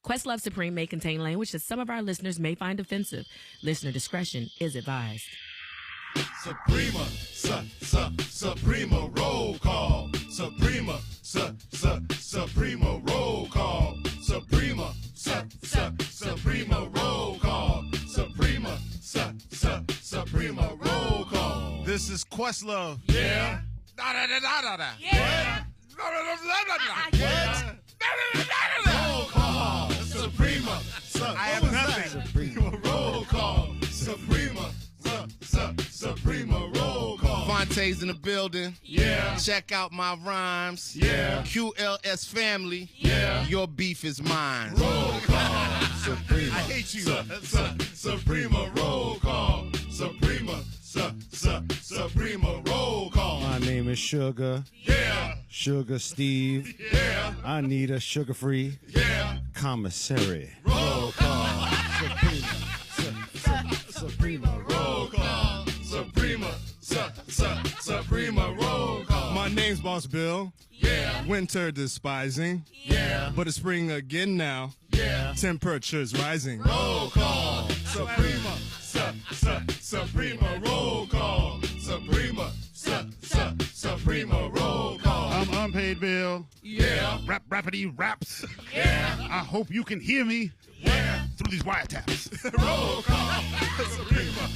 Questlove Supreme may contain language that some of our listeners may find offensive. Listener discretion is advised. Suprema, Suprema roll call. Suprema, Suprema roll call. Suprema, Suprema roll call. Suprema, Suprema roll call. This is Questlove. Yeah. Yeah. Yeah. Roll call. Suprema. I have nothing. Suprema roll call. Suprema. Suprema roll call. Fonte's in the building. Yeah. Check out my rhymes. Yeah. QLS family. Yeah. Your beef is mine. Roll call. Suprema. I hate you. Suprema roll call. Suprema. Suprema roll call. My name is Sugar. Yeah. Sugar Steve. Yeah. I need a sugar-free Yeah. commissary. Roll call. Suprema roll call. Suprema. Suprema roll call. My name's Boss Bill. Yeah. Winter despising, Yeah. but it's spring again now. Yeah. Temperature's rising. Roll call. Suprema. Suprema roll call. Suprema. Suprema roll call. I'm unpaid Bill. Yeah. Rappity raps. Yeah. I hope you can hear me Yeah. through these wiretaps. Roll call. Suprema.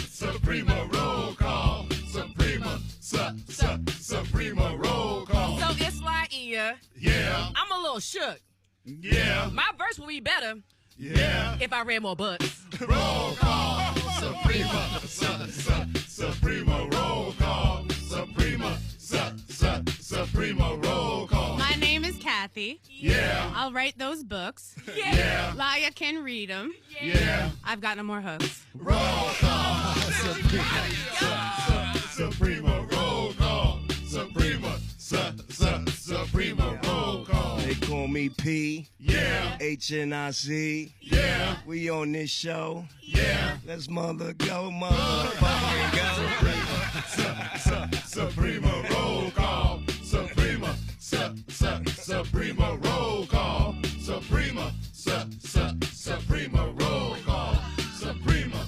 Suprema roll call. Suprema. Suprema roll call. So it's like, yeah, Yeah. I'm a little shook. Yeah. My verse would be better Yeah. if I read more books. Roll call. Suprema. Suprema roll call. Suprema. Suprema roll call. My name is Kathy. Yeah. I'll write those books. Yeah. Laya can read them. Yeah. I've got no more hooks. Roll call. Suprema roll call. Suprema. Suprema roll call. They call me P, Yeah. HNIC. Yeah. We on this show. Yeah. Let's motherfucking go. Suprema roll call. Suprema. Suprema roll call. Suprema. Suprema roll call. Suprema.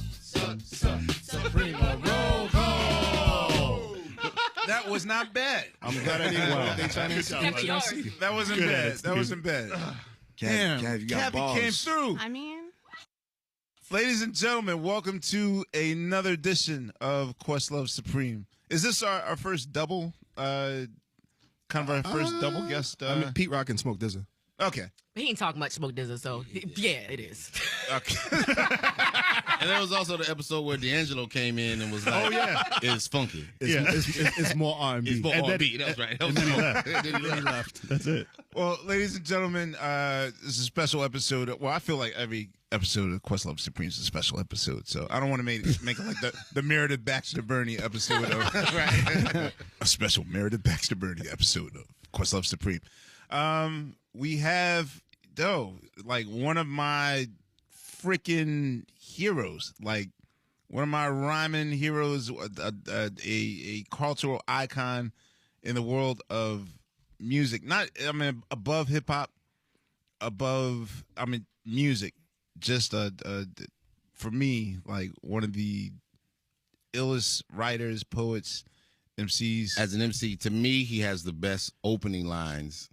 Suprema roll call. That was not bad. I'm glad I did well. They Chinese That's yours. That wasn't bad. That wasn't bad. Damn, Cav, you got Cappy balls. came through. I mean, Ladies and gentlemen, welcome to another edition of Questlove Supreme. Is this our first double, kind of our first double guest? I mean, Pete Rock and Smoke Dizza. Okay. He ain't talk much Smoke Dizza, so yeah, it is. Okay. And there was also the episode where D'Angelo came in and was like, Oh, yeah. it's funky. It's more R&B. It's more And then- R&B. That was right. That and was then he right. left. Then he left. That's it. Well, ladies and gentlemen, this is a special episode. Well, I feel like every episode of Questlove Supreme is a special episode, so I don't want to make it like the Meredith Baxter Burney episode of right. A special Meredith Baxter Burney episode of Questlove Supreme. We have like one of my freaking heroes, like one of my rhyming heroes, a cultural icon in the world of music. Above hip hop, music. Just for me, like one of the illest writers, poets, MCs. As an MC, to me, he has the best opening lines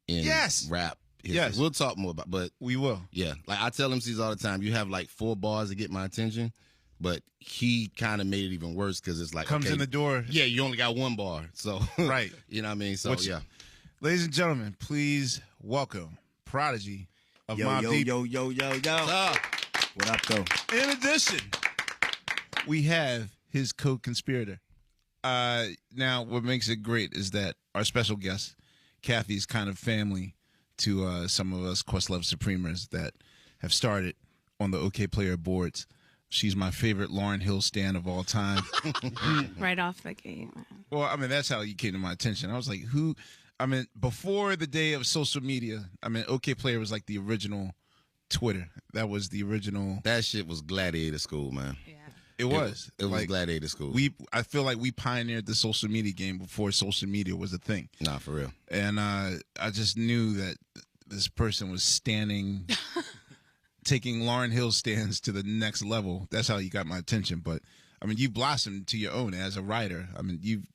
in Yes. rap. history. Yes. We'll talk more about, but We will. yeah, like I tell MCs all the time, you have like 4 bars to get my attention, but he kind of made it even worse because it's like, Comes okay, in the door. yeah, you only got 1 bar, so Right. you know what I mean? So Which- yeah, Ladies and gentlemen, please welcome Prodigy of Yo, Mobb yo, Deep. yo, yo, yo, yo. What up, though? In addition, we have his co-conspirator. Now, what makes it great is that our special guest, Kathy's kind of family to some of us Questlove Supremers that have started on the OK Player boards. She's my favorite Lauryn Hill stan of all time. right off the gate. Well, I mean, that's how you came to my attention. I was like, who? I mean, before the day of social media, I mean, OK Player was like the original Twitter. That was the original. that shit was gladiator school, man. Yeah. It was. It was like, gladiator school. I feel like we pioneered the social media game before social media was a thing. Nah, for real. And I just knew that this person was standing, taking Lauryn Hill stands to the next level. That's how you got my attention. But I mean, you blossomed to your own as a writer. I mean, you've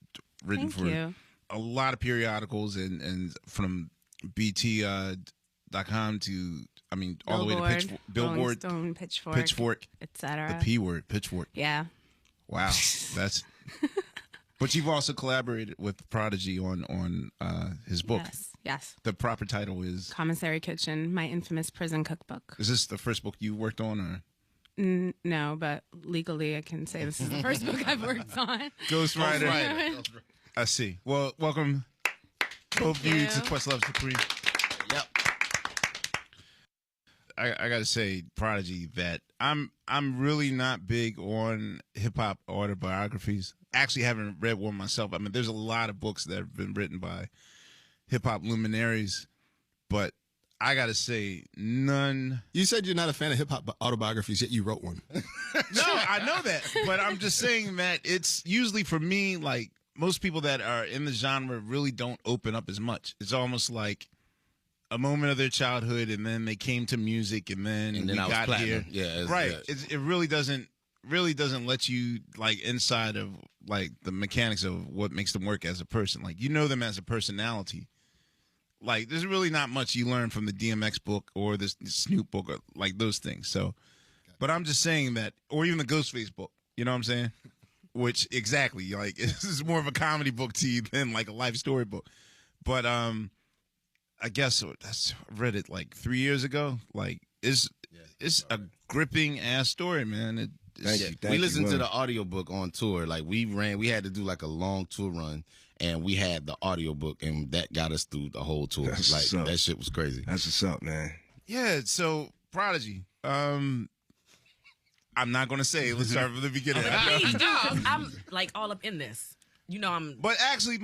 written Thank you. a lot of periodicals and from BT.com to, I mean, all the way to Billboard, Rolling Stone, Pitchfork, etc. the P word, Pitchfork. Yeah. Wow, that's. But you've also collaborated with Prodigy on his book. Yes. The proper title is. Commissary Kitchen, my infamous prison cookbook. Is this the first book you worked on, or? No, but legally I can say this is the first book I've worked on. Ghostwriter. I see. Well, welcome both of you you. to Questlove Supreme. Yep. I gotta say, Prodigy, that I'm really not big on hip hop autobiographies. Actually, haven't read one myself. I mean, there's a lot of books that have been written by hip hop luminaries, but I gotta say, none. You said you're not a fan of hip hop autobiographies, yet you wrote one. No, I know that, but I'm just saying that it's usually for me, like most people that are in the genre really don't open up as much. It's almost like a moment of their childhood, and then they came to music, and then we I was got platinum. here. Yeah, Right. yeah. It really doesn't let you like inside of like the mechanics of what makes them work as a person. Like you know them as a personality. Like there's really not much you learn from the DMX book or the Snoop book or like those things. So, but I'm just saying that, or even the Ghostface book. You know what I'm saying? Which exactly like this is more of a comedy book to you than like a life story book. But I guess I read it like 3 years ago. Like it's a gripping ass story, man. We listened to the audiobook on tour. Like we had to do like a long tour run, and we had the audiobook, and that got us through the whole tour. That's Like what's up. that shit was crazy. That's what's up, man. Yeah. So Prodigy. I'm not gonna say. Let's start from the beginning. Please do, 'cause I'm like all up in this. You know, I'm. But actually,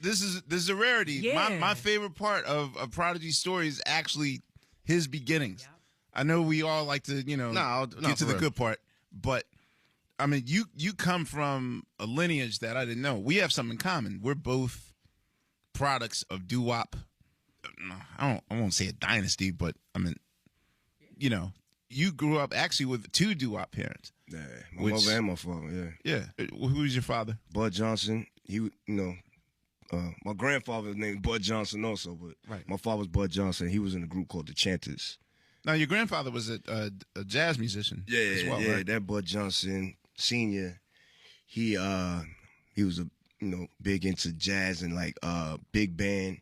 this is a rarity. Yeah. My favorite part of Prodigy's story is actually his beginnings. I know we all like to, get to for the real. good part, but I mean, you come from a lineage that I didn't know. We have something in common. We're both products of doo-wop. I won't say a dynasty, but I mean, you grew up actually with two doo-wop parents. Yeah, my Which- mother and my father. Yeah, Yeah. Who was your father? Bud Johnson. He, my grandfather named Bud Johnson also, but Right. my father was Bud Johnson. He was in a group called the Chanters. Now, your grandfather was a jazz musician as well, right? That Bud Johnson Senior. He was big into jazz and like big band.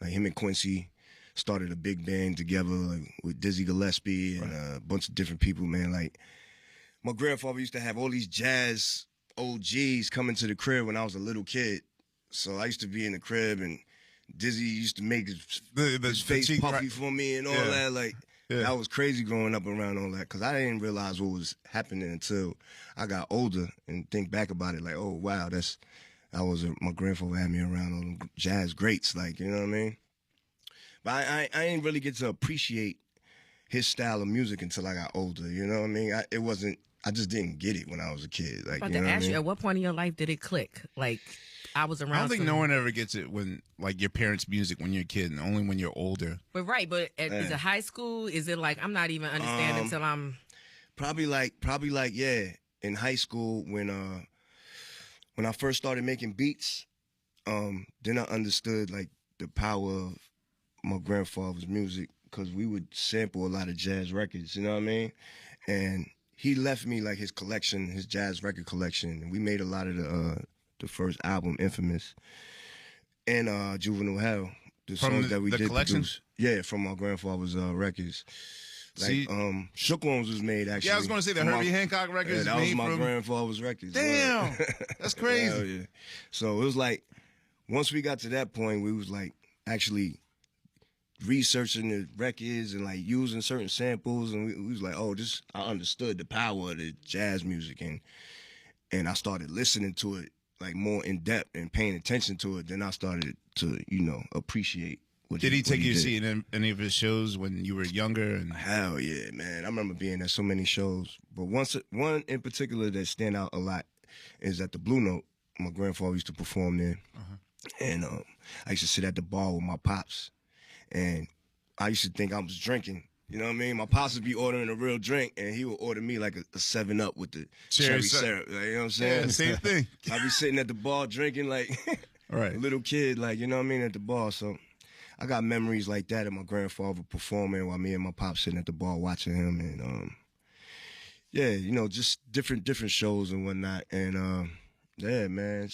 Like him and Quincy started a big band together, like with Dizzy Gillespie and a bunch of different people. Man, like my grandfather used to have all these jazz OGs coming to the crib when I was a little kid. So I used to be in the crib and Dizzy used to make his face cheek, puffy right. for me and all Yeah. that. Like Yeah. that was crazy growing up around all that because I didn't realize what was happening until I got older and think back about it. Like, oh wow, my grandfather had me around all them jazz greats. Like, you know what I mean? But I didn't really get to appreciate his style of music until I got older. You know what I mean? I just didn't get it when I was a kid. Like, About you to know what I ask you, mean? at what point in your life did it click? Like, I was around. I don't think some- no one ever gets it when, like, your parents' music when you're a kid, and only when you're older. But right, but is it high school? Is it like I'm not even understanding until I'm? Probably like yeah. In high school when I first started making beats, then I understood like the power of my grandfather's music because we would sample a lot of jazz records. You know what I mean? And he left me like his collection, his jazz record collection, and we made a lot of the first album, Infamous, and Juvenile Hell. The From songs the- that we the did collection? produce. Yeah, from my grandfather's records. Like, See- Shook Ones was made actually. Yeah, I was going to say the from Herbie my- Hancock record Yeah, is that was made my from. grandfather's records. Damn, Word. that's crazy. Hell yeah. So it was like, once we got to that point, we was like actually researching the records and like using certain samples, and we was like, oh, I understood the power of the jazz music, and I started listening to it like more in depth and paying attention to it. Then I started to appreciate. Did he take you to did. see in any of his shows when you were younger? And Hell yeah, man. I remember being at so many shows. But one in particular that stand out a lot is at the Blue Note. My grandfather used to perform there. And I used to sit at the bar with my pops. And I used to think I was drinking. You know what I mean? My pops would be ordering a real drink, and he would order me like a 7-Up with the cherry syrup. Like, you know what I'm saying? Yeah, same thing. I'd be sitting at the bar drinking like Right. a little kid, like, you know what I mean, at the bar. So I got memories like that of my grandfather performing while me and my pops sitting at the bar watching him. And, yeah, you know, just different shows and whatnot. And, yeah, man,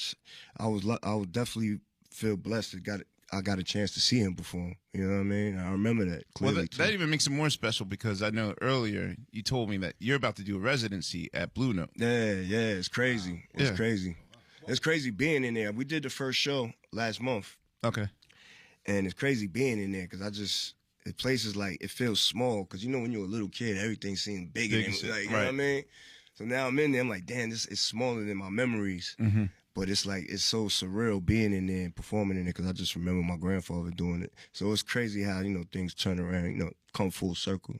I would definitely feel blessed that I got a chance to see him perform. You know what I mean? I remember that clearly. Well, that even makes it more special because I know earlier you told me that you're about to do a residency at Blue Note. Yeah, it's crazy. It's crazy. It's crazy being in there. We did the first show last month. Okay. And it's crazy being in there because the place is like, it feels small because, you know, when you're a little kid, everything seems bigger than, like, you know what I mean? So now I'm in there, I'm like, damn, this is smaller than my memories. Mm-hmm. But it's like, it's so surreal being in there and performing in there because I just remember my grandfather doing it. So it's crazy how, you know, things turn around, you know, come full circle.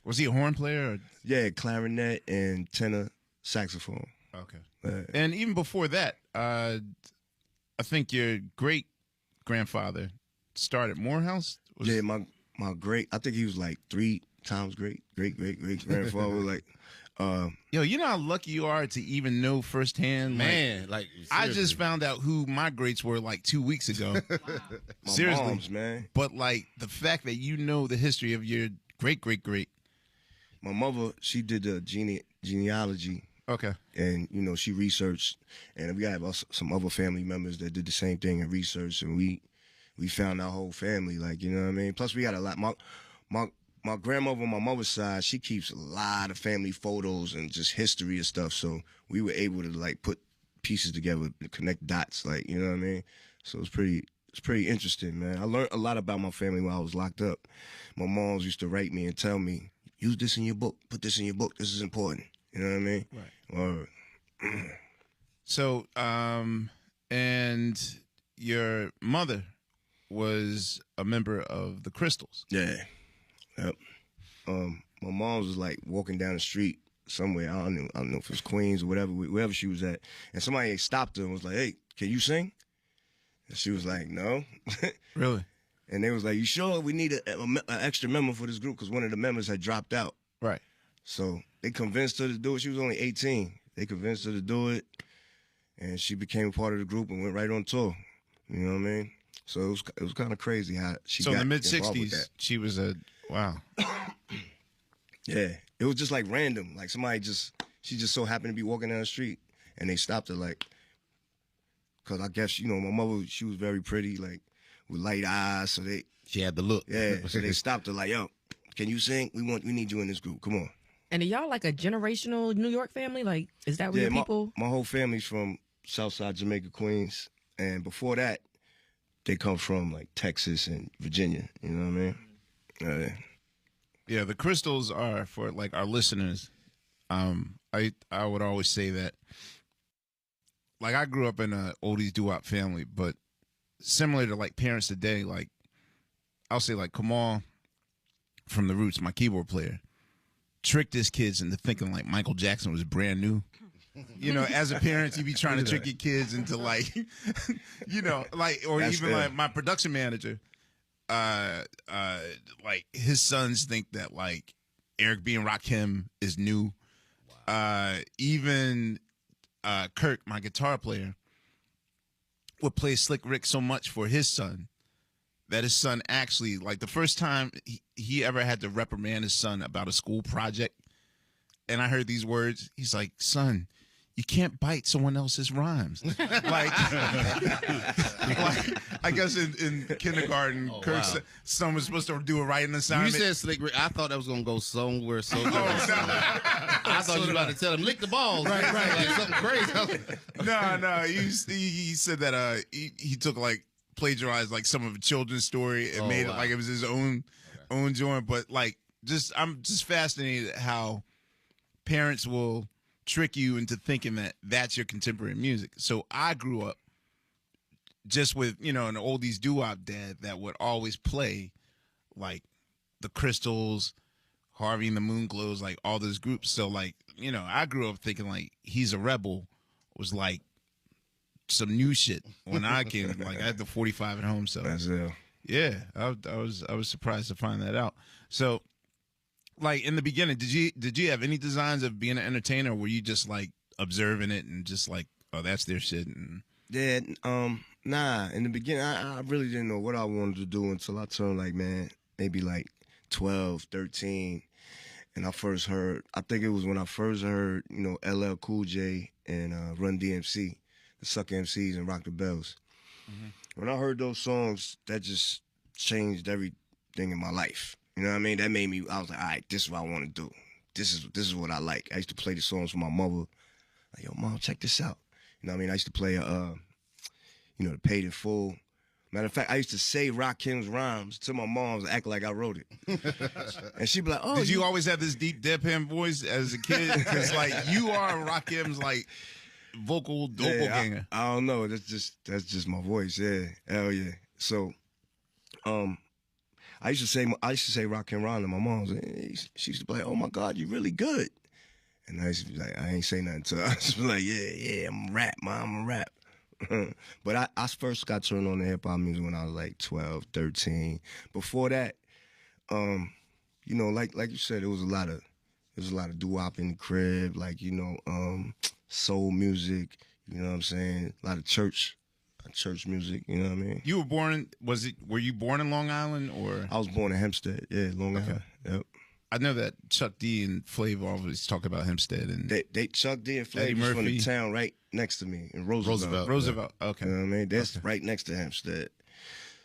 Was he a horn player? Or? Yeah, clarinet and tenor saxophone. Okay. And even before that, I think your great-grandfather started Morehouse? Yeah, my great, I think he was like 3 times great grandfather. Like, yo, you know how lucky you are to even know firsthand? Man, like I just found out who my greats were like 2 weeks ago. Wow. Seriously, moms, man. But like the fact that you know the history of your great. My mother, she did the genealogy. Okay. And, you know, she researched, and we have some other family members that did the same thing and research, and we found our whole family, like, you know what I mean? Plus, we got a lot. My grandmother on my mother's side, she keeps a lot of family photos and just history and stuff, so we were able to, like, put pieces together, connect dots, like, you know what I mean? So it's pretty interesting, man. I learned a lot about my family while I was locked up. My moms used to write me and tell me, use this in your book, put this in your book, this is important. You know what I mean? Right. So, and your mother was a member of the Crystals. Yeah. Yep. My mom was like walking down the street somewhere. I don't know if it was Queens or wherever she was at. And somebody stopped her and was like, hey, can you sing? And she was like, no. Really? And they was like, you sure we need an extra member for this group? Because one of the members had dropped out. Right. So they convinced her to do it. She was only 18. They convinced her to do it. And she became a part of the group and went right on tour. You know what I mean? So it was kind of crazy how she got in the mid-60s, she was a, wow. Yeah. It was just like random. Like she just so happened to be walking down the street and they stopped her like, because I guess, you know, my mother, she was very pretty, like with light eyes. So she had the look. Yeah. So they stopped her like, yo, can you sing? We need you in this group. Come on. And are y'all like a generational New York family? Like, is that where your people? My whole family's from Southside Jamaica, Queens. And before that, they come from like Texas and Virginia. You know what I mean? Yeah, the Crystals are, for like our listeners, I would always say that, like, I grew up in a oldies doo-wop family, but similar to like parents today, like I'll say like Kamal from The Roots, my keyboard player, tricked his kids into thinking like Michael Jackson was brand new. You know, as a parent, you be trying to trick your kids into like, you know, like, or that's even like my production manager, like his sons think that like Eric B. and Rakim is new. Wow. Even Kirk, my guitar player, would play Slick Rick so much for his son that his son actually, like the first time he ever had to reprimand his son about a school project, and I heard these words, he's like, son, you can't bite someone else's rhymes. like I guess in kindergarten, Kirk's son was supposed to do a writing assignment. You said Slick Rick. I thought that was going to go somewhere so different. I thought you were about to tell him, lick the balls. Right. Like something crazy. No. He said that he took like, plagiarized like some of a children's story and made it like it was his own joint. But like, I'm just fascinated how parents will trick you into thinking that that's your contemporary music. So I grew up just with, you know, an oldies doo-wop dad that would always play like the Crystals, Harvey and the Moonglows, like all those groups. So like, you know, I grew up thinking like He's a Rebel was like some new shit when I came. Like I had the 45 at home. So that's Yeah, I was surprised to find that out. So, like in the beginning, did you have any designs of being an entertainer, or were you just like observing it and just like, oh, that's their shit? And Yeah, nah. In the beginning, I really didn't know what I wanted to do until I turned like, man, maybe like 12, 13. And I think it was when I first heard, you know, LL Cool J and Run DMC, the Suck MCs and Rock the Bells. When I heard those songs, that just changed everything in my life. You know what I mean? That made me, I was like, all right, this is what I want to do. This is what I like. I used to play the songs for my mother. Like, yo, Mom, check this out. You know what I mean? I used to play, you know, the Paid in Full. Matter of fact, I used to say Rakim's rhymes to my mom's and act like I wrote it. And she'd be like, oh. did you always have this deep deadpan voice as a kid? Because like you are Rakim's like vocal doppelganger. I don't know. That's just my voice. Yeah, hell yeah. So, I used to say Rakim Ron to my mom. She used to be like, oh my God, you're really good. And I used to be like, I ain't say nothing to her. I used to be like, yeah, I'm a rap, Mom, I'm a rap. But I first got turned on to hip hop music when I was like 12, 13. Before that, you know, like you said, there was a lot of doo-wop in the crib, like, you know, soul music, you know what I'm saying? A lot of church music, you know what I mean? You were were you born in Long Island or? I was born in Hempstead, yeah, Long Island. Yep. I know that Chuck D and Flav always talk about Hempstead and they Chuck D and Flav is from the town right next to me in Roosevelt. Roosevelt. Okay. You know what I mean? That's right next to Hempstead.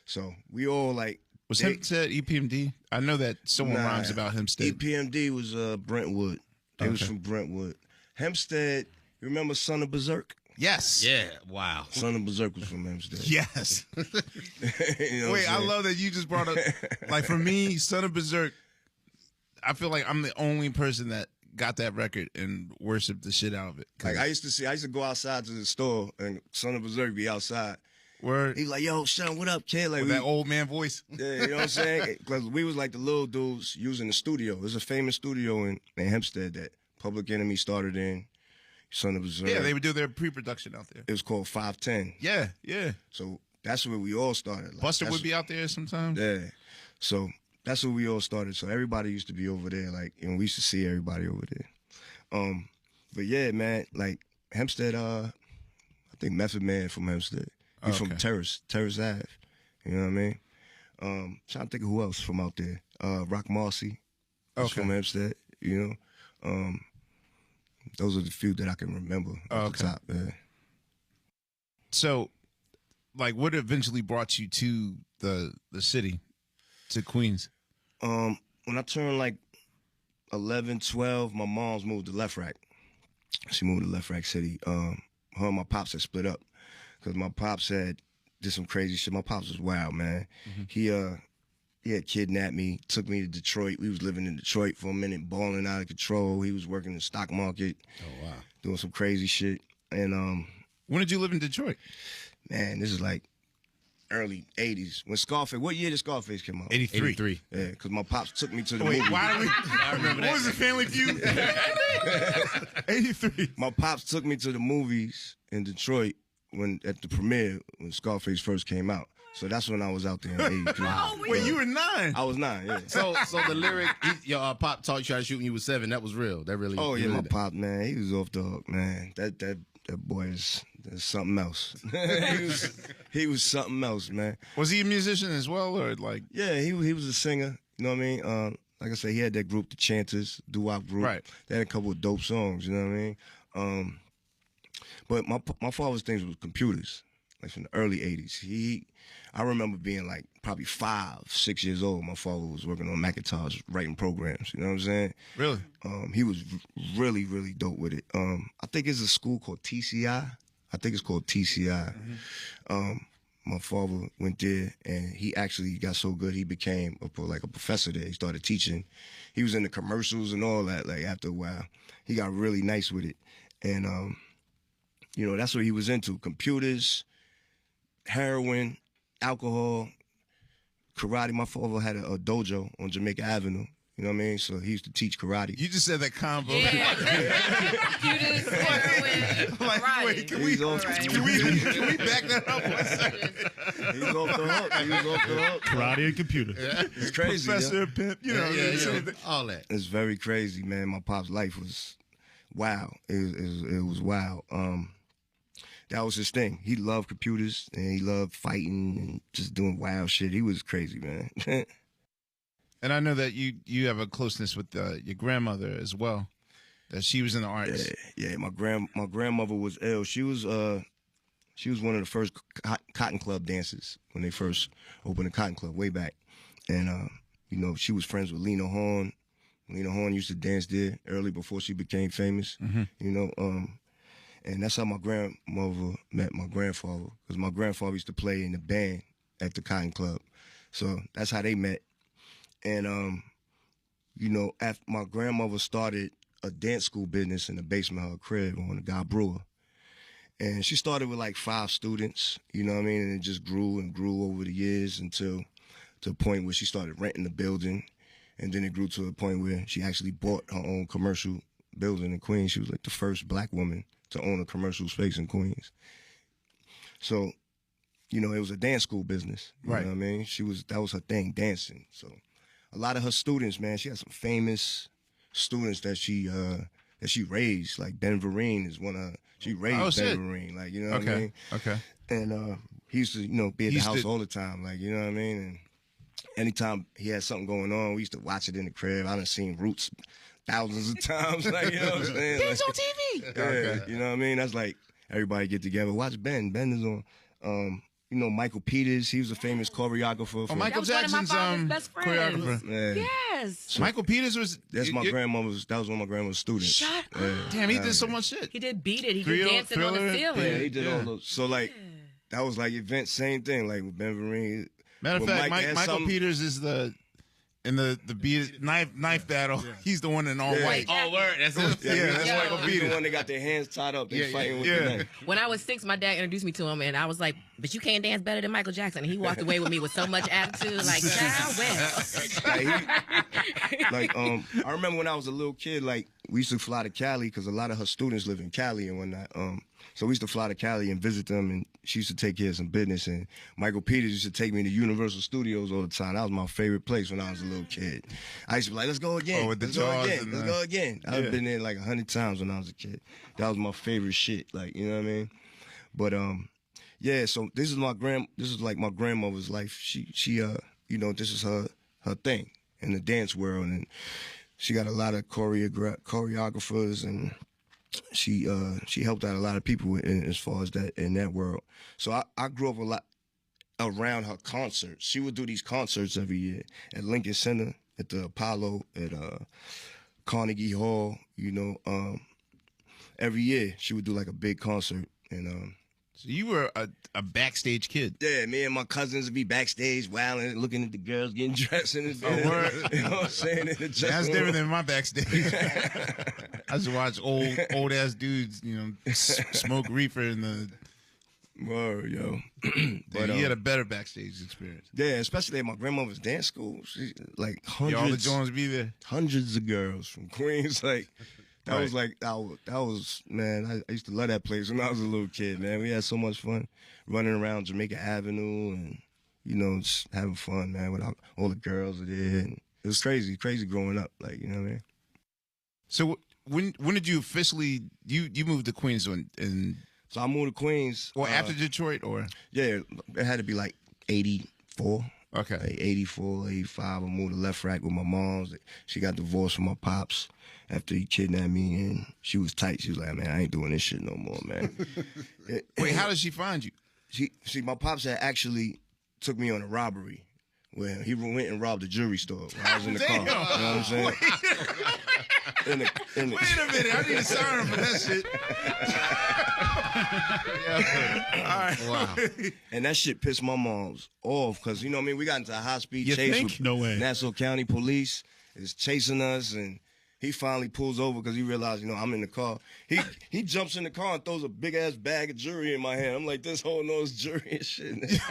So we all like Hempstead EPMD? I know that someone rhymes about Hempstead. EPMD was Brentwood. They was from Brentwood. Hempstead, you remember Son of Berserk? Yes. Yeah. Wow. Son of Berserk was from Hempstead. Yes. You know Wait, I love that you just brought up, like for me, Son of Berserk, I feel like I'm the only person that got that record and worshiped the shit out of it. Like I used to go outside to the store and Son of Berserk be outside. Word. He like, yo, son, what up, kid? Like With that old man voice. Yeah, you know what I'm saying? Because we was like the little dudes using the studio. There's a famous studio in Hempstead that Public Enemy started in. Son of Berserk. Yeah, they would do their pre-production out there. It was called 510. Yeah, yeah. So that's where we all started. Like, Buster would be out there sometimes. Yeah. So that's where we all started. So everybody used to be over there. Like, and we used to see everybody over there. But yeah, man, like Hempstead, I think Method Man from Hempstead. He's from Terrace Ave. You know what I mean? Trying to think of who else from out there. Rock Marcy. From Hempstead, you know. Those are the few that I can remember off the top. Yeah. So, like, what eventually brought you to the city, to Queens? When I turned like 11, 12, my mom's moved to Left Rack. She moved to Left Rack City. Her and my pops had split up because my pops did some crazy shit. My pops was wild, man. He had kidnapped me, took me to Detroit. We was living in Detroit for a minute, balling out of control. He was working in the stock market. Oh, wow. Doing some crazy shit. And when did you live in Detroit? Man, this is like early 80s. When what year did Scarface come out? 83. Yeah, because my pops took me to the movie. Why do we? I remember that. What was the Family Feud? 83. My pops took me to the movies in Detroit at the premiere when Scarface first came out. So that's when I was out there in 83. Wait, you were 9? I was 9, yeah. So the lyric, your pop taught you how to shoot when you were 7. That was real. That really. Oh yeah, my pop, man, he was off the hook, man. That boy is something else. he was something else, man. Was he a musician as well, or like? Yeah, he was a singer. You know what I mean? Like I said, he had that group, the Chanters, doo-wop group. Right. They had a couple of dope songs. You know what I mean? But my father's things was computers, like from the early 80s. I remember being like probably 5, 6 years old. My father was working on Macintosh, writing programs. You know what I'm saying? Really? He was really, really dope with it. I think it's a school called TCI. I think it's called TCI. My father went there, and he actually got so good he became a professor there. He started teaching. He was in the commercials and all that. Like after a while, he got really nice with it, and you know, that's what he was into: computers, heroin, alcohol, karate. My father had a dojo on Jamaica Avenue. You know what I mean? So he used to teach karate. You just said that combo. Yeah. Cutest, heroin, Like, karate. wait, can He's we off- can we back that up one second? He was off the hook. He was off the hook. Karate and computer. It's crazy. Professor yo. Pimp, you know, all that. It's very crazy, man. My pop's life was wow. It was wild. That was his thing. He loved computers and he loved fighting and just doing wild shit. He was crazy, man. And I know that you have a closeness with your grandmother as well. That she was in the arts. Yeah. My grandmother was ill. She was one of the first Cotton Club dancers when they first opened the Cotton Club way back. And you know, she was friends with Lena Horne. Lena Horne used to dance there early before she became famous. You know, and that's how my grandmother met my grandfather, because my grandfather used to play in the band at the Cotton Club. So that's how they met. And you know, after my grandmother started a dance school business in the basement of her crib on the Guy Brewer. And she started with like 5 students, you know what I mean? And it just grew and grew over the years until to a point where she started renting the building. And then it grew to a point where she actually bought her own commercial building in Queens. She was like the first black woman to own a commercial space in Queens. So, you know, it was a dance school business. You know what I mean? That was her thing, dancing. So a lot of her students, man, she had some famous students that she raised. Like Ben Vereen is one of she raised Ben Vereen. Like, you know what I mean? Okay. And he used to, you know, be at the house all the time. Like, you know what I mean? And anytime he had something going on, we used to watch it in the crib. I done seen Roots thousands of times. Like, you know what I'm saying? Ben's on TV. Yeah, you know what I mean? That's like everybody get together. Watch Ben. Ben is on. You know, Michael Peters, he was a famous choreographer. For, Michael That was one of my Jackson's father's best friends. choreographer. yeah. Yes. Michael Peters was That was one of my grandmother's students. Shut up. damn. He did so much shit. He did Beat It. He Thriller- did Dancing on the Thriller. Ceiling. Yeah, he did all those. So like, that was like event, same thing. Like with Ben Vereen. Matter of When fact, Mike had Michael something- Peters is in the beat knife battle. He's the one in all white. Oh, word. That's it. Yeah, that's Yo. Michael He's the Peters. one that got their hands tied up. They fighting with yeah. the knife. When I was 6, my dad introduced me to him, and I was like, "But you can't dance better than Michael Jackson." And he walked away with me with so much attitude, like, "Child, well." I remember when I was a little kid, like we used to fly to Cali because a lot of her students live in Cali and whatnot. So we used to fly to Cali and visit them, and she used to take care of some business. And Michael Peters used to take me to Universal Studios all the time. That was my favorite place when I was a little kid. I used to be like, "Let's go again. Oh, with the Let's go jaws again. and Let's go again." I've been there like 100 times when I was a kid. That was my favorite shit. Like, you know what I mean? But yeah. So this is like my grandmother's life. She you know, this is her thing in the dance world, and she got a lot of choreographers, and she helped out a lot of people as far as that in that world. So I grew up a lot around her concerts. She would do these concerts every year at Lincoln Center, at the Apollo, at Carnegie Hall. You know, every year she would do like a big concert, and So you were a backstage kid. yeah, me and my cousins would be backstage wilding, looking at the girls getting dressed in the bed. You know what I'm saying? In the That's dressing room. different than my backstage. I just watch old ass dudes, you know, smoke reefer in the. Word, yo. But he had a better backstage experience. Yeah, especially at my grandmother's dance school. She, like Yeah, all the hundreds, Jones be there. hundreds of girls from Queens. Like that Right. was like that was man. I used to love that place when I was a little kid. Man, we had so much fun running around Jamaica Avenue and you know just having fun, man. With all the girls were there, and it was crazy growing up. Like, you know what I mean? So when did you officially you moved to Queens and So I moved to Queens. or after Detroit or Yeah, it had to be like 84. okay. Like 84, 85, I moved to Left Rack with my mom's. She got divorced from my pops after he kidnapped me, and she was tight. She was like, "Man, I ain't doing this shit no more, man." Wait, how did she find you? My pops had actually took me on a robbery where he went and robbed a jewelry store when I was in the car. You know what I'm saying? Wait a minute, I need a siren for that shit. All right. Wow. And that shit pissed my moms off because, you know what I mean? We got into a high-speed You chase think? with No way. Nassau County Police is chasing us, and he finally pulls over because he realized, you know, I'm in the car. He jumps in the car and throws a big-ass bag of jewelry in my hand. I'm like, this whole nose jewelry and shit.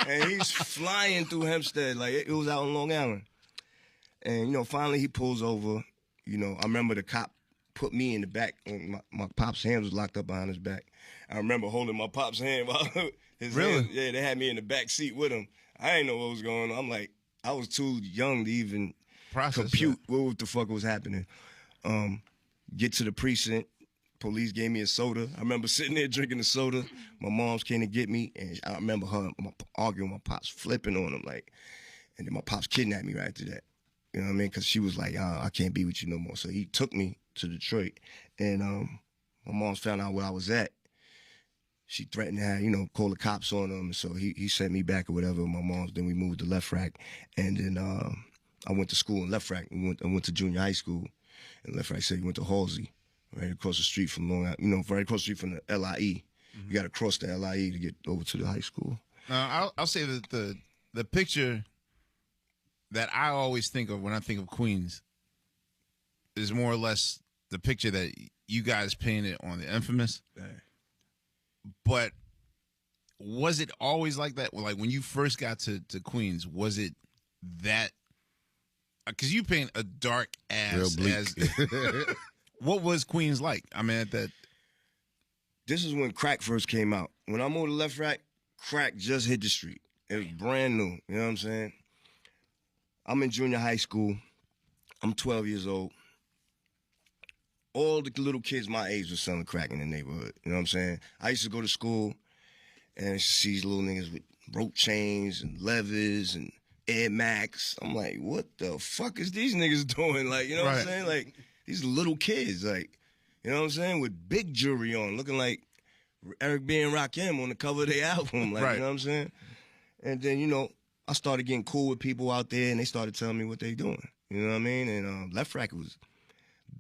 And he's flying through Hempstead. Like, it was out in Long Island. And, finally he pulls over. I remember the cop put me in the back. My pop's hand was locked up behind his back. I remember holding my pop's hand while his hand, yeah, they had me in the back seat with him. I didn't know what was going on. I'm like, I was too young to even compute what the fuck was happening. Get to the precinct. Police gave me a soda. I remember sitting there drinking the soda. My mom's came to get me, and I remember her arguing with my pops, flipping on him, and then my pops kidnapped me right after that. You know what I mean? Because she was like, I can't be with you no more. So he took me to Detroit, and my mom's found out where I was at. She threatened to have, call the cops on him. So he sent me back or whatever. My mom's, then we moved to Left Rack, and then I went to school in Left Rack. I went to junior high school, and Left Rack said he went to Halsey. Right across the street from Long Island, right across the street from the LIE. You got to cross the LIE to get over to the high school. I'll say that the picture that I always think of when I think of Queens is more or less the picture that you guys painted on the Infamous. Right. But was it always like that? Like when you first got to Queens, was it that? Because you paint a dark ass. Real bleak. What was Queens like? I mean, This is when crack first came out. When I moved to Left Rack, crack just hit the street. It was brand new. You know what I'm saying? I'm in junior high school. I'm 12 years old. All the little kids my age were selling crack in the neighborhood. You know what I'm saying? I used to go to school and I used to see these little niggas with rope chains and levers and Air Max. I'm like, what the fuck is these niggas doing? Like, you know what I'm saying? Like, these little kids, like, you know what I'm saying, with big jewelry on, looking like Eric B. and Rakim on the cover of their album, like, you know what I'm saying? And then, I started getting cool with people out there, and they started telling me what they doing, you know what I mean? And Left Rack was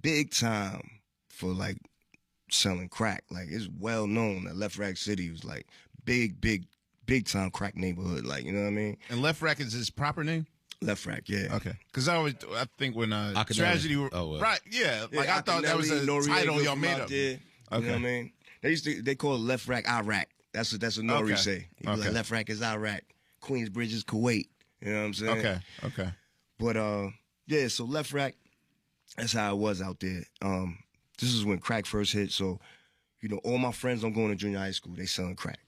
big time for, like, selling crack. Like, it's well known that Left Rack City was, like, big time crack neighborhood, like, you know what I mean? And Left Rack is his proper name? Left Rack, yeah. Okay. Because I think when Tragedy, right? Yeah, like I thought that was a title y'all made up. There, you know what I mean? They call it Left Rack Iraq. That's what Nori say. He be like, Left Rack is Iraq. Queensbridge is Kuwait. You know what I'm saying? Okay. But yeah, so Left Rack, that's how it was out there. This is when crack first hit. So, all my friends I'm going to junior high school, they selling crack.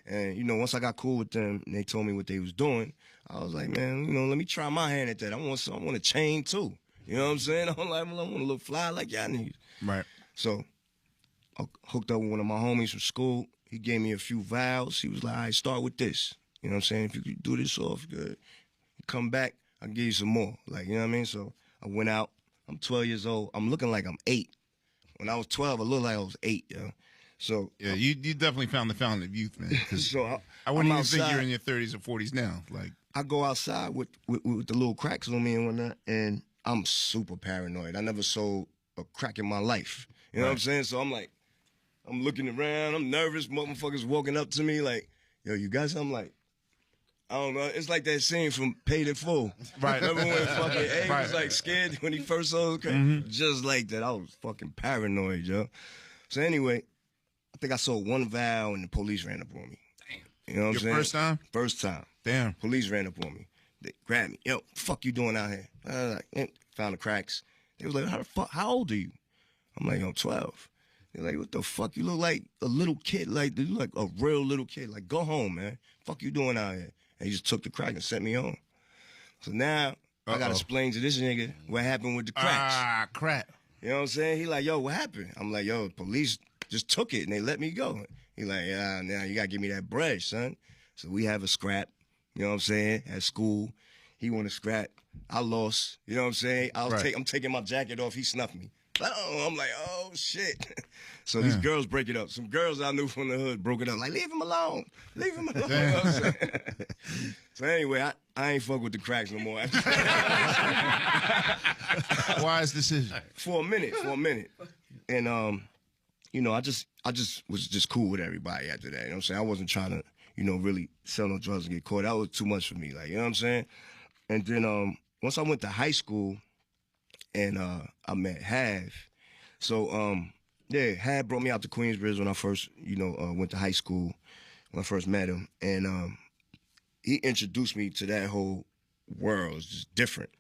And, once I got cool with them and they told me what they was doing, I was like, man, let me try my hand at that. I want a chain too. You know what I'm saying? I want to look fly like y'all niggas. Right. So I hooked up with one of my homies from school. He gave me a few vows. He was like, all right, start with this. You know what I'm saying? If you could do this off good, you come back, I'll give you some more. Like, you know what I mean? So I went out. I'm 12 years old. I'm looking like I'm 8. When I was 12, I looked like I was 8, yo. So yeah, you definitely found the fountain of youth, man. So I wouldn't even think you're in your 30s or 40s now. Like I go outside with the little cracks on me and whatnot, and I'm super paranoid. I never sold a crack in my life. You know what I'm saying? So I'm like, I'm looking around. I'm nervous. Motherfuckers walking up to me like, yo, you got something? Like, I don't know. It's like that scene from Paid in Full. Right. Remember when fucking A was like scared when he first saw the crack? Just like that. I was fucking paranoid, yo. So anyway, I think I sold one vow and the police ran up on me. Damn. You know what I'm saying? Your first time? First time. Damn. Police ran up on me. They grabbed me. Yo, fuck you doing out here? I was like, found the cracks. They was like, how old are you? I'm like, I'm 12. They're like, what the fuck? You look like a little kid. Like, you look like a real little kid. Like, go home, man. Fuck you doing out here? And he just took the crack and sent me home. So now I got to explain to this nigga what happened with the cracks. Ah, crack. You know what I'm saying? He like, yo, what happened? I'm like, yo, police just took it and they let me go. He like, yeah, now you got to give me that bread, son. So we have a scrap, you know what I'm saying, at school. He want to scrap. I lost, you know what I'm saying? I'm taking my jacket off. He snuffed me. Oh, I'm like, oh, shit. So these girls break it up. Some girls I knew from the hood broke it up. Like, leave him alone. Leave him alone. You know what I'm saying? So anyway, I ain't fuck with the cracks no more. Wise decision. For a minute. And, you know, I just was just cool with everybody after that. You know what I'm saying? I wasn't trying to, you know, really sell no drugs and get caught. That was too much for me. Like, you know what I'm saying? And then once I went to high school and I met Hav. So, yeah, Hav brought me out to Queensbridge when I first, you know, went to high school, when I first met him. And he introduced me to that whole world. It's just different.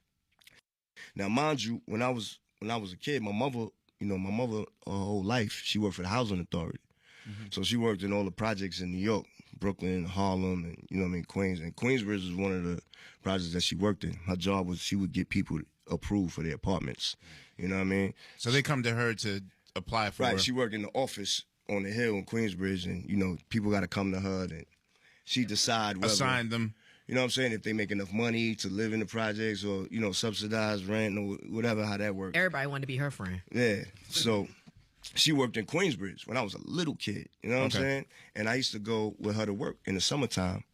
Now, mind you, when I was a kid, my mother, her whole life, she worked for the housing authority. So she worked in all the projects in New York, Brooklyn, Harlem, and Queens. And Queensbridge was one of the projects that she worked in. Her job was she would get people approved for their apartments. You know what I mean? So they come to her to apply for. Right. She worked in the office on the Hill in Queensbridge, and people got to come to her, and she decide whether, assign them. You know what I'm saying? If they make enough money to live in the projects or, subsidized rent or whatever, how that works. Everybody wanted to be her friend. Yeah. So she worked in Queensbridge when I was a little kid. You know what I'm saying? And I used to go with her to work in the summertime.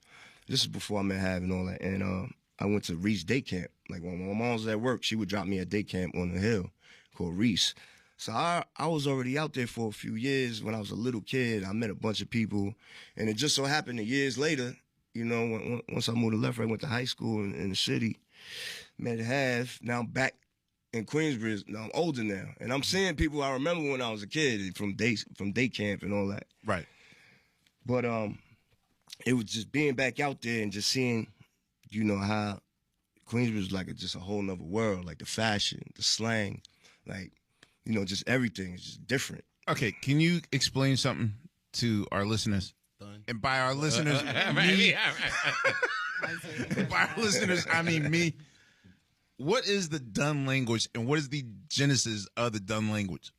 This is before I met Hav and all that. And I went to Reese Day Camp. Like when my mom was at work, she would drop me at day camp on the Hill called Reese. So I was already out there for a few years. When I was a little kid, I met a bunch of people. And it just so happened that years later, once I moved to Left, I went to high school in the city, met Hav. Now I'm back in Queensbridge. Now I'm older now, and I'm seeing people I remember when I was a kid from day camp and all that. Right. But it was just being back out there and just seeing, how Queensbridge is like just a whole nother world. Like the fashion, the slang, like just everything is just different. Okay, can you explain something to our listeners? And by our listeners, me. By our listeners, I mean me. What is the Dun language, and what is the genesis of the Dun language?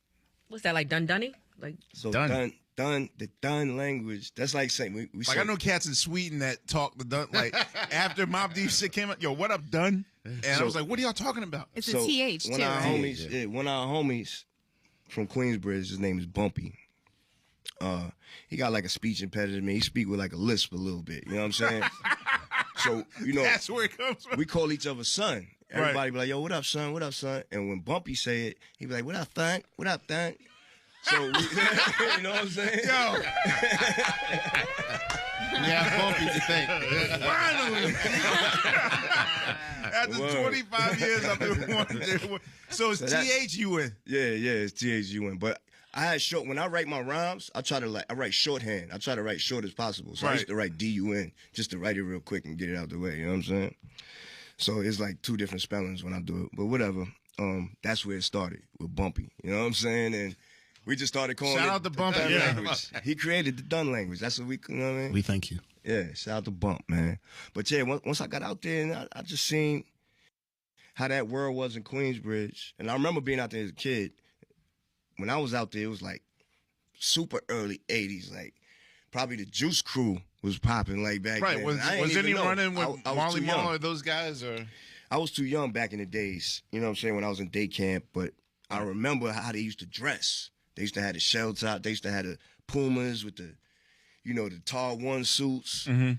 What's that, like Dundunny? Like So Dun. the Dun language. That's like saying we Like I know cats in Sweden that talk the Dun. Like after Mobb Deep shit came out, yo, what up, Dun? And I was like, what are y'all talking about? It's a TH, one too, of our right? homies, one of our homies from Queensbridge, his name is Bumpy. He got like a speech impediment. He speak with like a lisp a little bit. You know what I'm saying? So, That's where it comes from. we call each other son. Everybody be like, yo, what up, son? What up, son? And when Bumpy say it, he be like, what up, thunk? What up, thunk? So, you know what I'm saying? Yo, Yeah, Bumpy to think. finally. After 25 years, I've been wondering. So it's THUN. Yeah, it's THUN. But I had short, when I write my rhymes, I write shorthand. I try to write short as possible. So I used to write DUN just to write it real quick and get it out the way. You know what I'm saying? So it's like two different spellings when I do it. But whatever. That's where it started with Bumpy. You know what I'm saying? And we just started calling Shout it out to Bumpy. the Dun Yeah. language. He created the Dun language. That's what you know what I mean? We thank you. Yeah, shout out to Bump, man. But yeah, once I got out there, and I just seen how that world was in Queensbridge. And I remember being out there as a kid. When I was out there, it was like super early 80s. Like probably the Juice Crew was popping like back Right. then. Was I ain't any even know. running with I was Marley too young. Marl or those guys? Or I was too young back in the days, you know what I'm saying, when I was in day camp. But I remember how they used to dress. They used to have the shell top. They used to have the Pumas with the, the tall one suits, the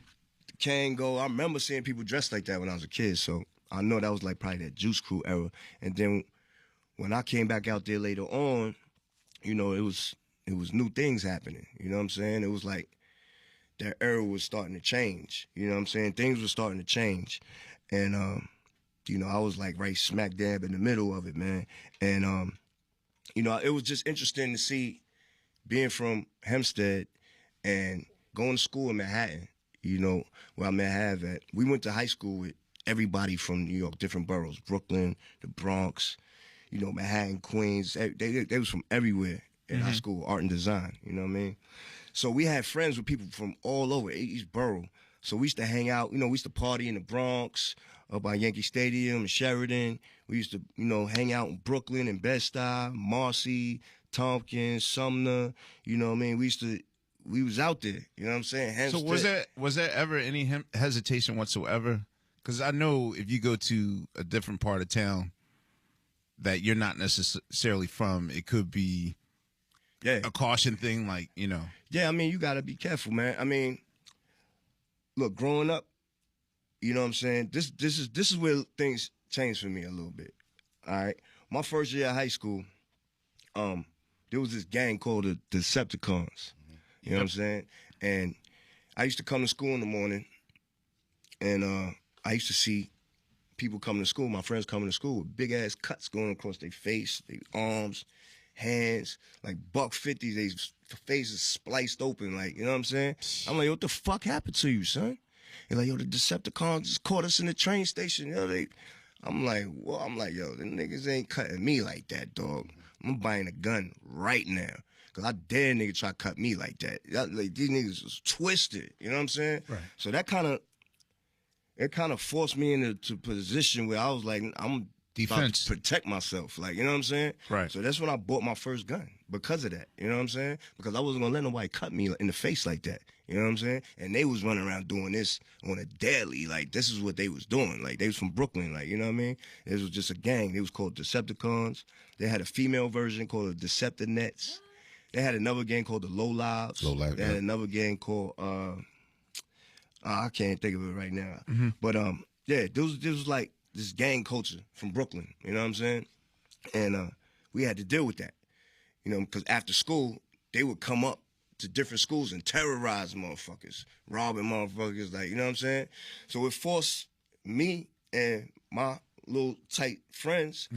Kango. I remember seeing people dressed like that when I was a kid. So I know that was like probably that Juice Crew era. And then when I came back out there later on, it was new things happening. You know what I'm saying? It was like that era was starting to change. You know what I'm saying? Things were starting to change. And, I was like right smack dab in the middle of it, man. And, it was just interesting to see being from Hempstead and going to school in Manhattan, where I met Hav at. We went to high school with everybody from New York, different boroughs, Brooklyn, the Bronx, Manhattan, Queens. They was from everywhere in high school, art and design, you know what I mean? So we had friends with people from all over each borough. So we used to hang out, we used to party in the Bronx, up by Yankee Stadium and Sheridan. We used to, hang out in Brooklyn and Bed-Stuy, Marcy, Tompkins, Sumner, you know what I mean? We was out there, you know what I'm saying? so was there ever any hesitation whatsoever? Because I know if you go to a different part of town that you're not necessarily from, it could be a caution thing, like, Yeah, I mean, you got to be careful, man. I mean, look, growing up, you know what I'm saying? This is where things changed for me a little bit. All right. My first year of high school, there was this gang called the Decepticons. You know what I'm saying? And I used to come to school in the morning, and I used to see people coming to school, my friends coming to school with big ass cuts going across their face, their arms, hands, like $150. Their faces spliced open, like, you know what I'm saying? I'm like, what the fuck happened to you, son? They're like, yo, the Decepticons just caught us in the train station. I'm like, well, yo, the niggas ain't cutting me like that, dog. I'm buying a gun right now. Cause I dare a nigga try to cut me like that. Like, these niggas was twisted. You know what I'm saying? Right. So that kind of forced me into a position where I was like, I'm Defense. about to protect myself. Like, you know what I'm saying? Right. So that's when I bought my first gun because of that. You know what I'm saying? Because I wasn't gonna let nobody cut me in the face like that. You know what I'm saying? And they was running around doing this on a daily. Like, this is what they was doing. Like, they was from Brooklyn. Like, you know what I mean? It was just a gang. They was called Decepticons. They had a female version called the Deceptinets. They had another gang called the Low Lives. They had another gang called I can't think of it right now. But yeah, there was like this gang culture from Brooklyn. You know what I'm saying? And we had to deal with that. You know, because after school they would come up to different schools and terrorize motherfuckers, robbing motherfuckers. Like, you know what I'm saying? So it forced me and my little tight friends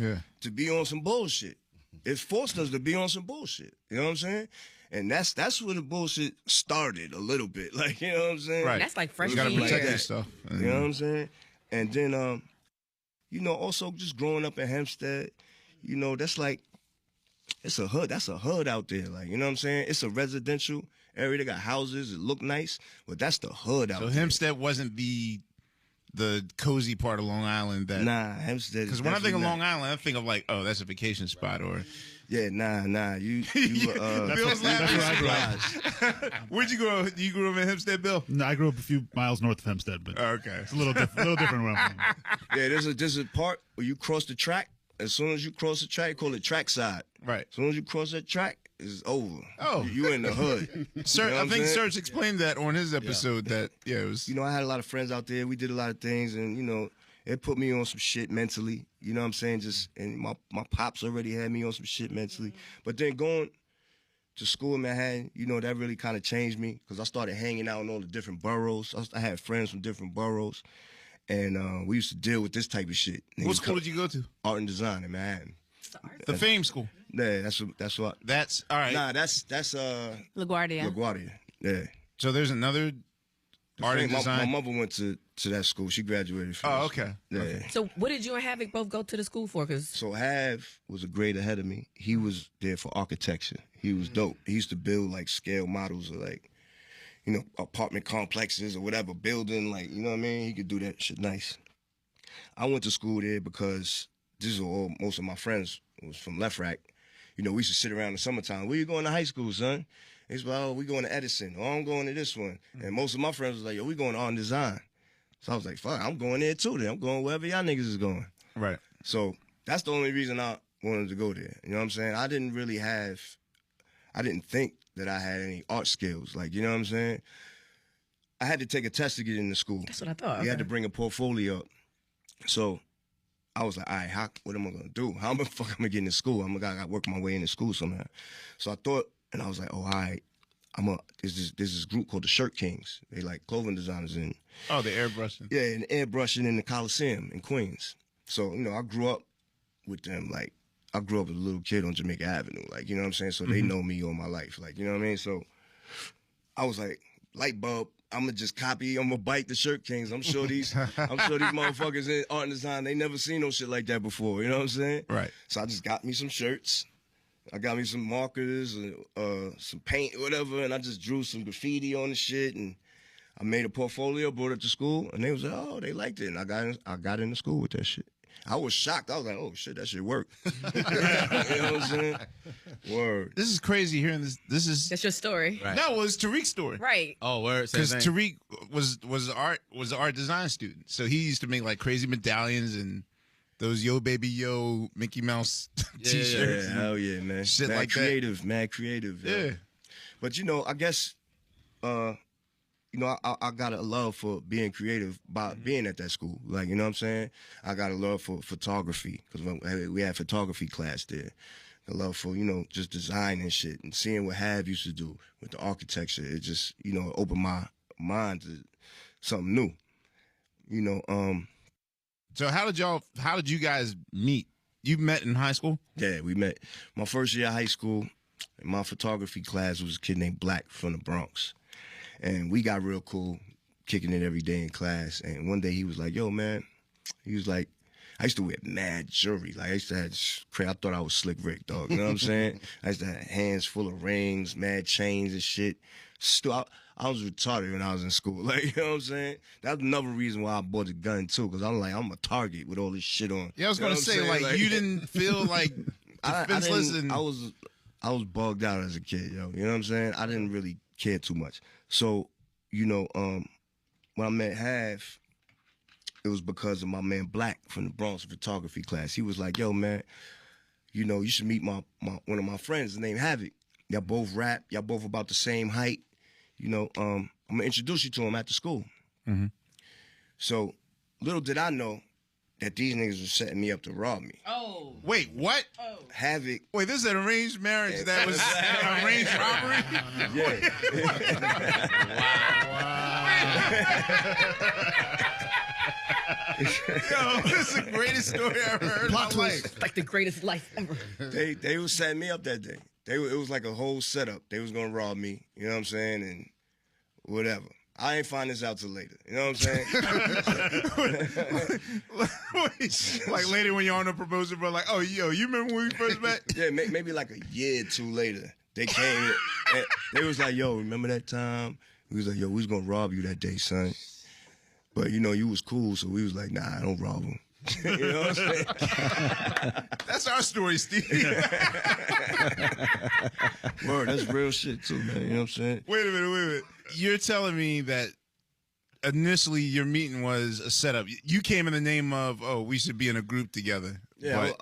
to be on some bullshit. It forced us to be on some bullshit. You know what I'm saying? And that's where the bullshit started a little bit. Like, you know what I'm saying? Right. That's like You freshman gotta year. protect yourself. You know what I'm saying? And then, you know, also just growing up in Hempstead, you know, that's like, it's a hood. That's a hood out there. Like, you know what I'm saying? It's a residential area. They got houses. It look nice, but that's the hood out So there. Hempstead wasn't the cozy part of Long Island that. Nah, Hempstead. Because when I think of Long Island, I think of like, oh, that's a vacation spot, or Yeah, nah. You Bill's laughing. That's where I grew up. Where'd you grow? You grew up in Hempstead, Bill? No, I grew up a few miles north of Hempstead, but Okay. it's a little different where I'm from. Yeah, there's a part where you cross the track. As soon as you cross the track, you call it trackside. Right. As soon as you cross that track, it's over. Oh. You in the hood. Sir, You know what I I'm think saying? Serge explained that on his episode. That it was. You know, I had a lot of friends out there. We did a lot of things, and you know, it put me on some shit mentally. You know what I'm saying? And my pops already had me on some shit mentally. But then going to school in Manhattan, you know, that really kind of changed me because I started hanging out in all the different boroughs. I had friends from different boroughs, and we used to deal with this type of shit. What school did you go to? Art and design in Manhattan. The Fame School. Yeah, that's what. That's all right. Nah, that's LaGuardia. LaGuardia. Yeah. So there's another art and My design. mother went to that school. She graduated from Oh, that okay. school. Yeah. Okay. So what did you and Havoc both go to the school for? Because So Hav was a grade ahead of me. He was there for architecture. He was dope. He used to build like scale models of like, you know, apartment complexes or whatever, building, like, you know what I mean? He could do that shit nice. I went to school there because this is all most of my friends was from Left Rack. You know, we used to sit around in the summertime. Where you going to high school, son? He's like, oh, we going to Edison. Oh, I'm going to this one. And most of my friends was like, yo, we going to art and design. So I was like, fuck, I'm going there too then. I'm going wherever y'all niggas is going. Right. So that's the only reason I wanted to go there. You know what I'm saying? I didn't think that I had any art skills. Like, you know what I'm saying? I had to take a test to get into school. that's what I thought. You had Okay. to bring a portfolio up. So I was like, all right, what am I going to do? How the fuck am I going to get into school? I got to work my way into school somehow. So I thought, and I was like, oh, all right, there's this group called the Shirt Kings. They like clothing designers and Oh, the airbrushing. yeah, and airbrushing in the Coliseum in Queens. So, you know, I grew up with them. Like, I grew up as a little kid on Jamaica Avenue. Like, you know what I'm saying? So they know me all my life. Like, you know what I mean? So I was like, light bulb, I'm going to just copy. I'm going to bite the Shirt Kings. I'm sure these motherfuckers in art and design, they never seen no shit like that before. You know what I'm saying? Right. So I just got me some shirts. I got me some markers and some paint, whatever, and I just drew some graffiti on the shit, and I made a portfolio, brought it to school, and they was like, oh, they liked it, and I got into school with that shit. I was shocked. I was like, oh, shit, that shit worked. You know what I'm saying? Word. This is crazy hearing this. This is That's your story, Right. no, it was Tariq's story. right? Oh, word. Same Because thing. Tariq was an art design student, so he used to make like crazy medallions and those Yo Baby Yo Mickey Mouse T-shirts. Yeah, hell yeah, man. Shit mad like that. creative, mad creative. Yeah. But, you know, I guess, you know, I got a love for being creative by being at that school. Like, you know what I'm saying? I got a love for photography because we had photography class there. A love for, you know, just design and shit and seeing what Hav used to do with the architecture. It just, you know, opened my mind to something new. You know, So how did you guys meet? You met in high school? yeah, we met. My first year of high school, in my photography class was a kid named Black from the Bronx. And we got real cool, kicking it every day in class. And one day he was like, yo, man, he was like, I used to wear mad jewelry. Like I used to have I thought I was Slick Rick, dog. You know what I'm saying? I used to have hands full of rings, mad chains and shit. Still, I was retarded when I was in school. Like, you know what I'm saying? That's another reason why I bought a gun too, because I'm like, I'm a target with all this shit on. Yeah, I was gonna say, like, you didn't feel like defenseless and I was bugged out as a kid, yo. You know what I'm saying? I didn't really care too much. So, you know, when I met Hav, it was because of my man Black from the Bronx photography class. He was like, yo, man, you know, you should meet one of my friends named Havoc. Y'all both rap. Y'all both about the same height. You know, I'm going to introduce you to him after school. Mm-hmm. So, little did I know that these niggas were setting me up to rob me. Oh. Wait, what? Oh. Havoc. Wait, this is an arranged marriage that was an arranged robbery? Yo, this is the greatest story I've ever heard in my life. Like the greatest life ever. They was setting me up that day. It was like a whole setup. They was gonna rob me, you know what I'm saying, and whatever. I ain't find this out till later. You know what I'm saying? Like later when you're on the proposal, bro, like, oh, yo, you remember when we first met? Yeah, maybe like a year or two later, they came and they was like, yo, remember that time? We was like, yo, we was gonna rob you that day, son. But you know, you was cool, so we was like, nah, I don't rob him. You know what I'm saying? That's our story, Steve. Word, that's real shit too, man. You know what I'm saying? Wait a minute. You're telling me that initially your meeting was a setup. You came in the name of, oh, we should be in a group together. Yeah,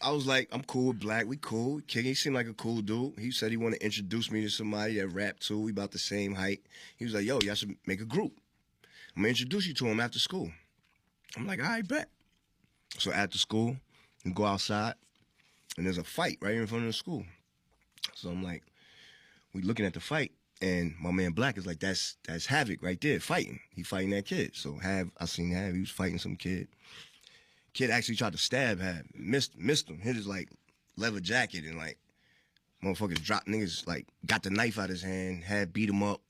I was like, I'm cool with Black. We cool. He seemed like a cool dude. He said he wanted to introduce me to somebody that rap too. We about the same height. He was like, yo, y'all should make a group. I'm going to introduce you to him after school. I'm like, all right, bet. So after school, we go outside, and there's a fight right in front of the school. So I'm like, we looking at the fight, and my man Black is like, that's Havoc right there, fighting. He fighting that kid. So I seen Hav, he was fighting some kid. Kid actually tried to stab Hav, missed him, hit his like leather jacket, and like motherfuckers dropped niggas, like got the knife out his hand, Hav beat him up,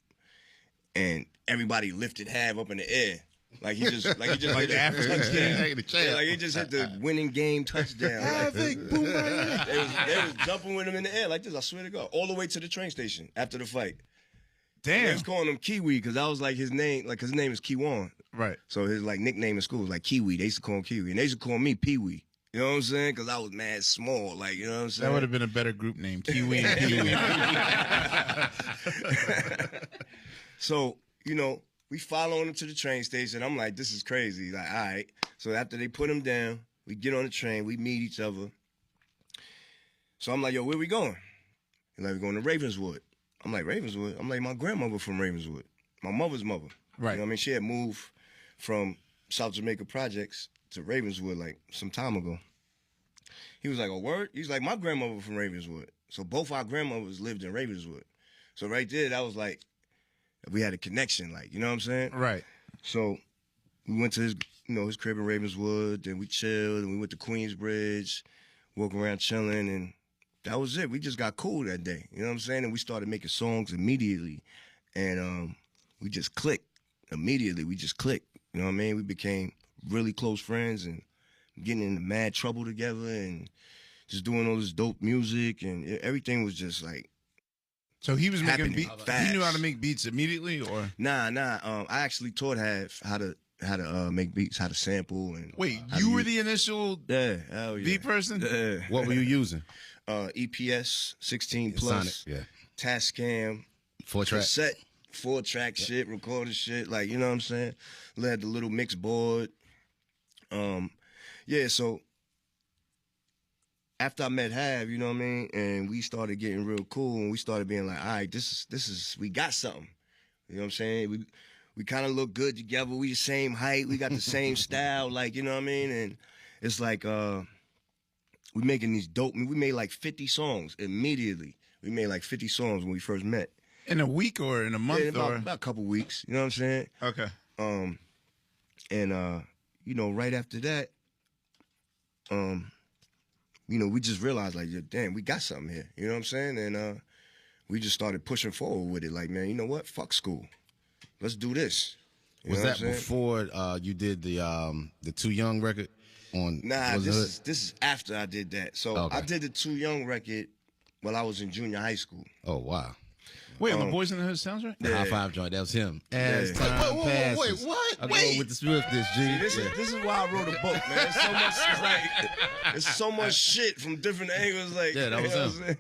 and everybody lifted Hav up in the air. Like he just like the African yeah, like he just hit the winning game touchdown. Like, they was jumping with him in the air like this. I swear to God, all the way to the train station after the fight. Damn. They was calling him Kiwi because I was like his name, like his name is Kiwan. Right. So his like nickname in school was like Kiwi. They used to call him Kiwi, and they used to call me Pee Wee. You know what I'm saying? Because I was mad small, like, you know what I'm saying? That would have been a better group name, Kiwi and Pee-wee. So, you know, we following him to the train station. I'm like, this is crazy. Like, all right. So after they put him down, we get on the train. We meet each other. So I'm like, yo, where we going? He's like, we're going to Ravenswood. I'm like, Ravenswood? I'm like, my grandmother from Ravenswood. My mother's mother. Right. You know what I mean? She had moved from South Jamaica Projects to Ravenswood like some time ago. He was like, a word? He's like, my grandmother from Ravenswood. So both our grandmothers lived in Ravenswood. So right there, that was like, we had a connection, like, you know what I'm saying? Right. So we went to his, you know, his crib in Ravenswood, then we chilled, and we went to Queensbridge, walking around chilling, and that was it. We just got cool that day, you know what I'm saying? And we started making songs immediately, and we just clicked immediately. We just clicked, you know what I mean? We became really close friends and getting into mad trouble together and just doing all this dope music, and everything was just like, so he was making happening beats. fast. He knew how to make beats immediately, or Nah. I actually taught Hav how to make beats, how to sample, and wait, how to you were use- the initial yeah, hell yeah. beat person? Yeah. What were you using? EPS 16 Sonic, plus, yeah. Tascam, 4-track. cassette, 4-track shit, recorded shit, like, you know what I'm saying? Had the little mix board. Yeah, so after I met Hav, you know what I mean, and we started getting real cool, and we started being like, all right, this is we got something. You know what I'm saying? We kind of look good together. We the same height. We got the same style, like, you know what I mean? And it's like we making these dope. We made like 50 songs immediately. We made like 50 songs when we first met. In a week or in a month, Yeah, or about a couple weeks. You know what I'm saying? okay. And you know, right after that, you know, we just realized like, damn, we got something here. You know what I'm saying? And we just started pushing forward with it. Like, man, you know what? Fuck school. Let's do this. You Was know what that I'm saying? before you did the Too Young record? on? Nah, was this it? is after I did that. So Okay. I did the Too Young record while I was in junior high school. Oh wow. Wait, on the Boys in the Hood soundtrack? The high five joint. That was him. As Yeah. time Wait, passes. what? I go Wait. with the swiftness, G. This is why I wrote a book, man. It's so much, it's so much shit from different angles. Like, Yeah, that was you know him. what I'm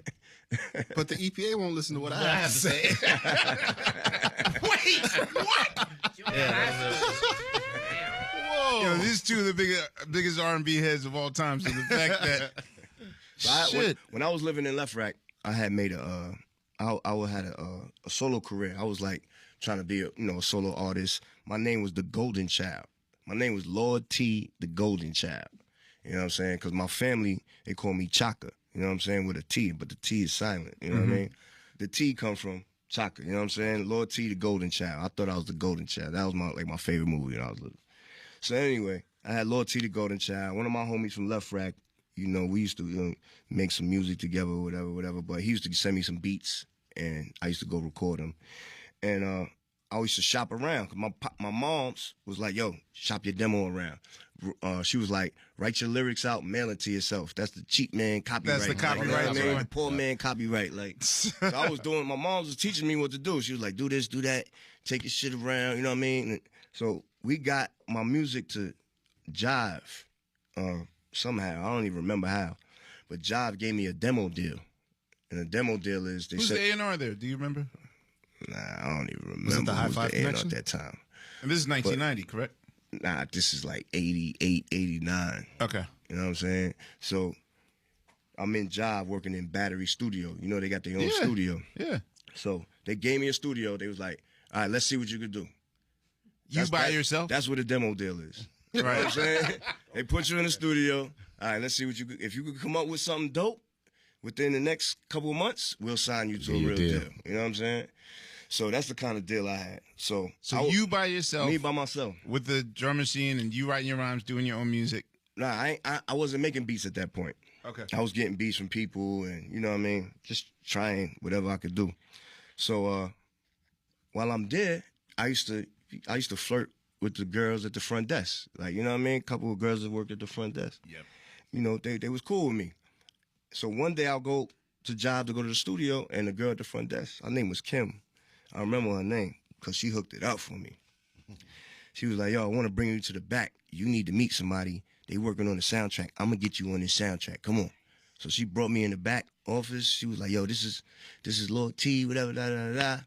saying? But the EPA won't listen to what I have to say. Yo, these two are the biggest R&B heads of all time. So the fact that When I was living in Left Rack, I had made I had a solo career. I was like trying to be a solo artist. My name was the Golden Child. My name was Lord T, the Golden Child. You know what I'm saying? Because my family, they call me Chaka. You know what I'm saying? With a T, but the T is silent. You know what I mean? The T come from Chaka. You know what I'm saying? Lord T, the Golden Child. I thought I was the Golden Child. That was my favorite movie when I was little. So anyway, I had Lord T, the Golden Child. One of my homies from Left Rack, we used to make some music together, whatever. But he used to send me some beats, and I used to go record them. And I used to shop around. Cause my mom's was like, yo, shop your demo around. She was like, write your lyrics out, mail it to yourself. That's the cheap man copyright. That's the copyright, Like, you know what I mean? right. The poor man copyright. Like, so I was doing. My mom was teaching me what to do. She was like, do this, do that, take your shit around. You know what I mean? And so we got my music to Jive somehow. I don't even remember how, but Jive gave me a demo deal, and the demo deal is they who's said, the A&R there? Do you remember? Nah, I don't even remember. Was it the High who Five the A&R Connection? at that time? And this is 1990, correct? Nah, this is like 88, 89. Okay. You know what I'm saying? So I'm in Jive working in Battery Studio. You know, they got their own studio. Yeah. So they gave me a studio. They was like, all right, let's see what you could do. You by yourself? That's what a demo deal is. You know what I'm saying? They put you in the studio. All right, let's see what if you could come up with something dope within the next couple of months, we'll sign you to a real deal. You know what I'm saying? So that's the kind of deal I had. So you by yourself? Me by myself. With the drum machine and you writing your rhymes, doing your own music? Nah, I wasn't making beats at that point. Okay. I was getting beats from people and, you know what I mean, just trying whatever I could do. So while I'm there, I used to flirt with the girls at the front desk. Like, you know what I mean? A couple of girls that worked at the front desk. Yep. You know, they was cool with me. So one day I'll go to Job to go to the studio, and the girl at the front desk, her name was Kim. I remember her name because she hooked it up for me. She was like, yo, I want to bring you to the back. You need to meet somebody. They working on the soundtrack. I'm going to get you on this soundtrack. Come on. So she brought me in the back office. She was like, yo, this is Lord T, whatever, da.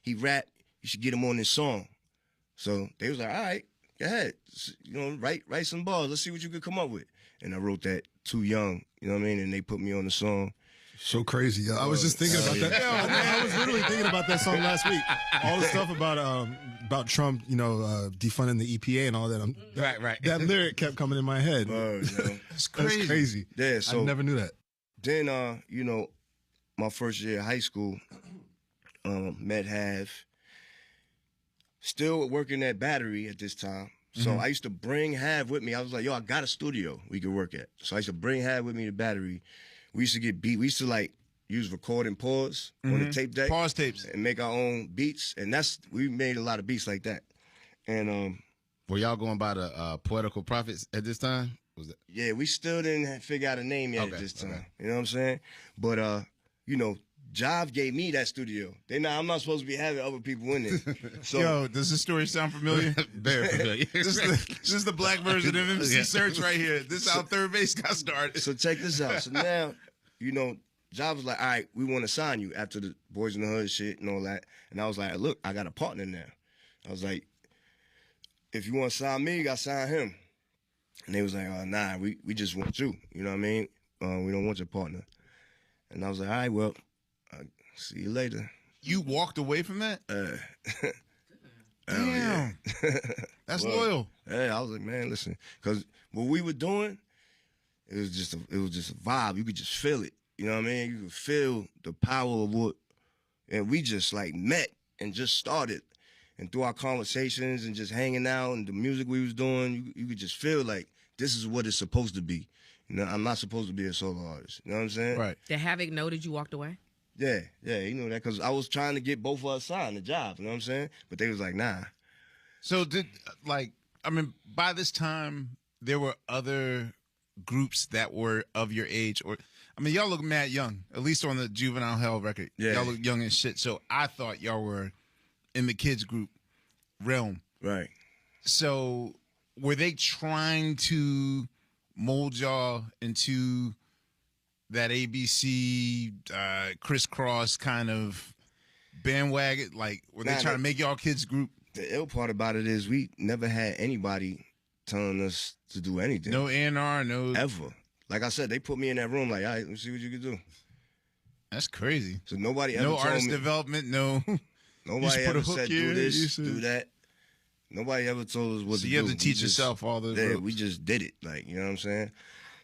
He rap. You should get him on this song. So they was like, all right, go ahead. You know, write some bars. Let's see what you could come up with. And I wrote that Too Young, you know what I mean? And they put me on the song. So crazy, yo. I was just thinking about that. Yo, man, I was literally thinking about that song last week. All the stuff about Trump, defunding the EPA and all that. Right. That lyric kept coming in my head. It's crazy. That's crazy. Yeah, so I never knew that. Then, my first year of high school, met Have. Still working at Battery at this time. So I used to bring Have with me. I was like, yo, I got a studio we could work at. So I used to bring Have with me to Battery. We used to get beat. We used to use record and pause on the tape deck. Pause tapes. And make our own beats. And we made a lot of beats like that. And were y'all going by the Poetical Prophets at this time? Was that? yeah, we still didn't figure out a name yet at this time. Okay. You know what I'm saying? But Jive gave me that studio. I'm not supposed to be having other people in it. So Yo, does this story sound familiar? Very familiar. This is the black version of MC Search right here. This is how third base got started. So check this out. So now, Jive was like, all right, we want to sign you after the Boys in the Hood shit and all that. And I was like, look, I got a partner now. I was like, if you want to sign me, you got to sign him. And they was like, oh, nah, we just want you. You know what I mean? We don't want your partner. And I was like, all right, well, see you later. You walked away from that? Damn. That's loyal. Hey, I was like, man, listen, because what we were doing, it was just a vibe. You could just feel it. You know what I mean? You could feel the power of what, and we just met and just started. And through our conversations and just hanging out and the music we was doing, you could just feel like this is what it's supposed to be. I'm not supposed to be a solo artist. You know what I'm saying? Right. Did Havoc know that you walked away? Yeah, you know that because I was trying to get both of us signed the job. You know what I'm saying? But they was like, nah. So by this time, there were other groups that were of your age, or I mean, y'all look mad young, at least on the Juvenile Hell record. Yeah. Y'all look young as shit. So I thought y'all were in the kids group realm. Right. So were they trying to mold y'all into that ABC crisscross kind of bandwagon? Like, were they trying to make y'all kids group? The ill part about it is we never had anybody telling us to do anything. No A&R, no Ever. Like I said, they put me in that room like, all right, let's see what you can do. That's crazy. So nobody ever No told artist me, development, no. nobody put a ever hook said here, do you this, said- do that. Nobody ever told us what So to do. you have to We teach just- yourself all those Yeah, ropes. we just did it. Like, you know what I'm saying?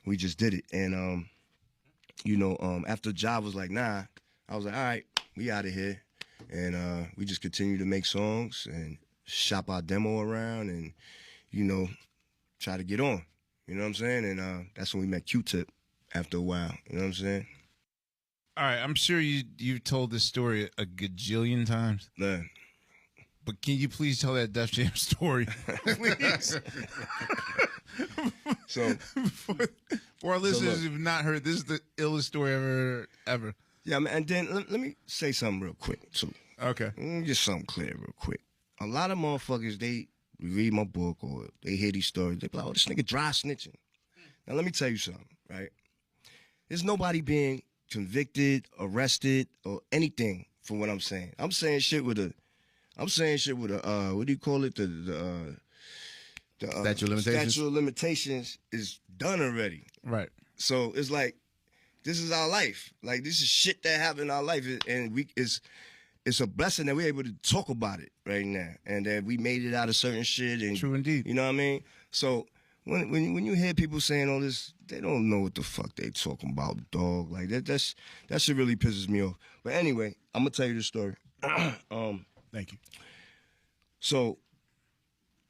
We just did it. And after Job was like, nah, I was like, all right, we out of here. And we just continued to make songs and shop our demo around and, try to get on. You know what I'm saying? And that's when we met Q-Tip after a while. You know what I'm saying? All right, I'm sure you've told this story a gajillion times, Yeah. but can you please tell that Def Jam story, please? So, For our listeners look. who've not heard, this is the illest story ever. yeah, man, and then let me say something real quick, too. Okay. Just something clear real quick. A lot of motherfuckers, they read my book or they hear these stories. They be like, oh, this nigga dry snitching. Now, let me tell you something, right? There's nobody being convicted, arrested, or anything for what I'm saying. I'm saying shit with a, what do you call it? The Statute of limitations? Statute of limitations is done already. Right. So it's like, this is our life. Like, this is shit that happened in our life. And it's a blessing that we're able to talk about it right now. And that we made it out of certain shit. And True indeed. you know what I mean? So when you hear people saying all this, they don't know what the fuck they talking about, dog. Like, that shit really pisses me off. But anyway, I'm going to tell you the story. Thank you. So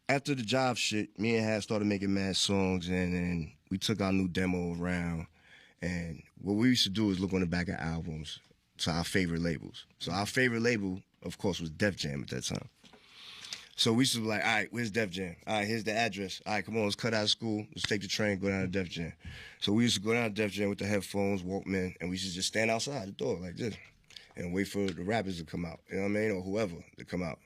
after the Job shit, me and Had started making mad songs, and then we took our new demo around. And what we used to do is look on the back of albums to our favorite labels. So our favorite label, of course, was Def Jam at that time. So we used to be like, all right, where's Def Jam? All right, here's the address. All right, come on, let's cut out of school. Let's take the train, go down to Def Jam. So we used to go down to Def Jam with the headphones, Walkman, and we used to just stand outside the door like this and wait for the rappers to come out, you know what I mean, or whoever to come out.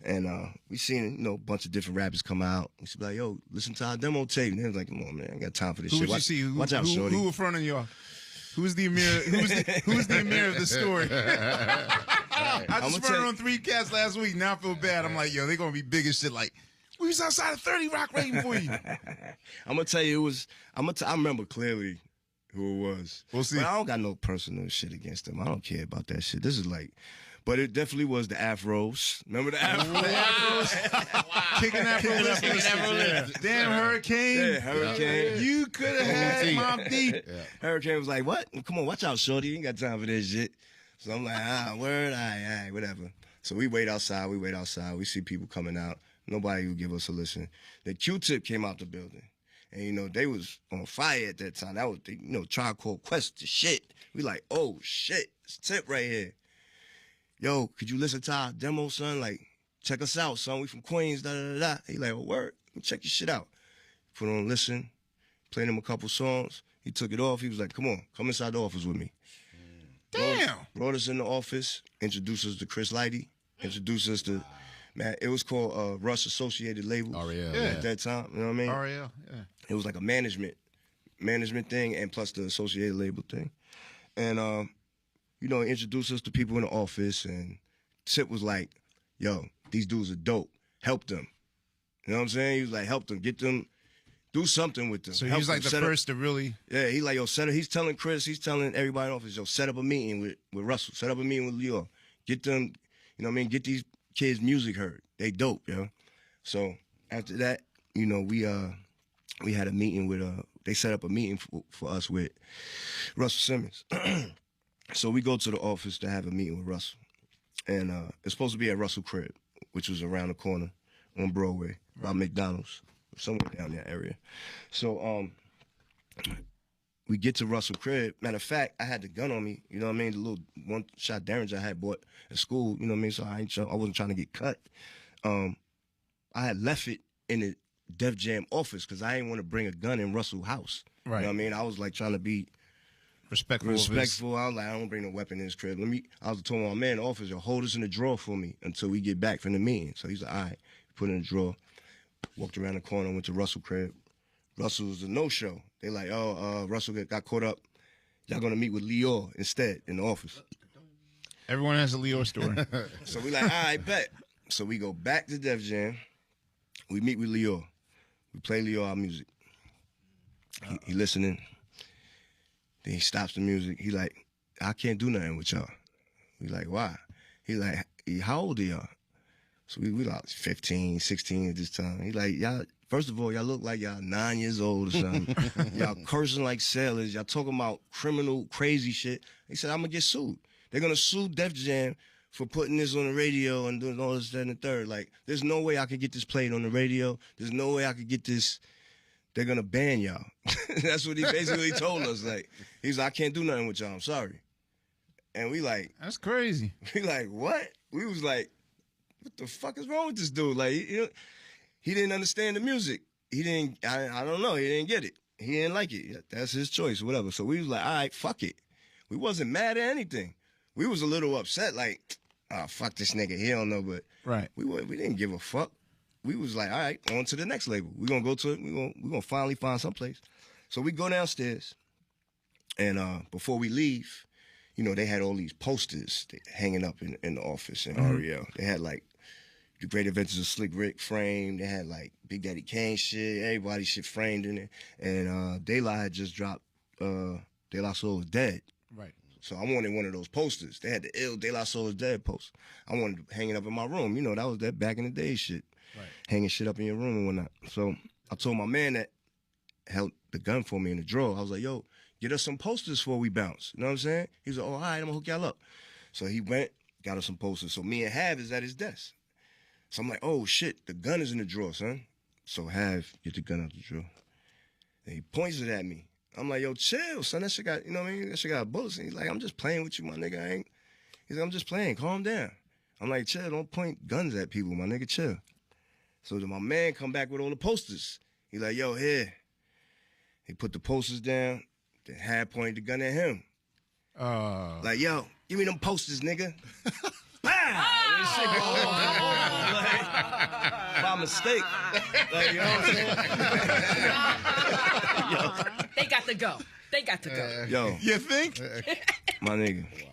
And we seen, a bunch of different rappers come out. We used to be like, yo, listen to our demo tape. And they was like, come on, man, I ain't got time for this Who shit. would you see? Watch out, shorty. Who in front of y'all? Who's the Amir? Who's the Amir of the story? I I'ma just tell run you- on 3 cats last week. Now I feel bad. I'm like, yo, they gonna be big as shit. Like, we was outside of 30 Rock waiting for you. I'm gonna tell you, I remember clearly who it was. We'll see. But I don't got no personal shit against them. I don't care about that shit. This is like, but it definitely was the Afros. Remember the Afros? Kicking Afro left. Damn, Hurricane. Yeah, Hurricane. You could have had Mobb Deep. Hurricane was like, what? Come on, watch out, shorty. You ain't got time for this shit. So I'm like, word, all right, whatever. So we wait outside. We see people coming out. Nobody would give us a listen. Then Q-Tip came out the building. And, they was on fire at that time. That was, Tribe Called Quest to shit. We like, oh, shit, it's Tip right here. Yo, could you listen to our demo, son? Like, check us out, son. We from Queens, da-da-da-da. He like, oh, word. Check your shit out. Put on listen, played him a couple songs. He took it off. He was like, come on, come inside the office with me. Damn. Brought us in the office, introduced us to Chris Lighty, introduced us to, man, it was called Russ Associated Labels. REL, At that time, you know what I mean? REL, yeah. It was like a management thing and plus the associated label thing. And, introduced us to people in the office, and Tip was like, yo, these dudes are dope. Help them. You know what I'm saying? He was like, help them, get them, do something with them. So he Help was like them, the set up- first to really. Yeah, he like, yo, he's telling Chris, he's telling everybody in the office, yo, set up a meeting with Russell, set up a meeting with Leo. Get them, you know what I mean, get these kids' music heard. They dope, yo. So after that, we had a meeting with, they set up a meeting for us with Russell Simmons. So we go to the office to have a meeting with Russell. And it's supposed to be at Russell Crib, which was around the corner on Broadway, by McDonald's, somewhere down that area. So we get to Russell Crib. Matter of fact, I had the gun on me, you know what I mean? The little one-shot Derringer I had bought at school, you know what I mean? So I wasn't trying to get cut. I had left it in the Def Jam office because I didn't want to bring a gun in Russell's house. Right. You know what I mean? I was like trying to be Respectful. I was like, I don't bring no weapon in his crib. I was told my man in the office, yo, hold this in the drawer for me until we get back from the meeting. So he's like, all right, put it in the drawer. Walked around the corner, went to Russell's crib. Russell was a no-show. They like, Russell got caught up. Y'all gonna meet with Leo instead in the office. Everyone has a Leo story. So we like, all right, bet. So we go back to Def Jam. We meet with Leo. We play Leo our music. He listening. Then he stops the music. He like, I can't do nothing with y'all. We like, why? He like, how old are y'all? So we like 15, 16 at this time. He like, y'all, first of all, y'all look like y'all 9 years old or something. Y'all cursing like sailors. Y'all talking about criminal, crazy shit. He said, I'm going to get sued. They're going to sue Def Jam for putting this on the radio and doing all this, that, and the third. Like, there's no way I could get this played on the radio. There's no way I could get this. They're going to ban y'all. That's what he basically told us. Like, he's like, I can't do nothing with y'all. I'm sorry. And we like. That's crazy. We like, what? We was like, what the fuck is wrong with this dude? Like, he didn't understand the music. He didn't, I don't know. He didn't get it. He didn't like it. That's his choice, whatever. So we was like, all right, fuck it. We wasn't mad at anything. We was a little upset, like, oh, fuck this nigga. He don't know, but right. We didn't give a fuck. We was like, all right, on to the next label. We're going to go to it. We're gonna finally find someplace. So we go downstairs, and before we leave, you know, they had all these posters hanging up in the office in REL. They had, like, The Great Adventures of Slick Rick framed. They had, like, Big Daddy Kane shit. Everybody shit framed in it. And De La had just dropped De La Soul is Dead. Right. So I wanted one of those posters. They had the ill De La Soul is Dead poster. I wanted to hang it up in my room. You know, that was that back in the day shit. Right. Hanging shit up in your room and whatnot. So I told my man that held the gun for me in the drawer. I was like, yo, get us some posters before we bounce. You know what I'm saying? He was like, oh, all right, I'm gonna hook y'all up. So he went, got us some posters. So me and Hav is at his desk. So I'm like, oh shit, the gun is in the drawer, son. So Hav, get the gun out the drawer. And he points it at me. I'm like, yo, chill, son. That shit got, you know what I mean? That shit got bullets. And he's like, I'm just playing with you, my nigga. He's like, I'm just playing. Calm down. I'm like, chill. Don't point guns at people, my nigga. Chill. So then my man come back with all the posters. He like, yo, here. He put the posters down. Then Had pointed the gun at him. Like, yo, give me them posters, nigga. Bam! This shit go off. Like, by mistake. Like, you know what I'm saying? They got to go. They got to go. Yo. You think? My nigga. Wow.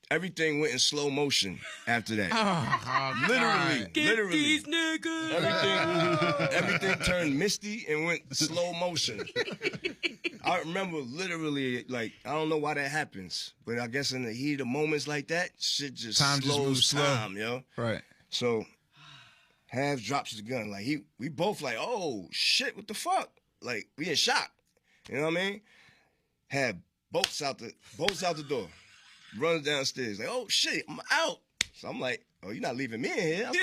Everything went in slow motion after that. Literally. These niggas. Everything turned misty and went slow motion. I remember literally, like, I don't know why that happens, but I guess in the heat of moments like that, shit just slows time, yo. Right. So, Hav drops the gun. Like, we both like, oh, shit, what the fuck? Like, we in shock. You know what I mean? Hav bolts out the door. Runs downstairs. Like, oh, shit, I'm out. So I'm like, oh, you're not leaving me in here. I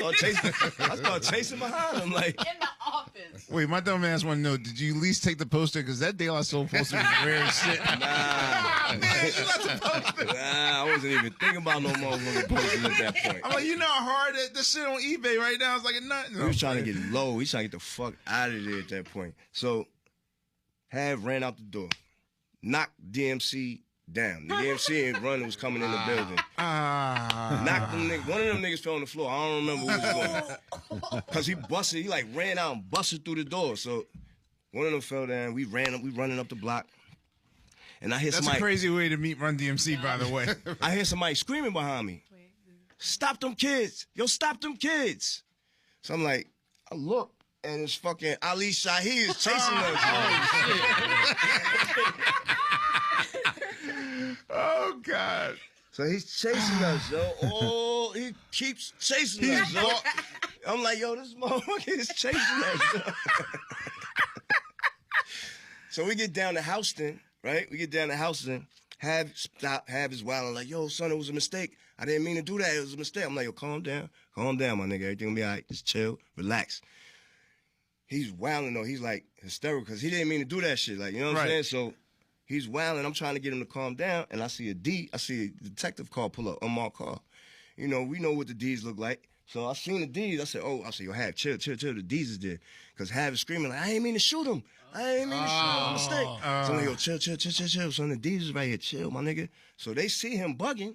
start chasing behind him. Like, In the office. Wait, my dumb ass want to know, did you at least take the poster? Because that De La Soul poster was rare as shit. Nah. Man, you got the poster. Nah, I wasn't even thinking about no motherfucking posters at that point. I'm like, you know how hard that shit on eBay right now? It's like a nut. We was trying to get low. We was trying to get the fuck out of there at that point. So, Hav ran out the door. Knocked DMC down. The DMC and Run was coming in the building. Knocked them niggas. One of them niggas fell on the floor. I don't remember who was going. Because he like ran out and busted through the door. So one of them fell down. We running up the block. And I hear That's somebody. a crazy way to meet Run DMC, by the way. I hear somebody screaming behind me. Stop them kids. Yo, stop them kids. So I'm like, I look, and it's fucking Ali Shahi is chasing us. Oh, God. So he's chasing us, yo. Oh, he keeps chasing us, yo. I'm like, yo, this motherfucker is chasing us, yo. So we get down to Houston, right? We get down to Houston. Hav is wilding like, yo, son, it was a mistake. I didn't mean to do that. It was a mistake. I'm like, yo, calm down, my nigga. Everything will be all right. Just chill, relax. He's wilding though. He's like hysterical because he didn't mean to do that shit. Like, you know what I'm saying? So he's wilding. I'm trying to get him to calm down, and I see a detective car pull up, unmarked car. You know, we know what the D's look like. So I seen the D's. I said, yo, Hav, chill. The D's is there. Because Hav is screaming like, I ain't mean to shoot him. I ain't mean to shoot him. Mistake. So I'm like, yo, chill. So the D's is right here. Chill, my nigga. So they see him bugging.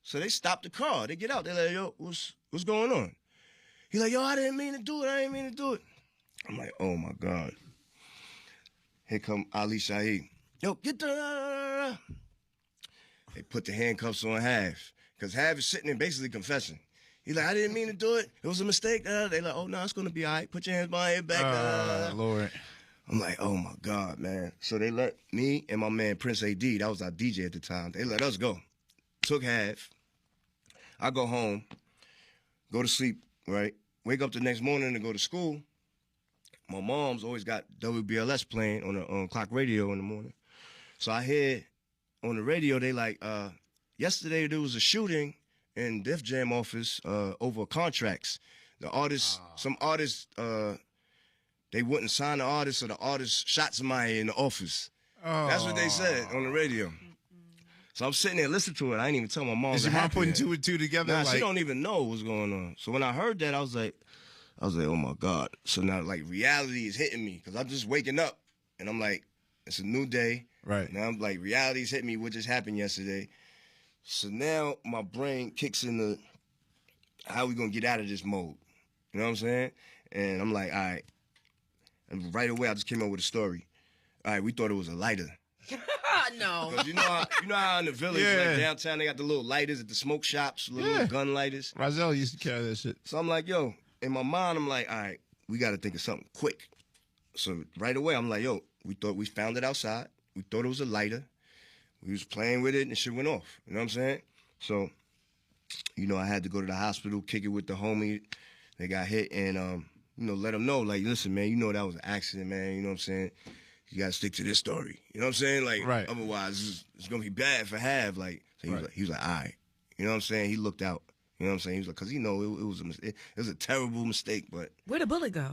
So they stop the car. They get out. They're like, yo, what's going on? He like, yo, I didn't mean to do it. I'm like, oh, my God. Here come Ali Shaheed. Yo, get the... They put the handcuffs on Hav. Because Hav is sitting there basically confessing. He's like, I didn't mean to do it. It was a mistake. They like, oh, no, it's going to be all right. Put your hands behind your back. Lord. I'm like, oh, my God, man. So they let me and my man Prince A.D., that was our DJ at the time, they let us go. Took Hav. I go home, go to sleep, right? Wake up the next morning to go to school. My mom's always got WBLS playing on clock radio in the morning. So I hear on the radio, they like, yesterday there was a shooting in Def Jam office over contracts. The artists, some artists, they wouldn't sign the artist, so the artist shot somebody in the office. That's what they said on the radio. So I'm sitting there listening to it. I ain't even tell my mom. Is your mom putting two and two together? Nah, she don't even know what's going on. So when I heard that, I was like, oh my God. So now like reality is hitting me because I'm just waking up and I'm like, it's a new day. Right. Now I'm like, reality's hitting me. What just happened yesterday? So now my brain kicks into how we gonna get out of this mode. You know what I'm saying? And I'm like, all right. And right away, I just came up with a story. All right, we thought it was a lighter. No. Because you know how in the village, like downtown, they got the little lighters at the smoke shops, little gun lighters. Rozelle used to carry that shit. So I'm like, yo, in my mind, I'm like, all right, we got to think of something quick. So right away, I'm like, yo, we found it outside. We thought it was a lighter. We was playing with it and shit went off. You know what I'm saying? So, I had to go to the hospital, kick it with the homie. They got hit and, let them know, like, listen, man, that was an accident, man. You know what I'm saying? You got to stick to this story. You know what I'm saying? Like, right. Otherwise, it's going to be bad for Hav. Like, so he was like, all right. You know what I'm saying? He looked out. You know what I'm saying? He was like, because it was a terrible mistake, but. Where'd the bullet go?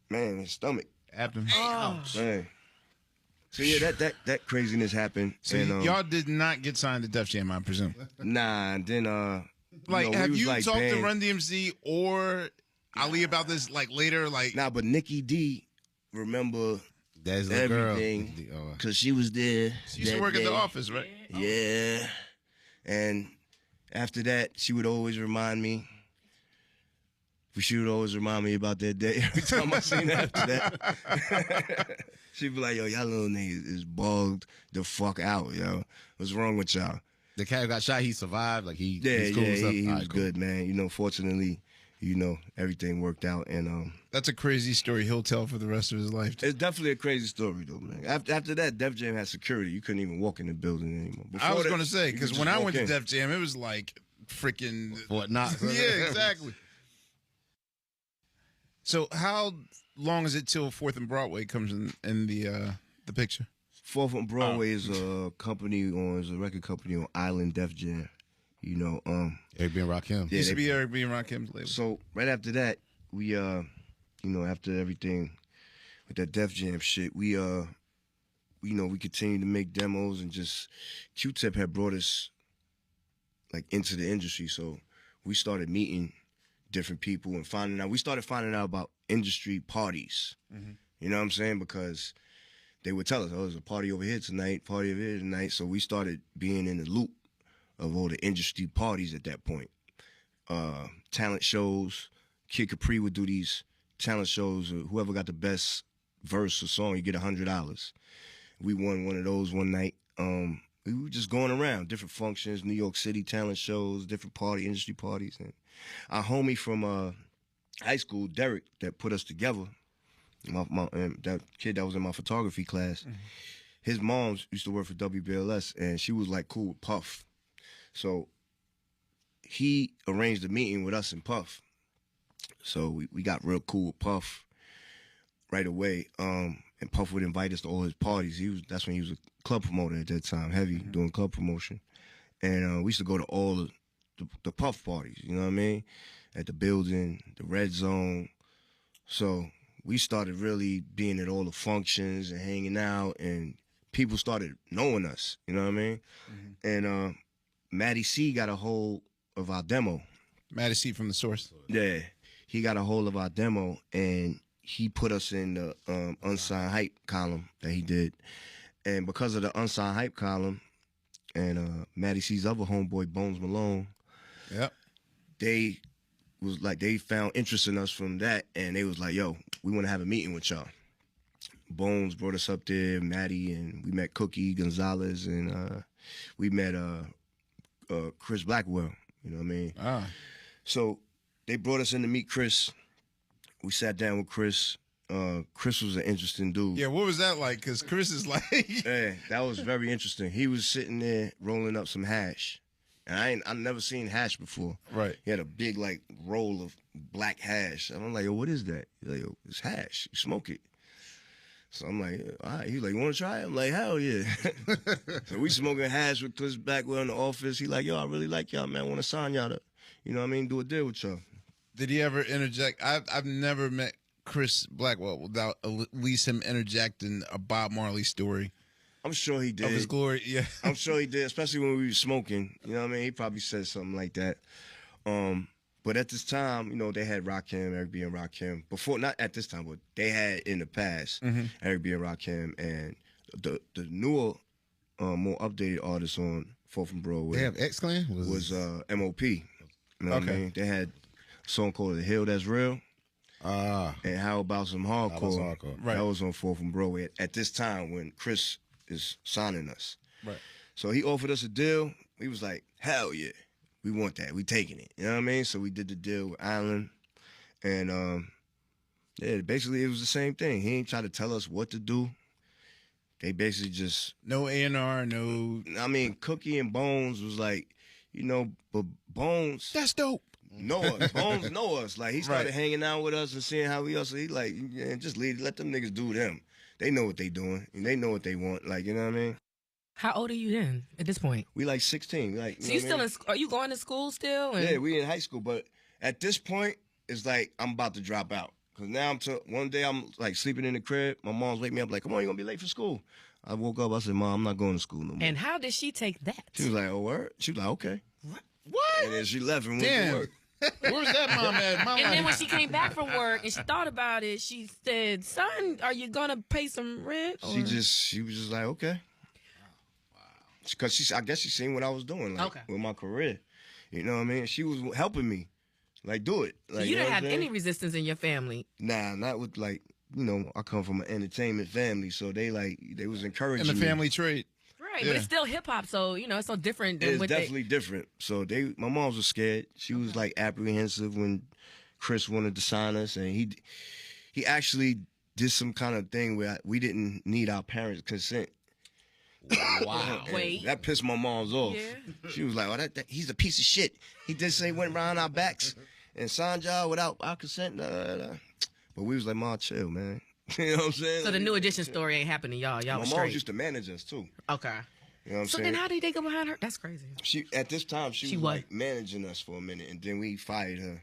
Man, his stomach. Abdomen. Oh. Man. So yeah, that craziness happened. So and, y'all did not get signed to Def Jam, I presume. Nah, and then have you talked to Run DMC or Ali about this later? Nah, but Nikki D remember That's the everything because she was there. She used to work at the office, right? Yeah, and after that, she would always remind me. She would always remind me about that day every time I seen her after that. She'd be like, yo, y'all little niggas is bugged the fuck out, yo. What's wrong with y'all? The cat who got shot, he survived. Like he's cool he was good, man. Fortunately, everything worked out. And that's a crazy story he'll tell for the rest of his life. It's definitely a crazy story, though, man. After that, Def Jam had security. You couldn't even walk in the building anymore. I was going to say, because when I went to Def Jam, it was like freaking Fort Knox. Yeah, exactly. So how long is it till 4th and Broadway comes in the picture? 4th and Broadway is a record company on Island Def Jam. Eric B. and Rakim. Used to be Eric B. and Rakim's label. So right after that, we after everything with that Def Jam shit, we continued to make demos and just Q-Tip had brought us into the industry. So we started meeting different people and we started finding out about industry parties. Mm-hmm. You know what I'm saying? Because they would tell us, oh, there's a party over here tonight, party over here tonight. So we started being in the loop of all the industry parties at that point. Talent shows. Kid Capri would do these talent shows. Whoever got the best verse or song, you get $100. We won one of those one night. We were just going around, different functions, New York City talent shows, different industry parties. And our homie from high school, Derek, that put us together, that kid that was in my photography class, his mom used to work for WBLS, and she was cool with Puff. So he arranged a meeting with us and Puff. So we got real cool with Puff right away. And Puff would invite us to all his parties. That's when he was a club promoter at that time, heavy, doing club promotion. And we used to go to all the Puff parties, you know what I mean? At the building, the Red Zone. So we started really being at all the functions and hanging out, and people started knowing us, you know what I mean? Mm-hmm. And Maddie C got a hold of our demo. Matty C from the Source. Yeah, he got a hold of our demo and he put us in the unsigned hype column that he did. And because of the unsigned hype column and Matty C's other homeboy, Bones Malone, Yep. they found interest in us from that, and they was like, yo, we want to have a meeting with y'all. Bones brought us up there, Matty, and we met Cookie Gonzalez, and we met Chris Blackwell, you know what I mean? Ah. So they brought us in to meet Chris. We sat down with Chris. Chris was an interesting dude. Yeah, what was that like? Because Chris is like... Yeah, that was very interesting. He was sitting there rolling up some hash. And I've never seen hash before. Right. He had a big, like, roll of black hash. And I'm like, yo, what is that? He's like, yo, it's hash. You smoke it. So I'm like, all right. He's like, you want to try it? I'm like, hell yeah. So we smoking hash with Chris Blackwell in the office. He like, yo, I really like y'all, man. I want to sign y'all to, you know what I mean, do a deal with y'all. Did he ever interject? I've never met Chris Blackwell without at least him interjecting a Bob Marley story. I'm sure he did. Of his glory, yeah. I'm sure he did, especially when we were smoking. You know what I mean? He probably said something like that. But at this time, you know, they had Rakim, Eric B. and Rakim. Before, not at this time, but they had in the past, Eric B. and Rakim. And the newer, more updated artists on 4th and Broadway. They have X-Clan? Was MOP. You know what I mean? They had a song called The Hill That's Real. And How About Some Hardcore? Right. That was on 4th and Broadway at this time when Chris is signing us. Right. So he offered us a deal. We was like, hell yeah, we want that. We taking it. You know what I mean? So we did the deal with Island. And yeah, basically it was the same thing. He ain't try to tell us what to do. They basically just... No A&R, no... I mean, Cookie and Bones was like, you know, but Bones... That's dope. Know us. Bones know us. Like, he started hanging out with us and seeing how we are. So he like, yeah, just let them niggas do them. They know what they doing, and they know what they want. Like, you know what I mean? How old are you then at this point? We like 16. Like, So you still in? Are you going to school still? And... Yeah, we in high school. But at this point, it's like I'm about to drop out. Because now one day I'm like sleeping in the crib. My mom's wake me up like, come on, you're going to be late for school. I woke up, I said, Mom, I'm not going to school no more. And how did she take that? She was like, oh, word? She was like, okay. What? And then she left and went Damn. to work. Where's that mom at? Mom And then when she came back from work and she thought about it, she said, son, are you going to pay some rent? Or... She was just like, okay. Because I guess she seen what I was doing, like, with my career. You know what I mean? She was helping me, like, do it. Like, so you didn't have any resistance in your family? Nah, not with, like, you know, I come from an entertainment family, so they was encouraging in the family trade. Right, but it's still hip hop, so you know it's so different than it's definitely different. So my mom was scared. She was like apprehensive when Chris wanted to sign us, and he actually did some kind of thing where we didn't need our parents' consent. Wow. Wait. That pissed my mom's off. Yeah. She was like, "Oh, he's a piece of shit. He just went around our backs and signed y'all without our consent." But we was like, "Mom, chill, man." You know what I'm saying? So the New Edition story ain't happening, y'all. Y'all my was mom straight. used to manage us too. Okay. You know what I'm So saying? then how did they go behind her? That's crazy. She at this time she was like managing us for a minute, and then we fired her.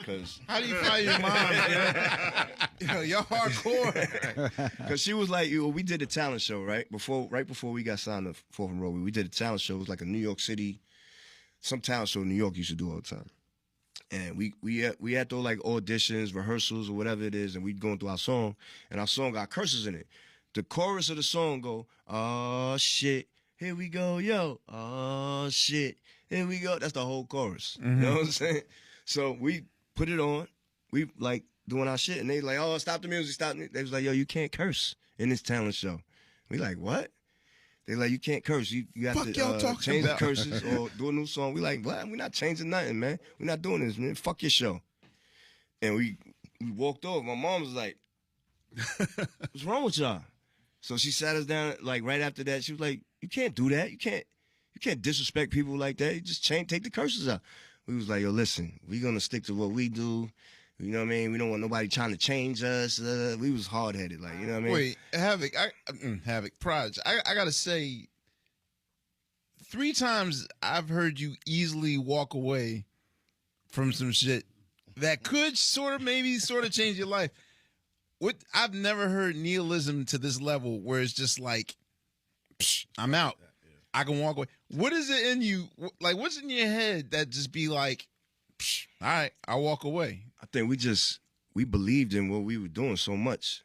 Cause how do you fire your mom? You're hardcore. Because she was like, we did a talent show right before we got signed to 4th and Broadway. We did a talent show. It was like a New York City, some talent show New York used to do all the time. And we had to like auditions, rehearsals, or whatever it is, and we'd go through our song, and our song got curses in it. The chorus of the song go, oh shit, here we go, yo, oh shit, here we go. That's the whole chorus. You know what I'm saying? So we put it on, we like doing our shit, and they like, oh, stop the music, stop. They was like, yo, you can't curse in this talent show. We like, what? They like, you can't curse. You have to change the curses or do a new song. We like, what? We're not changing nothing, man. We're not doing this, man. Fuck your show. And we walked over. My mom was like, what's wrong with y'all? So she sat us down, like, right after that. She was like, you can't do that. You can't disrespect people like that. You just take the curses out. We was like, yo, listen, we're going to stick to what we do. You know what I mean? We don't want nobody trying to change us. We was hard-headed, like, you know what I mean? Wait, Havoc, Prodigy. I got to say, 3 times I've heard you easily walk away from some shit that could sort of change your life. I've never heard nihilism to this level where it's just like, psh, I'm out. I can walk away. What is it in you? Like, what's in your head that just be like, psh, all right, I'll walk away. I think we believed in what we were doing so much.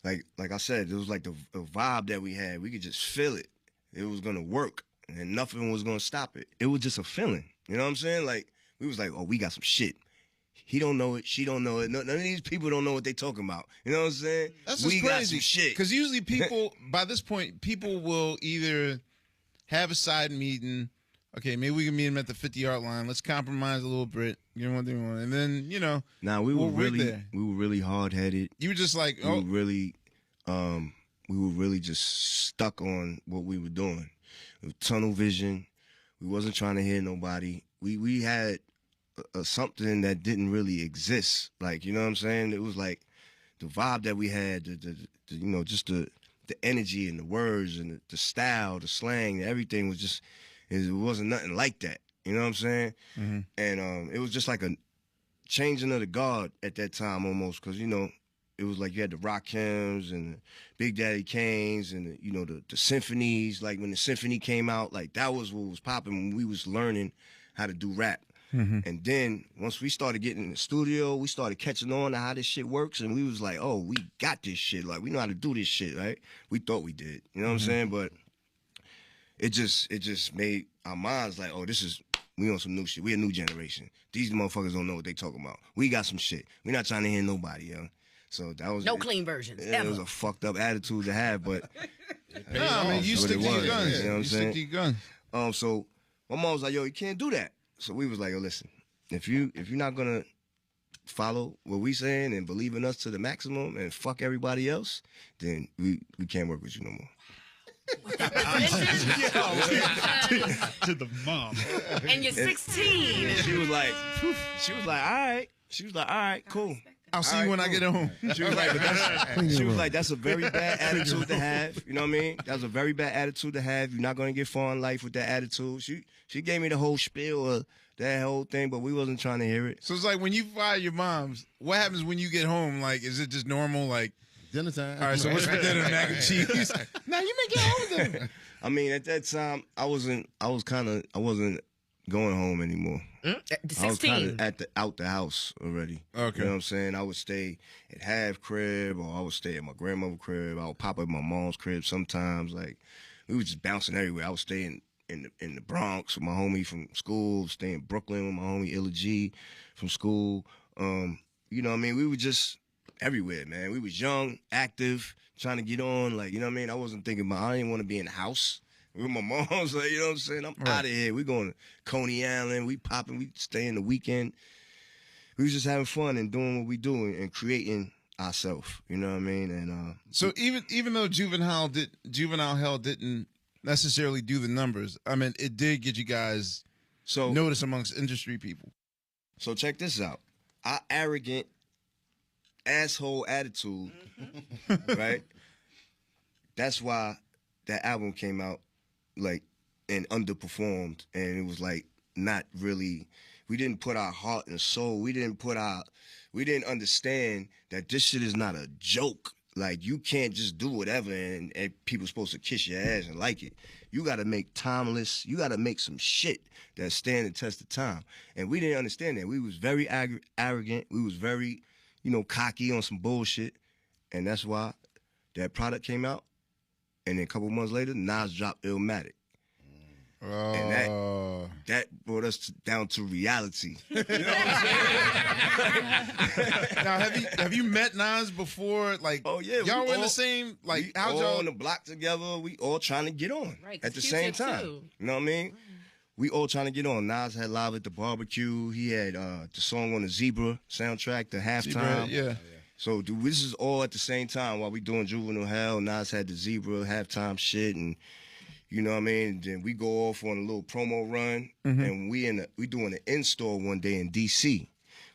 Like I said, it was like the vibe that we had. We could just feel it. It was gonna work, and nothing was gonna stop it. It was just a feeling. You know what I'm saying? Like we was like, oh, we got some shit. He don't know it. She don't know it. None of these people don't know what they talking about. You know what I'm saying? That's we just got crazy. some shit. Because usually people, by this point, people will either have a side meeting. Okay, maybe we can meet him at the 50-yard line. Let's compromise a little bit. You know what they want, and then Nah, we were really hard headed. You were just like, we were really just stuck on what we were doing. Tunnel vision. We wasn't trying to hear nobody. We had something that didn't really exist. Like, you know what I'm saying? It was like the vibe that we had, just the energy and the words and the style, the slang, everything was just, it wasn't nothing like that. You know what I'm saying? Mm-hmm. And it was just like a changing of the guard at that time almost, because, it was like you had the Rakims and the Big Daddy Kanes and, the symphonies. Like when the symphony came out, like that was what was popping when we was learning how to do rap. Mm-hmm. And then once we started getting in the studio, we started catching on to how this shit works, and we was like, oh, we got this shit. Like, we know how to do this shit, right? We thought we did. You know what I'm saying? But it just made our minds like, oh, we on some new shit. We a new generation. These motherfuckers don't know what they talking about. We got some shit. We not trying to hear nobody, yo. So that was clean versions. It was a fucked up attitude to have, but no, I mean, you stick to your guns. You know what I'm saying? Stick to your guns. So my mom was like, yo, you can't do that. So we was like, yo, listen, if you're not gonna follow what we saying and believe in us to the maximum and fuck everybody else, then we can't work with you no more. To the mom. And you're 16. And she was like, all right. She was like, all right, cool. I'll see you when I get home. She was like, that's a very bad attitude to have. You know what I mean? That's a very bad attitude to have. You're not gonna get far in life with that attitude. She gave me the whole spiel of that whole thing, but we wasn't trying to hear it. So it's like when you fire your moms, what happens when you get home? Like, is it just normal? Like, dinner time. All right, so what's for dinner? Mac and cheese. Now you may get home with dinner. I mean, at that time, I wasn't going home anymore. 16. I was kind of out the house already. Okay. You know what I'm saying? I would stay at half crib, or I would stay at my grandmother's crib. I would pop up at my mom's crib sometimes. Like, we were just bouncing everywhere. I would stay in the Bronx with my homie from school, stay in Brooklyn with my homie Illa G from school. You know what I mean? We were just everywhere, man. We was young, active, trying to get on. Like, you know what I mean? I wasn't thinking about, I didn't want to be in the house with my mom's. Like, you know what I'm saying? I'm out of here. We going to Coney Island. We popping. We staying the weekend. We was just having fun and doing what we doing and creating ourselves. You know what I mean? And so even though Juvenile Hell didn't necessarily do the numbers, I mean, it did get you guys notice amongst industry people. So check this out. Our arrogant asshole attitude, right? That's why that album came out like and underperformed, and it was like not really. We didn't put our heart and soul. We didn't understand that this shit is not a joke. Like, you can't just do whatever and people supposed to kiss your ass and like it. You got to make timeless. You got to make some shit that stand the test of time. And we didn't understand that. We was very arrogant. We was very, cocky on some bullshit. And that's why that product came out. And then a couple months later, Nas dropped Illmatic. And that brought us down to reality. You know what I'm saying? Now, have you met Nas before? Like, oh yeah, y'all were in the same. Like, how y'all on the block together? We all trying to get on at the Q-Tip same time. too. You know what I mean? We all trying to get on. Nas had Live at the Barbecue. He had the song on the Zebra soundtrack, the halftime. Yeah. So this is all at the same time while we doing Juvenile Hell. Nas had the Zebra halftime shit, and you know what I mean. Then we go off on a little promo run, and we doing an in-store one day in D.C.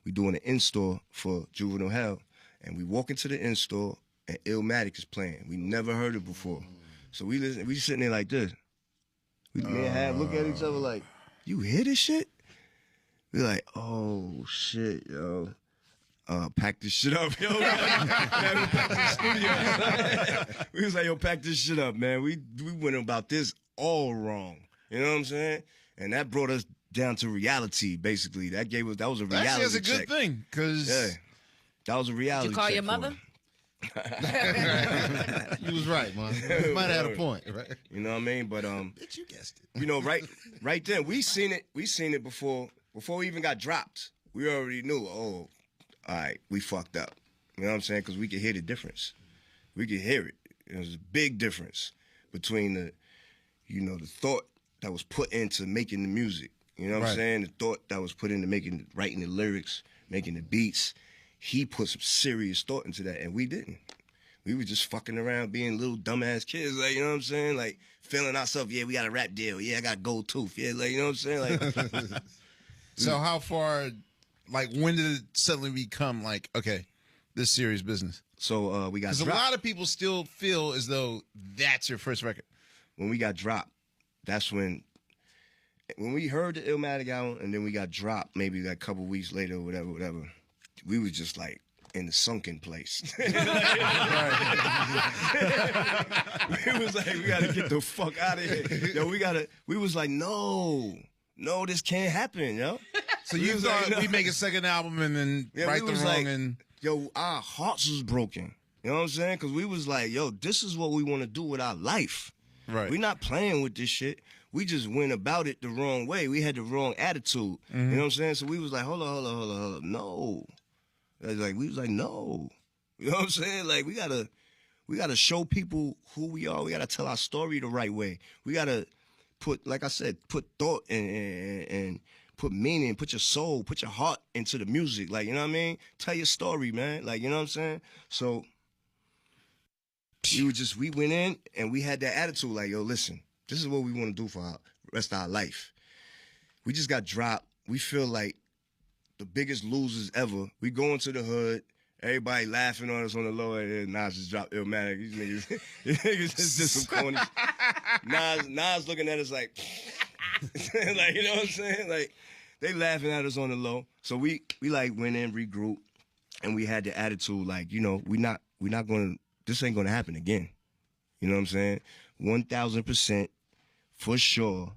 We doing an in-store for Juvenile Hell, and we walk into the in-store, and Illmatic is playing. We never heard it before, so we listen. We sitting there like this. Me and Hab look at each other like, "You hear this shit?" We like, "Oh shit, yo." Pack this shit up, yo. We was like, yo, pack this shit up, man. We went about this all wrong. You know what I'm saying? And that brought us down to reality. Basically, that was a reality. Actually, that's a check. good thing because That was a reality. Did you call check your for mother? him. You was right, man. You might have had a point, right? You know what I mean? But Bitch, you guessed it. you know, right then we seen it before we even got dropped. We already knew. Oh, all right, we fucked up. You know what I'm saying? Because we could hear the difference. We could hear it. There's a big difference between the thought that was put into making the music. You know what I'm saying? The thought that was put into writing the lyrics, making the beats. He put some serious thought into that, and we didn't. We were just fucking around being little dumbass kids, like, you know what I'm saying? Like, feeling ourselves, yeah, we got a rap deal. Yeah, I got gold tooth. Yeah, like, you know what I'm saying? Like, So how far, like, when did it suddenly become like, okay, this serious business? so we got Because a dropped. lot of people still feel as though that's your first record. When we got dropped, that's when we heard the Illmatic album, and then we got dropped maybe like a couple weeks later or whatever. We was just like in the sunken place. We was like, we gotta get the fuck out of here. Yo, we was like, no, this can't happen, yo. So you was thought like, we make a second album and then right the wrong and yo, our hearts was broken. You know what I'm saying? Because we was like, yo, this is what we want to do with our life. right. We're not playing with this shit. We just went about it the wrong way. We had the wrong attitude. You know what I'm saying? So we was like, hold on. No. We was like, no. You know what I'm saying? Like, we gotta show people who we are. We gotta tell our story the right way. We gotta put, like I said, put thought and put meaning, put your soul, put your heart into the music. Like, you know what I mean? Tell your story, man. Like, you know what I'm saying? So we went in and we had that attitude like, yo, listen, this is what we want to do for our rest of our life. We just got dropped. We feel like the biggest losers ever. We go into the hood, everybody laughing on us on the low end. Nas just dropped Illmatic. These niggas just did some corny. Nas looking at us like, like, you know what I'm saying? Like, they laughing at us on the low. So we like went in, regrouped, and we had the attitude like, you know, this ain't gonna happen again. You know what I'm saying? 1,000% for sure.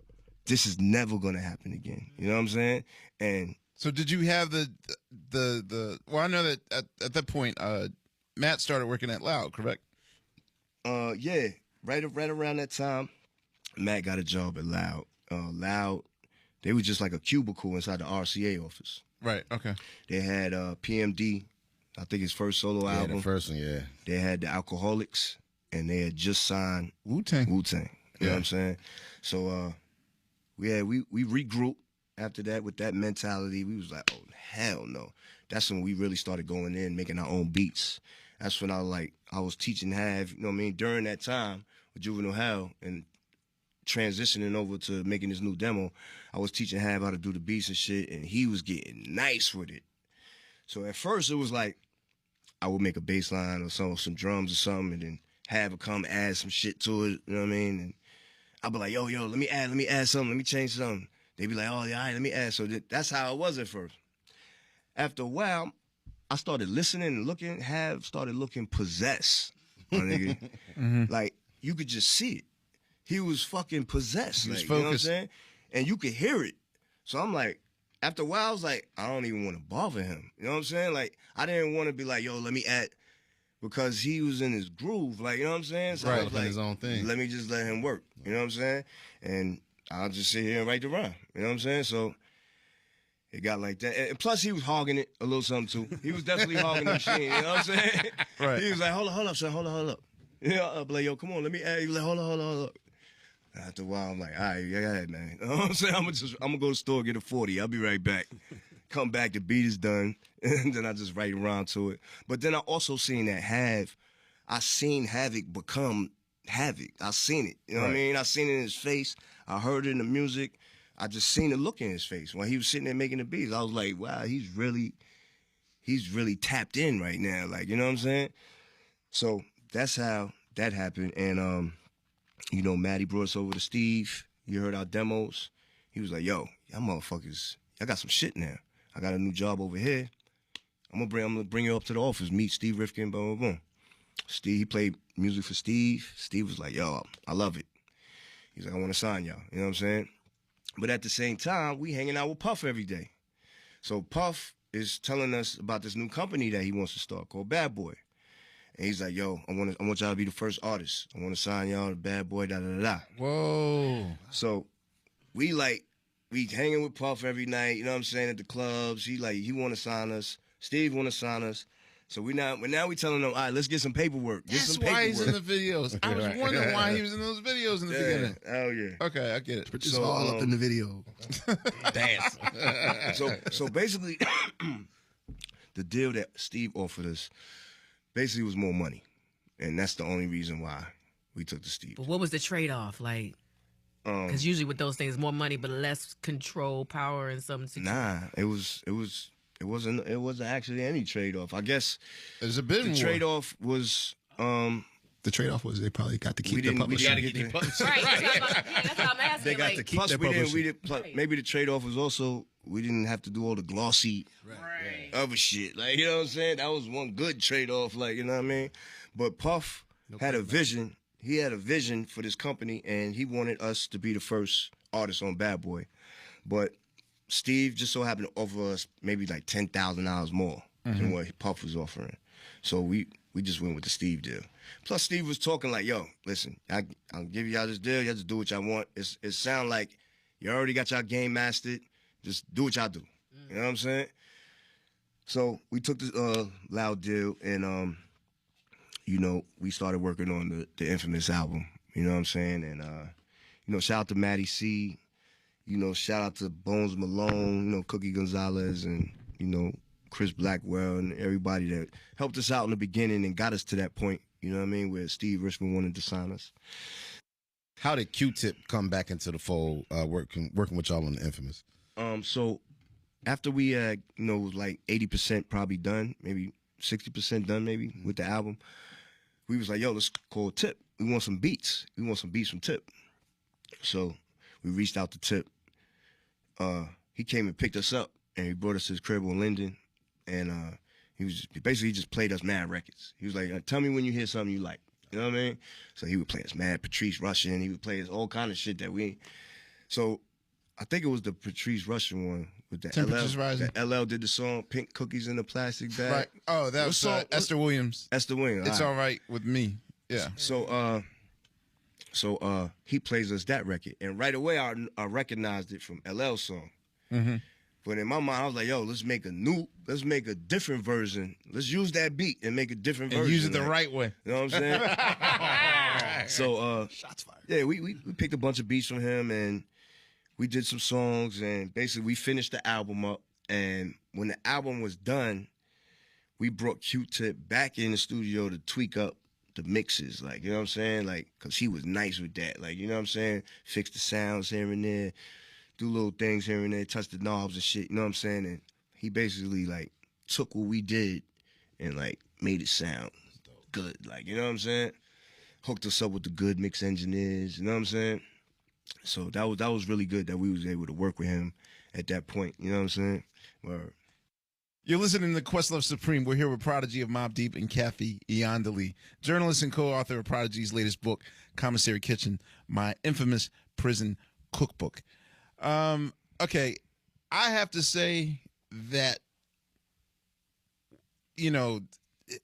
This is never gonna happen again. You know what I'm saying? And So did you have the well, I know that at that point, Matt started working at Loud, correct? yeah, right around that time, Matt got a job at Loud. Loud, they were just like a cubicle inside the RCA office. Right, okay. They had PMD, I think his first solo Yeah, album. the first one, yeah. They had the Alcoholics, and they had just signed Wu-Tang. Wu-Tang. You know what I'm saying? So we regrouped after that with that mentality. We was like, oh, hell no. That's when we really started going in, making our own beats. That's when I was teaching Hav, you know what I mean, during that time with Juvenile Hell and transitioning over to making this new demo. I was teaching Hav how to do the beats and shit, and he was getting nice with it. So at first it was like I would make a bass line or some drums or something, and then Hav would come add some shit to it, you know what I mean? And I'd be like, yo, let me add something, let me change something. They'd be like, oh, yeah, all right, let me add. So that's how it was at first. After a while, I started listening and looking. Hav started looking possessed, my nigga. Like, you could just see it. He was fucking possessed. He was like, you know what I'm focused. saying? And you could hear it. So I'm like, after a while, I was like, I don't even want to bother him. You know what I'm saying? Like, I didn't want to be like, yo, let me add, because he was in his groove. Like, you know what I'm saying? So I Right, was doing like, his own thing. let me just let him work. You know what I'm saying? And I'll just sit here and write the rhyme. You know what I'm saying? So it got like that. And plus, he was hogging it a little something, too. He was definitely hogging the machine. You know what I'm saying? Right. He was like, hold up, son. Hold up. You know, I'll be like, yo, come on, let me add. He was like, hold up. After a while, I'm like, all right, yeah, go ahead, man. You know what I'm saying? I'm gonna go to the store, get a 40. I'll be right back. Come back, the beat is done. And then I just write around to it. But then I also seen that I seen Havoc become Havoc. I seen it. You know what I mean? I seen it in his face. I heard it in the music. I just seen the look in his face when he was sitting there making the beats. I was like, wow, he's really tapped in right now. Like, you know what I'm saying? So that's how that happened. And you know, Maddie brought us over to Steve. You heard our demos. He was like, yo, y'all motherfuckers, I got some shit now. I got a new job over here. I'm gonna bring you up to the office, meet Steve Rifkin, boom, boom, boom. Steve, he played music for Steve. Steve was like, yo, I love it. He's like, I want to sign y'all. You know what I'm saying? But at the same time, we hanging out with Puff every day. So Puff is telling us about this new company that he wants to start called Bad Boy. And he's like, yo, I want y'all to be the first artist. I want to sign y'all to Bad Boy, da-da-da-da. Whoa. So we hanging with Puff every night, you know what I'm saying, at the clubs. He want to sign us. Steve want to sign us. So we telling them, all right, let's get some paperwork. That's why he's in the videos. I was wondering why he was in those videos in the beginning. Oh, yeah. Okay, I get it. It's all up in the video. Dance. So basically, the deal that Steve offered us basically was more money. And that's the only reason why we took the Steve. But what was the trade-off? Like, because usually with those things, more money, but less control, power, and something. Nah, it wasn't actually any trade-off. I guess there's a bit the trade-off was the trade-off was they probably got to keep their publishing. Right. That's what I'm asking. They got to keep their publishing. Maybe the trade-off was also we didn't have to do all the glossy other shit. Like, you know what I'm saying? That was one good trade-off, like, you know what I mean? But Puff had a vision. He had a vision for this company, and he wanted us to be the first artist on Bad Boy. But Steve just so happened to offer us maybe like $10,000 more than what Puff was offering. So we just went with the Steve deal. Plus, Steve was talking like, yo, listen, I'll give y'all this deal. Y'all just do what y'all want. It sound like you already got y'all game mastered. Just do what y'all do. You know what I'm saying? So we took this Loud deal, and, you know, we started working on the Infamous album. You know what I'm saying? And, you know, shout out to Matty C. You know, shout out to Bones Malone, you know, Cookie Gonzalez, and, you know, Chris Blackwell, and everybody that helped us out in the beginning and got us to that point, you know what I mean, where Steve Richmond wanted to sign us. How did Q-Tip come back into the fold, working with y'all on the Infamous? So after we had, you know, was like 80% probably done, maybe 60% done maybe with the album, we was like, yo, let's call Tip. We want some beats. We want some beats from Tip. So we reached out to Tip. He came and picked us up, and he brought us to his crib on Linden, and he just played us mad records. He was like, tell me when you hear something you like. You know what I mean? So he would play us mad Patrice Rushen. He would play us all kind of shit that we. So I think it was the Patrice Rushen one with the Temperatures Rising. That LL did the song "Pink Cookies in a Plastic Bag." Right. Oh, that was Esther Williams. Esther Williams. It's all right with me. Yeah. So he plays us that record, and right away I recognized it from LL's song. Mm-hmm. But in my mind, I was like, "Yo, let's make a different version. Let's use that beat and make a different version. And use it the like, right way." You know what I'm saying? So, shots fired. Yeah, we picked a bunch of beats from him, and we did some songs, and basically we finished the album up. And when the album was done, we brought Q-Tip back in the studio to tweak up the mixes, like, you know what I'm saying? Like, because he was nice with that. Like, you know what I'm saying? Fix the sounds here and there, do little things here and there, touch the knobs and shit, you know what I'm saying? And he basically, like, took what we did and, like, made it sound good. Like, you know what I'm saying? Hooked us up with the good mix engineers, you know what I'm saying? So that was really good that we was able to work with him at that point, you know what I'm saying? Word. You're listening to Questlove Supreme. We're here with Prodigy of Mobb Deep and Kathy Iandoli, journalist and co-author of Prodigy's latest book, Commissary Kitchen, My Infamous Prison Cookbook. Okay, I have to say that, you know,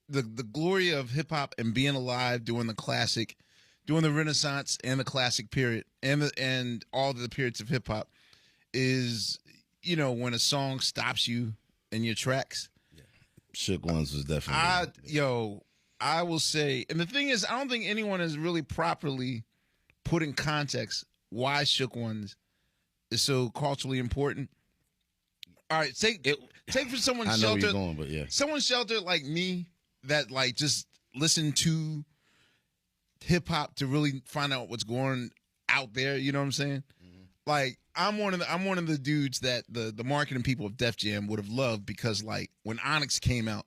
the glory of hip-hop and being alive during the classic, during the Renaissance and the classic period, and all the periods of hip-hop is, you know, when a song stops you in your tracks. Yeah. Shook Ones was definitely. I will say, and the thing is, I don't think anyone has really properly put in context why Shook Ones is so culturally important. All right, take for someone I know sheltered, where you're going, but yeah, someone sheltered like me that like just listen to hip hop to really find out what's going out there. You know what I'm saying? Mm-hmm. Like I'm one of the dudes that the marketing people of Def Jam would have loved, because like when Onyx came out,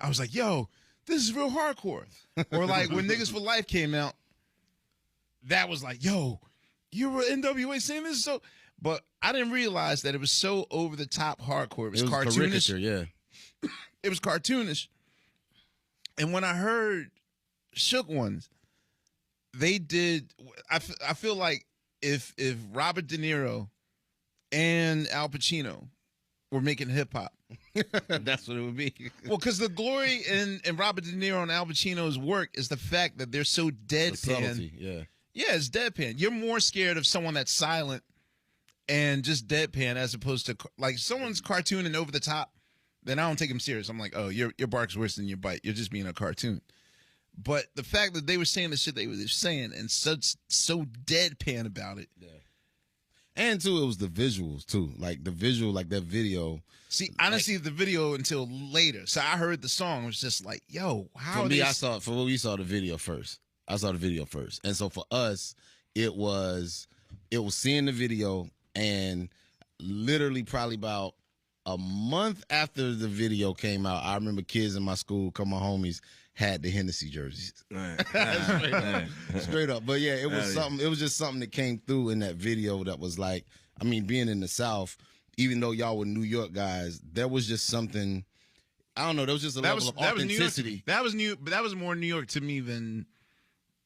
I was like, yo, this is real hardcore. Or like when Niggas for Life came out, that was like, yo, you were NWA saying this, so. But I didn't realize that it was so over the top hardcore. It was cartoonish. Yeah, it was cartoonish. And when I heard Shook Ones, they did. I feel like if Robert De Niro and Al Pacino were making hip hop. That's what it would be. Well, because the glory in Robert De Niro and Al Pacino's work is the fact that they're so The deadpan. subtlety, yeah. Yeah, it's deadpan. You're more scared of someone that's silent and just deadpan as opposed to like someone's cartooning over the top. Then I don't take him serious. I'm like, oh, your bark's worse than your bite. You're just being a cartoon. But the fact that they were saying the shit they were saying and so deadpan about it. Yeah. And too, it was the visuals too. Like the visual, like that video. See, I didn't see the video until later. So I heard the song. It was just like, yo, how For me, they... we saw the video first. I saw the video first. And so for us, it was seeing the video, and literally probably about a month after the video came out, I remember kids in my school, my homies, had the Hennessy jerseys. Right. Straight up. But yeah, it was something. It was just something that came through in that video that was like, I mean, being in the South, even though y'all were New York guys, there was just something. I don't know. There was just a level of authenticity. That was new, but that was more New York to me than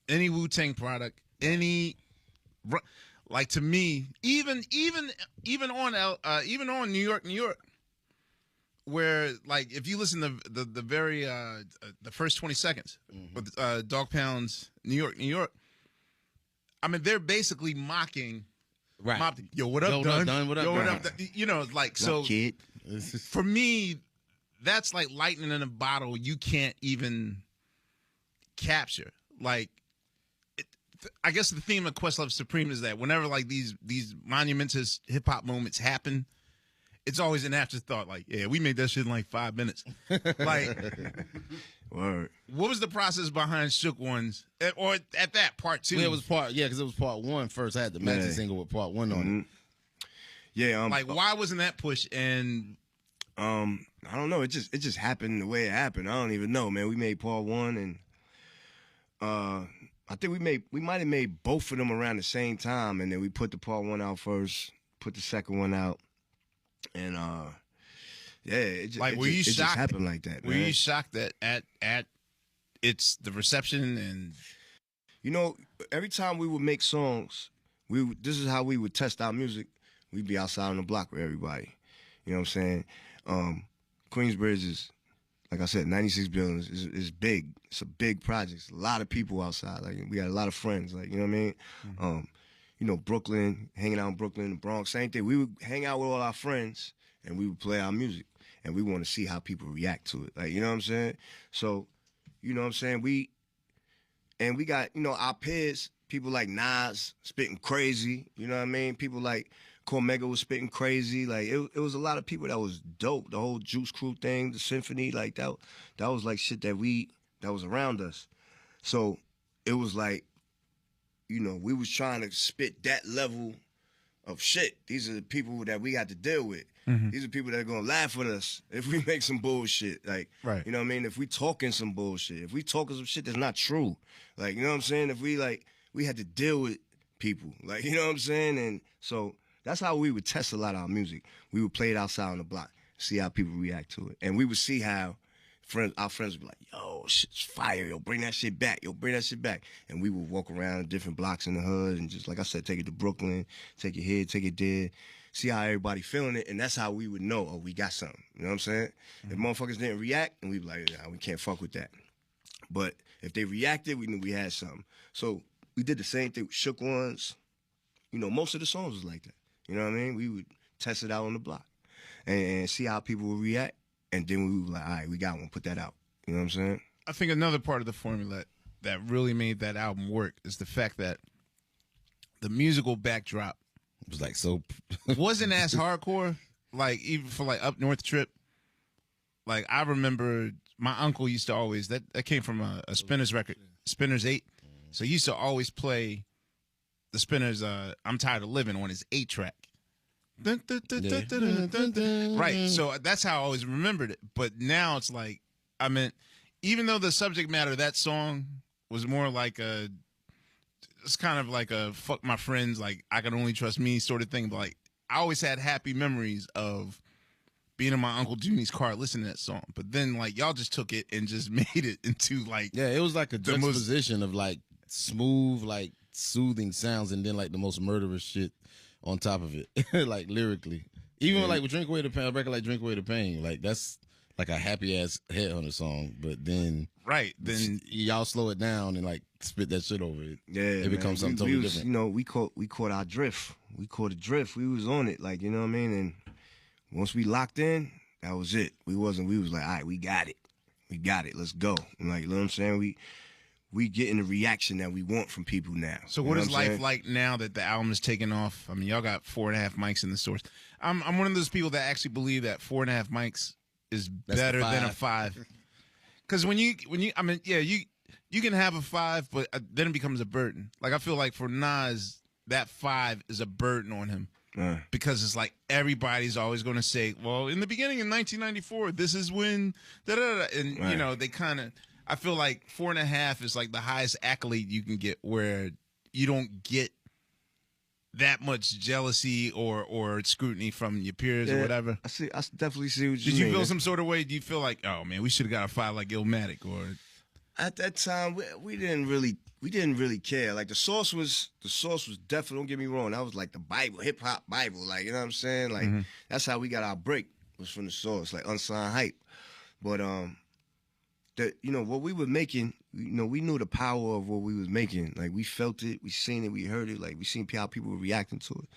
any Wu-Tang product. Any, like to me, even on New York. Where like if you listen to the very the first 20 seconds with Dog Pound's New York, I mean they're basically mocking, right? Mob, yo, what up, Dun? What up, yo, what Dun? up? You know, like so. Kid. For me, that's like lightning in a bottle. You can't even capture. Like, I guess the theme of Questlove Supreme is that whenever like these monumentous hip hop moments happen, it's always an afterthought. Like, yeah, we made that shit in like 5 minutes. Like, Word. what was the process behind Shook Ones, or at that part 2? Yeah, because it was part 1 first. I had the maxi single with part 1 on it. Yeah. Like, why wasn't that push? And I don't know. It just happened the way it happened. I don't even know, man. We made part 1, and I think we might have made both of them around the same time, and then we put the part 1 out first, put the second one out. And yeah, it just happened like that. Were you shocked that at it's the reception? And you know, every time we would make songs, this is how we would test our music. We'd be outside on the block with everybody. You know what I'm saying? Queensbridge is, like I said, 96 buildings is big. It's a big project. It's a lot of people outside. Like we got a lot of friends. Like, you know what I mean? Mm-hmm. You know, Brooklyn, hanging out in Brooklyn, the Bronx, same thing. We would hang out with all our friends, and we would play our music, and we want to see how people react to it. Like, you know what I'm saying? So, you know what I'm saying? We got, you know, our peers, people like Nas spitting crazy. You know what I mean? People like Cormega was spitting crazy. Like, it was a lot of people that was dope. The whole Juice Crew thing, the symphony, like that was like shit that was around us. So it was like, you know, we was trying to spit that level of shit. These are the people that we got to deal with. Mm-hmm. These are people that are gonna laugh at us if we make some bullshit. Like, right. You know what I mean? If we talking some bullshit, if we talking some shit that's not true, like, you know what I'm saying? If we had to deal with people, like, you know what I'm saying? And so that's how we would test a lot of our music. We would play it outside on the block, see how people react to it, and we would see how our friends would be like, yo, shit's fire, yo, bring that shit back, and we would walk around different blocks in the hood and just, like I said, take it to Brooklyn, take it here, take it there, see how everybody feeling it, and that's how we would know, oh, we got something. You know what I'm saying? If motherfuckers didn't react, and we'd be like, nah, we can't fuck with that. But if they reacted, we knew we had something. So we did the same thing with Shook Ones. You know, most of the songs was like that. You know what I mean? We would test it out on the block and see how people would react, and then we would be like, all right, we got one, put that out. You know what I'm saying? I think another part of the formula that really made that album work is the fact that the musical backdrop It was like so wasn't as hardcore. Like even for like Up North Trip. Like I remember my uncle used to always that came from a Spinners record, Spinners 8. So he used to always play the Spinners I'm Tired of Living on his 8-track. Right. So that's how I always remembered it. But now it's like, I mean, even though the subject matter of that song was more like it's kind of like a fuck my friends, like I can only trust me sort of thing. But like I always had happy memories of being in my Uncle Junie's car listening to that song. But then like y'all just took it and just made it into like, yeah, it was like a juxtaposition of like smooth, like soothing sounds, and then like the most murderous shit on top of it, like lyrically. Even like with Drink Away the Pain, a record like Drink Away the Pain, like that's like a happy ass Headhunter song. But then then y'all slow it down and like spit that shit over it. Yeah, it becomes something totally different. You know, we caught our drift. We caught a drift. We was on it, like, you know what I mean. And once we locked in, that was it. We was like, all right, we got it. Let's go. And like, you know what I'm saying? We getting the reaction that we want from people now. So what is life like now that the album is taking off? I mean, y'all got 4.5 mics in the stores. I'm one of those people that actually believe that 4.5 mics is better than a 5. Because when you, I mean, yeah, you can have a 5, but then it becomes a burden. Like I feel like for Nas, that 5 is a burden on him. Because it's like everybody's always going to say, well, in the beginning in 1994, this is when and you know they kind of. I feel like 4.5 is like the highest accolade you can get, where you don't get that much jealousy or scrutiny from your peers or whatever. I definitely see what you mean. Did you feel some sort of way? Do you feel like, oh man, we should have got a 5 like Illmatic? Or at that time we didn't really care. Like the source was definitely, don't get me wrong, that was like the Bible, hip hop Bible, like, you know what I'm saying? Like that's how we got our break, was from the source, like Unsigned Hype. But you know what we were making, you know, we knew the power of what we was making. Like we felt it, we seen it, we heard it, like we seen how people were reacting to it.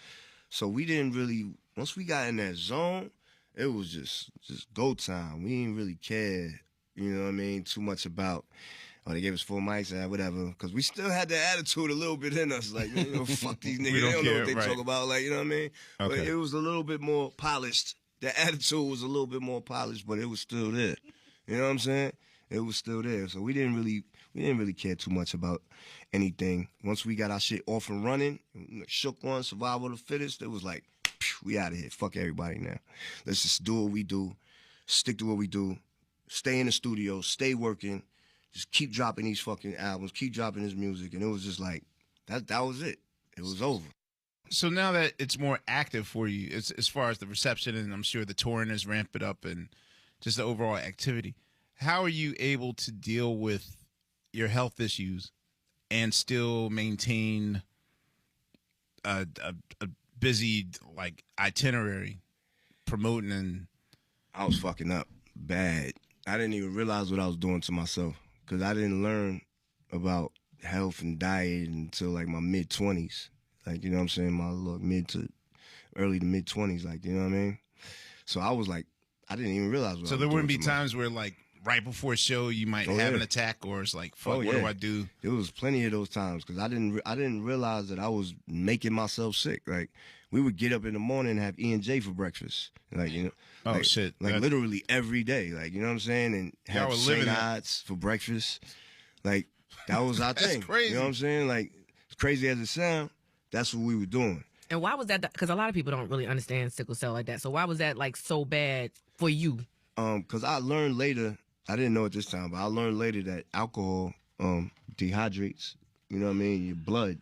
So we didn't really, once we got in that zone, it was just go time. We didn't really care, you know what I mean, too much about, oh, they gave us 4 mics, whatever, because we still had that attitude a little bit in us, like, you know, fuck these niggas, they don't know what they talk about, like, you know what I mean? Okay. But it was a little bit more polished. The attitude was a little bit more polished, but it was still there. You know what I'm saying? It was still there. So we didn't really care too much about anything. Once we got our shit off and running, Shook One, Survival of the Fittest, it was like, we out of here. Fuck everybody now. Let's just do what we do, stick to what we do, stay in the studio, stay working, just keep dropping these fucking albums, keep dropping this music. And it was just like, that was it. It was over. So now that it's more active for you, as far as the reception, and I'm sure the touring has ramped it up and just the overall activity, how are you able to deal with your health issues and still maintain a busy like itinerary promoting? And I was fucking up bad. I didn't even realize what I was doing to myself, because I didn't learn about health and diet until like my mid-20s. Like, you know what I'm saying? My little early to mid-20s, like, you know what I mean? So I was like, I didn't even realize what I was doing. So there wouldn't be times where like right before a show you might have an attack, or it's like, fuck, what do I do? There was plenty of those times, because I didn't realize that I was making myself sick. Like, we would get up in the morning and have E&J for breakfast. Like, you know. Oh, like, shit. Like, literally every day. Like, you know what I'm saying? And have St. Ides for breakfast. Like, that was our thing. Crazy. You know what I'm saying? Like, as crazy as it sounds, that's what we were doing. And why was that? Because a lot of people don't really understand sickle cell like that. So why was that like so bad for you? Because I learned later, I didn't know at this time, but I learned later that alcohol dehydrates, you know what I mean, your blood.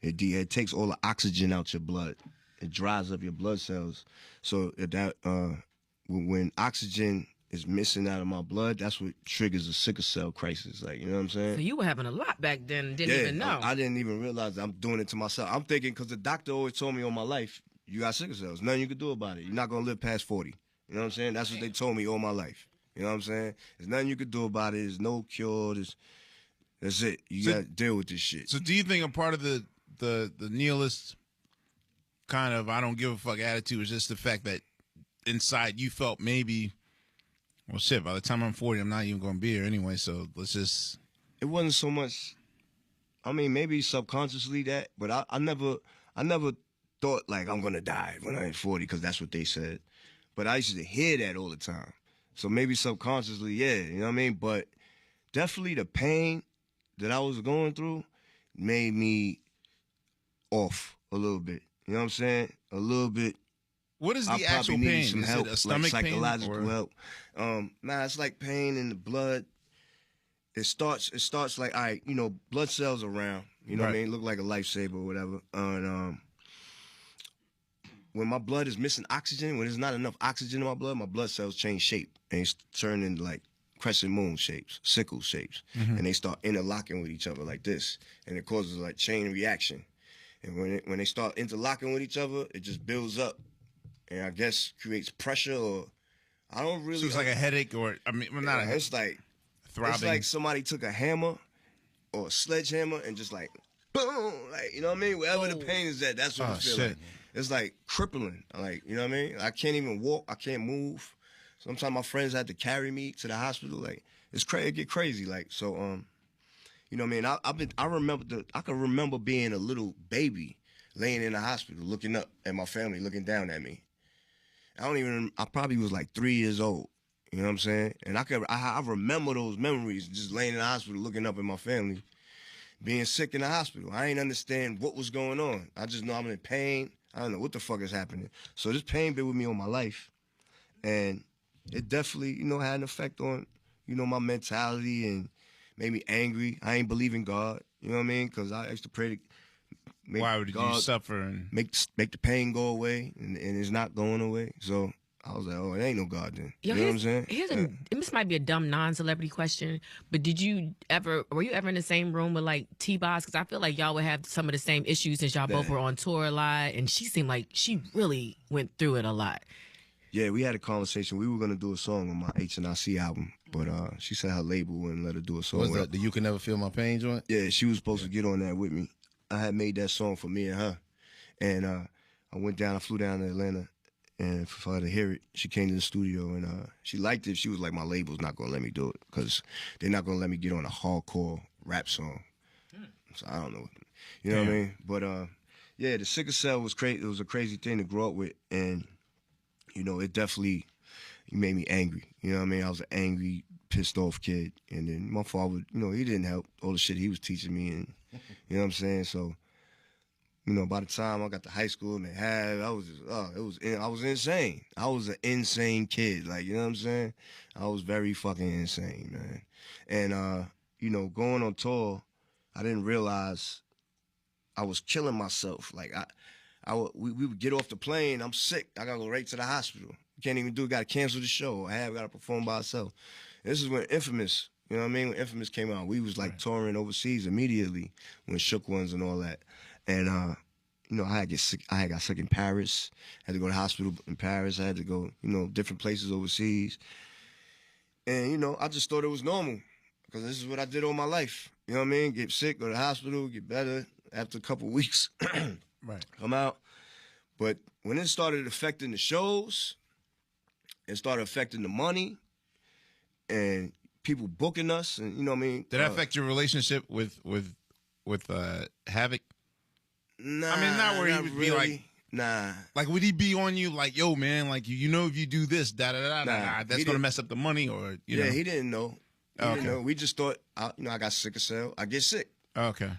It takes all the oxygen out your blood. It dries up your blood cells. So when oxygen is missing out of my blood, that's what triggers a sickle cell crisis. Like, you know what I'm saying? So you were having a lot back then and didn't even know. I didn't even realize I'm doing it to myself. I'm thinking, because the doctor always told me all my life, you got sickle cells. Nothing you can do about it. You're not going to live past 40. You know what I'm saying? That's what they told me all my life. You know what I'm saying? There's nothing you can do about it. There's no cure. That's it. You got to deal with this shit. So do you think a part of the nihilist kind of I don't give a fuck attitude is just the fact that inside you felt maybe, well, shit, by the time I'm 40, I'm not even going to be here anyway, so let's just... It wasn't so much, I mean, maybe subconsciously that, but I never thought, like, I'm going to die when I'm 40, because that's what they said. But I used to hear that all the time. So maybe subconsciously, yeah, you know what I mean? But definitely the pain that I was going through made me off a little bit. You know what I'm saying? A little bit. What is the actual pain? Some is help, it a stomach like psychological pain? help. It's like pain in the blood. It starts like, all right, you know, blood cells around. You know what I mean? Look like a lifesaver or whatever. And when my blood is missing oxygen, when there's not enough oxygen in my blood cells change shape and it's turn into like crescent moon shapes, sickle shapes, and they start interlocking with each other like this, and it causes like chain reaction. And when they start interlocking with each other, it just builds up, and I guess creates pressure. Or I don't really. So it's like a headache, or I mean, well, not a It's like throbbing. It's like somebody took a hammer or a sledgehammer and just like boom, like you know what I mean. Wherever the pain is at, that's what it feels like. It's like crippling. Like you know what I mean. I can't even walk. I can't move. Sometimes my friends had to carry me to the hospital. Like it's crazy. It get crazy. Like so. You know what I mean? I can remember being a little baby laying in the hospital looking up at my family looking down at me. I probably was like 3 years old. You know what I'm saying? And I remember those memories just laying in the hospital looking up at my family being sick in the hospital. I ain't understand what was going on. I just know I'm in pain. I don't know what the fuck is happening. So this pain been with me all my life. And it definitely, had an effect on, my mentality and made me angry. I ain't believe in God. You know what I mean? Because I used to pray to why would you suffer and make the pain go away, and it's not going away. So I was like, oh, it ain't no God then. Yo, you know what I'm saying? This might be a dumb non-celebrity question, but were you ever in the same room with like T-Boz? Because I feel like y'all would have some of the same issues since y'all both were on tour a lot, and she seemed like she really went through it a lot. Yeah, we had a conversation. We were gonna do a song on my HNIC album, but she said her label wouldn't let her do a song. Was that the You Can Never Feel My Pain joint? Yeah, she was supposed to get on that with me. I had made that song for me and her, and I flew down to Atlanta, and for her to hear it, she came to the studio and she liked it. She was like, my label's not gonna let me do it because they're not gonna let me get on a hardcore rap song. So I don't know, you know what I mean? But yeah, the sickle cell was crazy. It was a crazy thing to grow up with, and it definitely made me angry. You know what I mean? I was an angry, pissed off kid, and then my father, he didn't help all the shit he was teaching me, and you know what I'm saying? So, by the time I got to high school and I was just, I was insane. I was an insane kid. Like, you know what I'm saying? I was very fucking insane, man. And, going on tour, I didn't realize I was killing myself. Like, we would get off the plane. I'm sick. I gotta go right to the hospital. Can't even do it. Got to cancel the show. I got to perform by myself. This is when Infamous, you know what I mean? When Infamous came out, we was like touring overseas immediately when Shook Ones and all that. And I had got sick in Paris. Had to go to the hospital in Paris. I had to go, different places overseas. And I just thought it was normal because this is what I did all my life. You know what I mean? Get sick, go to the hospital, get better. After a couple weeks, come out. But when it started affecting the shows, it started affecting the money and people booking us, and you know what I mean. Did that affect your relationship with Havoc? Nah, I mean, not where he would really. be like, nah. Like, would he be on you like, yo, man, like if you do this, that's gonna mess up the money, or you know? Yeah, he didn't know. He didn't know. We just thought, I got sickle cell. I get sick. Okay.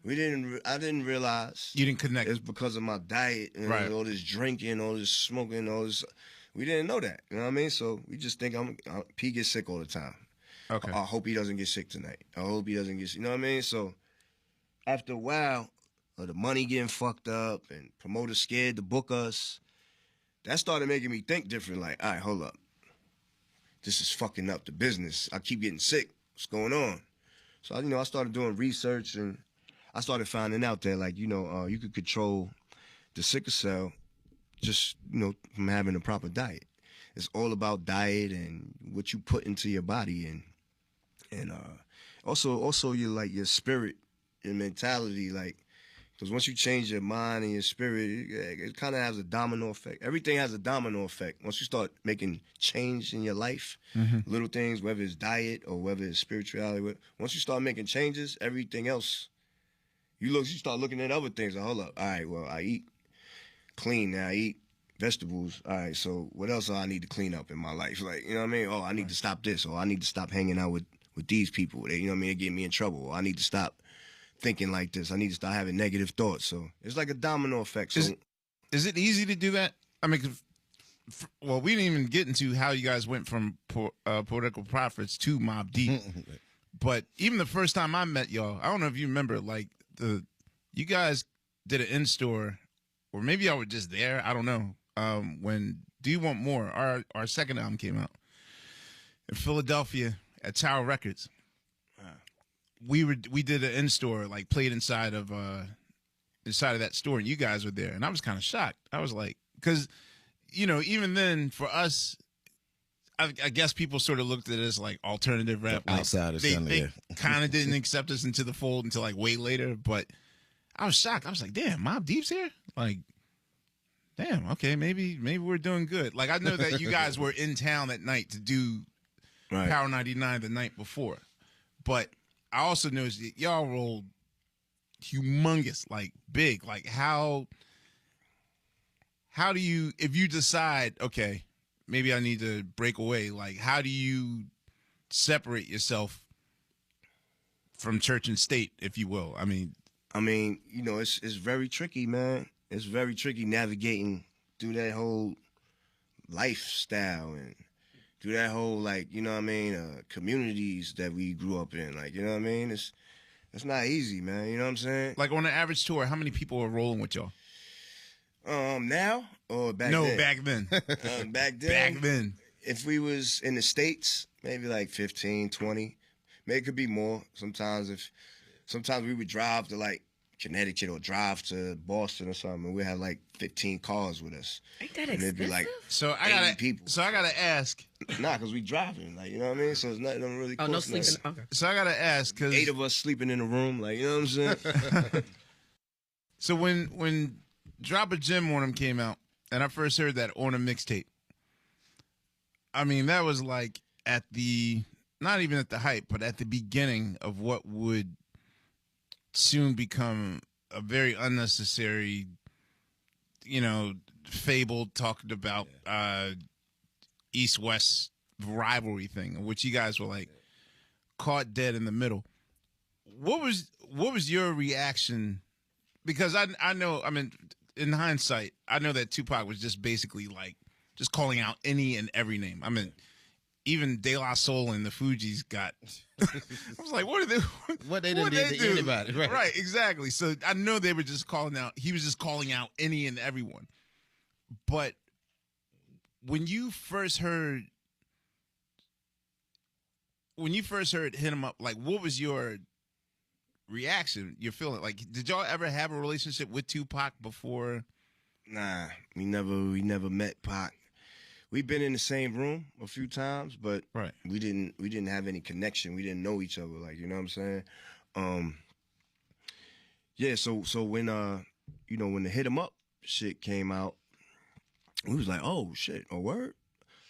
I didn't realize. You didn't connect. It's because of my diet and all this drinking, all this smoking, all this. We didn't know that. You know what I mean? So we just think P gets sick all the time. Okay. I hope he doesn't get sick tonight. I hope he doesn't get sick. You know what I mean? So after a while of the money getting fucked up and promoters scared to book us, that started making me think different. Like, all right, hold up. This is fucking up the business. I keep getting sick. What's going on? So, I started doing research and I started finding out that, like, you could control the sickle cell just, from having a proper diet. It's all about diet and what you put into your body and also your spirit and mentality, like, because once you change your mind and your spirit, it kind of has a domino effect. Everything has a domino effect. Once you start making change in your life, little things, whether it's diet or whether it's spirituality, once you start making changes, everything else, you start looking at other things. Like, hold up, all right, well, I eat clean now. I eat vegetables. All right, so what else do I need to clean up in my life? Like, you know what I mean? Oh, I need to stop this, or I need to stop hanging out with these people. They, you know what I mean? They get me in trouble. Or I need to stop thinking like this. I need to start having negative thoughts. So it's like a domino effect. So is it easy to do that? I mean, well, we didn't even get into how you guys went from Political Prophets to Mobb Deep. But even the first time I met y'all, I don't know if you remember, like, you guys did an in-store, or maybe y'all were just there, I don't know, when Do You Want More, our second album came out in Philadelphia at Tower Records. We did an in-store, like, played inside of inside of that store, and you guys were there, and I was kind of shocked. I was like, because, you know, even then for us, I guess people sort of looked at it as like alternative rap. Like, Outsiders, they kind of didn't accept us into the fold until like way later. But I was shocked. I was like, damn, Mobb Deep's here? Like, damn, okay, maybe we're doing good. Like, I know that you guys were in town that night to do Power 99 the night before. But I also noticed that y'all rolled humongous, like big. Like, how do you, if you decide, okay, maybe I need to break away, like, how do you separate yourself from church and state, if you will? I mean, you know, it's very tricky, man. It's very tricky navigating through that whole lifestyle and through that whole, like, you know what I mean, communities that we grew up in. Like, you know what I mean? It's not easy, man. You know what I'm saying? like on an average tour, how many people are rolling with y'all? Now or back then? No, back then. Back then. Back then. If we was in the States, maybe like 15, 20. Maybe it could be more. Sometimes we would drive to like Connecticut or drive to Boston or something, and we had like 15 cars with us. Ain't that And it'd be like So I 80 gotta people. So I gotta ask. Nah, because we driving, like, you know what I mean? So it's not, it don't really Oh, cost no sleeping. nothing. Okay. So I gotta ask because 8 of us sleeping in a room, like, you know what I'm saying? so when Drop a Gem on him came out, and I first heard that on a mixtape. I mean, that was like at the, not even at the hype, but at the beginning of what would soon become a very unnecessary, you know, fable talking about East-West rivalry thing, which you guys were like caught dead in the middle. What was your reaction? Because I know, I mean, in hindsight, I know that Tupac was just basically like just calling out any and every name. I mean, even De La Soul and the Fugees got. I was like, what are they? What they done did to anybody, right? Right, exactly. So I know they were just calling out. He was just calling out any and everyone. But when you first heard Hit 'Em Up, like, what was your reaction? Your feeling? Like, did y'all ever have a relationship with Tupac before? Nah, we never met Pac. We've been in the same room a few times, but Right. we didn't have any connection. We didn't know each other, like, you know what I'm saying? Yeah, so when you know, when the Hit 'Em Up shit came out, we was like, oh shit, a word?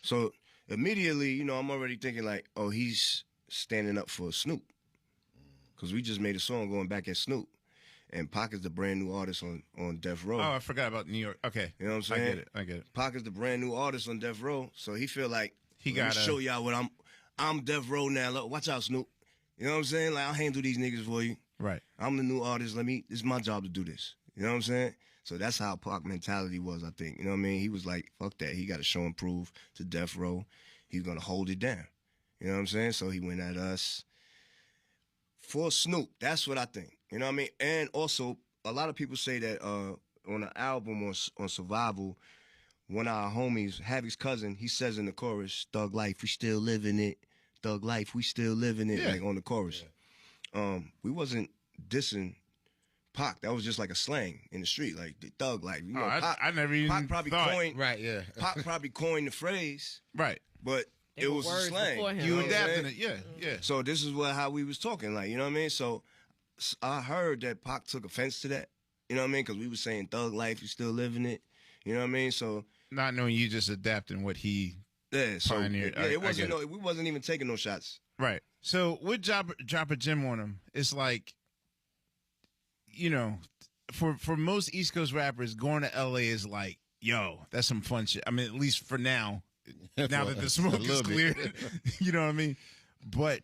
So immediately, you know, I'm already thinking like, oh, he's standing up for Snoop. Cause we just made a song going back at Snoop. And Pac is the brand new artist on Death Row. Oh, I forgot about New York. Okay. You know what I'm saying? I get it. Pac is the brand new artist on Death Row, so he feel like He let me gotta show y'all what I'm Death Row now. Look, watch out, Snoop. You know what I'm saying? Like, I'll handle these niggas for you. Right. I'm the new artist. This is my job to do this. You know what I'm saying? So that's how Pac mentality was, I think. You know what I mean? He was like, fuck that. He got to show and prove to Death Row. He's gonna hold it down. You know what I'm saying? So he went at us for Snoop. That's what I think. You know what I mean? And also, a lot of people say that on the album on Survival, one of our homies, Havoc's cousin, he says in the chorus, "Thug life, we still living it. Thug life, we still living it." Yeah. Like on the chorus. Yeah. We wasn't dissing Pac. That was just like a slang in the street, like the thug life. You know, Pac, I never even Pac probably thought. coined. Right, yeah. Pac probably coined the phrase, Right. but They it were was a words slang. before him. You know what I'm adapting it. Yeah. Yeah. So this is how we was talking, like, you know what I mean? So I heard that Pac took offense to that. You know what I mean? Because we was saying thug life, you still living it. You know what I mean? So Not knowing you just adapting what he. yeah, so Pioneered. yeah, I it wasn't get it. we wasn't even taking no shots. Right. So with drop a gem on him, it's like, you know, for most East Coast rappers, going to LA is like, yo, that's some fun shit. I mean, at least for now. Now that the smoke is little bit. cleared, you know what I mean? But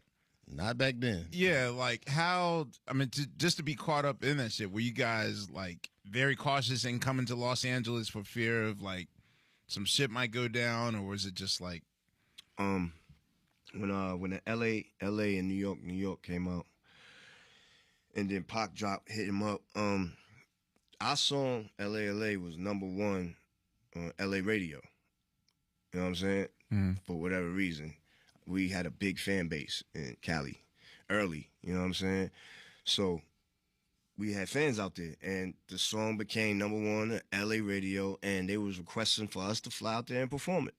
Not back then. yeah, like how, I mean, just to be caught up in that shit, were you guys like very cautious in coming to Los Angeles for fear of like some shit might go down, or was it just like, When the LA and New York came out, and then Pac Hit 'Em Up, our song LA was #1 on LA radio. You know what I'm saying? For whatever reason, we had a big fan base in Cali early. You know what I'm saying? So we had fans out there, and the song became #1 on LA radio, and they was requesting for us to fly out there and perform it.